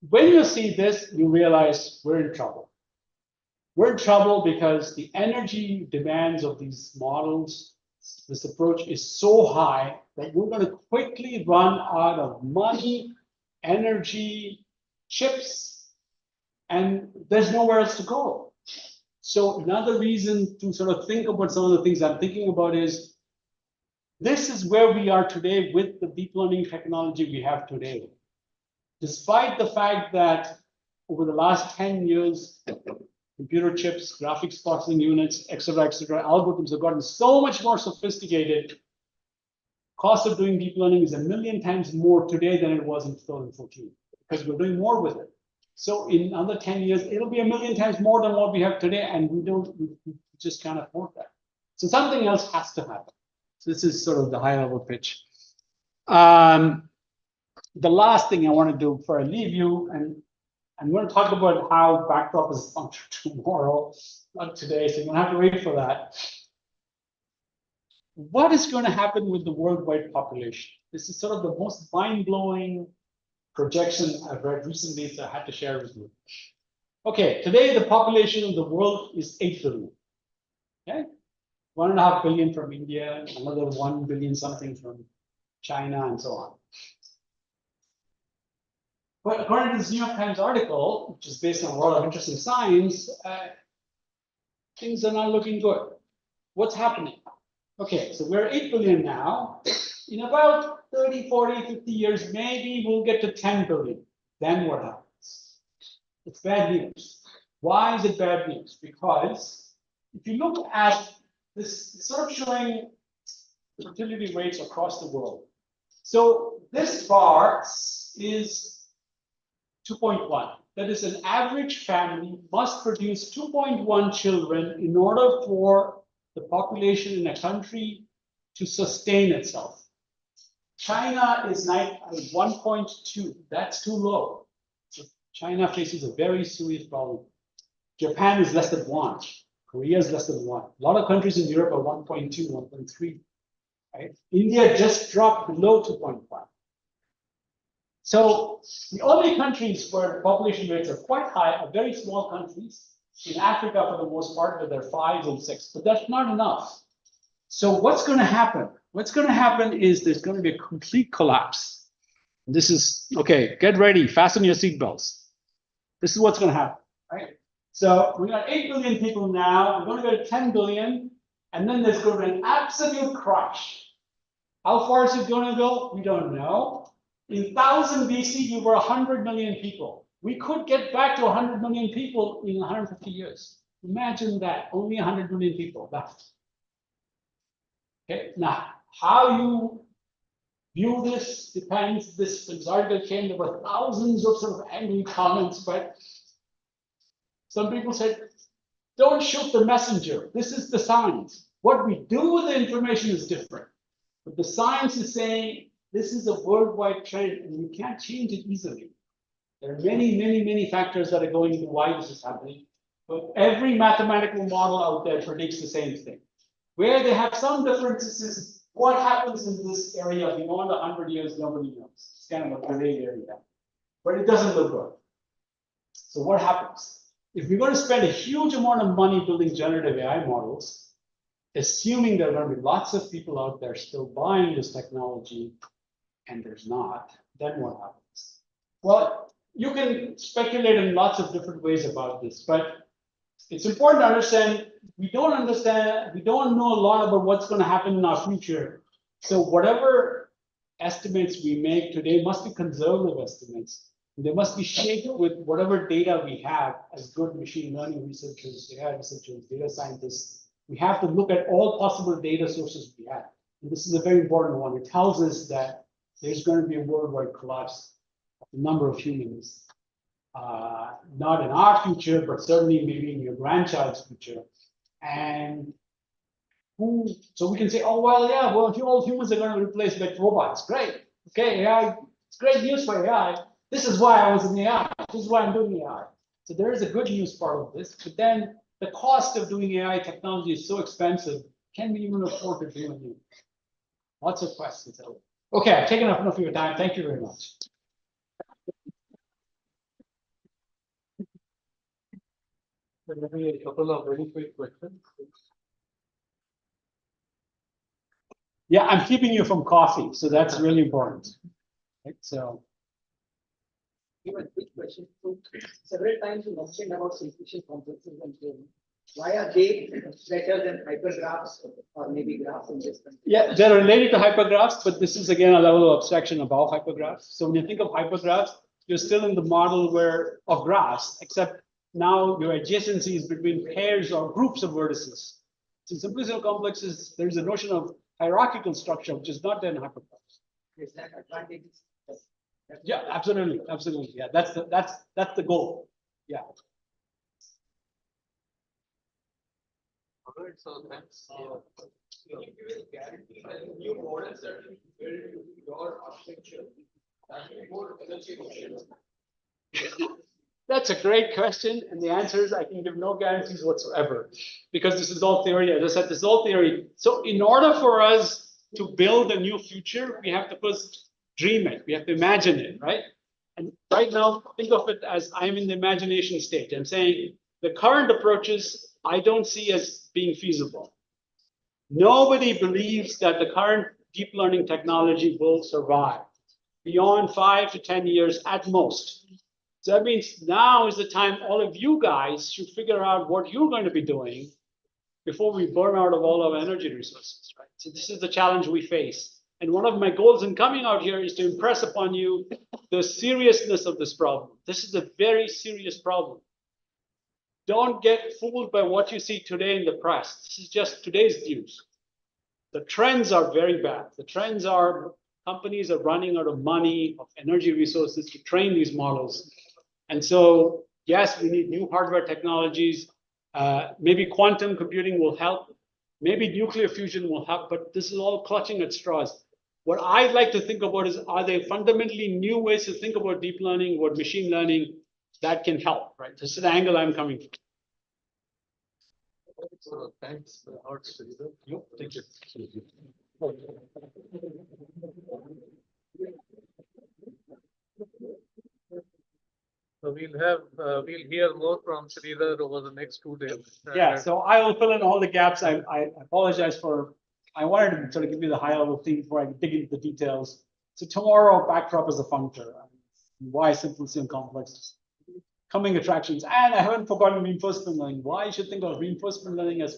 when you see this, you realize we're in trouble. We're in trouble because the energy demands of these models This approach is so high that we're going to quickly run out of money, energy, chips, and there's nowhere else to go. So another reason to sort of think about some of the things I'm thinking about is this is where we are today with the deep learning technology we have today. Despite the fact that over the last 10 years, computer chips, graphics processing units, et cetera, algorithms have gotten so much more sophisticated. Cost of doing deep learning is 1,000,000 times more today than it was in 2014 because we're doing more with it. So in another 10 years, it'll be 1,000,000 times more than what we have today, and we just can't afford that. So something else has to happen. So this is sort of the high level pitch. The last thing I want to do before I leave you, and I'm going to talk about how backdrop is functional tomorrow, not today, so you're going to have to wait for that. What is going to happen with the worldwide population? This is sort of the most mind-blowing projection I've read recently, so I had to share with you. Okay, today the population of the world is 8 billion. Okay, 1.5 billion from India, another 1 billion something from China, and so on. But according to this New York Times article, which is based on a lot of interesting science, things are not looking good. What's happening? Okay, so we're 8 billion now. In about 30, 40, 50 years, maybe we'll get to 10 billion. Then what happens? It's bad news. Why is it bad news? Because if you look at this, it's sort of showing fertility rates across the world. So this bar is 2.1. That is, an average family must produce 2.1 children in order for the population in a country to sustain itself. China is 1.2. That's too low. So China faces a very serious problem. Japan is less than 1. Korea is less than 1. A lot of countries in Europe are 1.2, 1.3. Right? India just dropped below 2.1. So the only countries where population rates are quite high are very small countries. In Africa, for the most part, where they're 5 and 6, but that's not enough. So what's going to happen? What's going to happen is there's going to be a complete collapse. This is, okay, get ready, fasten your seatbelts. This is what's going to happen, right? So we got 8 billion people now, we're going to go to 10 billion, and then there's going to be an absolute crash. How far is it going to go? We don't know. In 1000 BC, we were 100 million people. We could get back to 100 million people in 150 years. Imagine that, only 100 million people left. Okay, now, how you view this depends. This article came, there were thousands of sort of angry comments, but some people said, don't shoot the messenger. This is the science. What we do with the information is different. But the science is saying this is a worldwide trend and you can't change it easily. There are many, many, many factors that are going into why this is happening. But every mathematical model out there predicts the same thing. Where they have some differences is what happens in this area beyond 100 years, nobody knows. It's kind of a gray area. But it doesn't look good. So what happens? If we're going to spend a huge amount of money building generative AI models, assuming there are going to be lots of people out there still buying this technology, and there's not, then what happens? Well, you can speculate in lots of different ways about this, but it's important to understand, we don't know a lot about what's going to happen in our future. So whatever estimates we make today must be conservative estimates. They must be shaped with whatever data we have as good machine learning researchers, AI researchers, data scientists. We have to look at all possible data sources we have. And this is a very important one. It tells us that there's going to be a worldwide collapse of the number of humans. Not in our future, but certainly maybe in your grandchild's future. And so we can say, oh, well, yeah, well, all humans are going to be replaced by robots. Great. Okay, AI, it's great news for AI. This is why I was in AI. This is why I'm doing AI. So there is a good news part of this. But then the cost of doing AI technology is so expensive. Can we even afford to do it? Lots of questions. Okay, I've taken up enough of your time. Thank you very much. Maybe a couple of very quick questions. Yeah, I'm keeping you from coffee, so that's really important. Right, so. Give a quick question. So several times you mentioned about simplification complexes and training. Why are they better than hypergraphs or maybe graphs in this country? Yeah, they're related to hypergraphs, but this is again a level of abstraction above hypergraphs. So when you think of hypergraphs, you're still in the model of graphs, except now your adjacency is between pairs or groups of vertices. So simplicity of complexes, there's a notion of hierarchical structure, which is not there in hypergraphs. Is that advantage? Yeah, absolutely, absolutely. Yeah, that's the goal. Yeah. Alright, so thanks. Can you give a guarantee that new models that you build using your architecture that will be more energy efficient? That's a great question, and the answer is I can give no guarantees whatsoever, because this is all theory. As I said, this is all theory. So in order for us to build a new future, we have to first dream it. We have to imagine it, right? And right now, think of it as I'm in the imagination state. I'm saying the current approaches I don't see as being feasible. Nobody believes that the current deep learning technology will survive beyond 5 to 10 years at most. So that means now is the time all of you guys should figure out what you're going to be doing before we burn out of all our energy resources, right? So this is the challenge we face. And one of my goals in coming out here is to impress upon you the seriousness of this problem. This is a very serious problem. Don't get fooled by what you see today in the press. This is just today's news. The trends are very bad. The trends are companies are running out of money, of energy resources to train these models. And so, yes, we need new hardware technologies. Maybe quantum computing will help. Maybe nuclear fusion will help, but this is all clutching at straws. What I'd like to think about is, are there fundamentally new ways to think about deep learning, about machine learning that can help, right? This is the angle I'm coming from. So thanks a lot, Sridhar. Yep, thank you. So we'll hear more from Sridhar over the next 2 days. Yeah, so I will fill in all the gaps. I apologize for, I wanted to sort of give you the high level theme before I dig into the details. So tomorrow, backdrop is a functor. Why simplicity and complexes? Coming attractions. And I haven't forgotten reinforcement learning. Why you should think of reinforcement learning as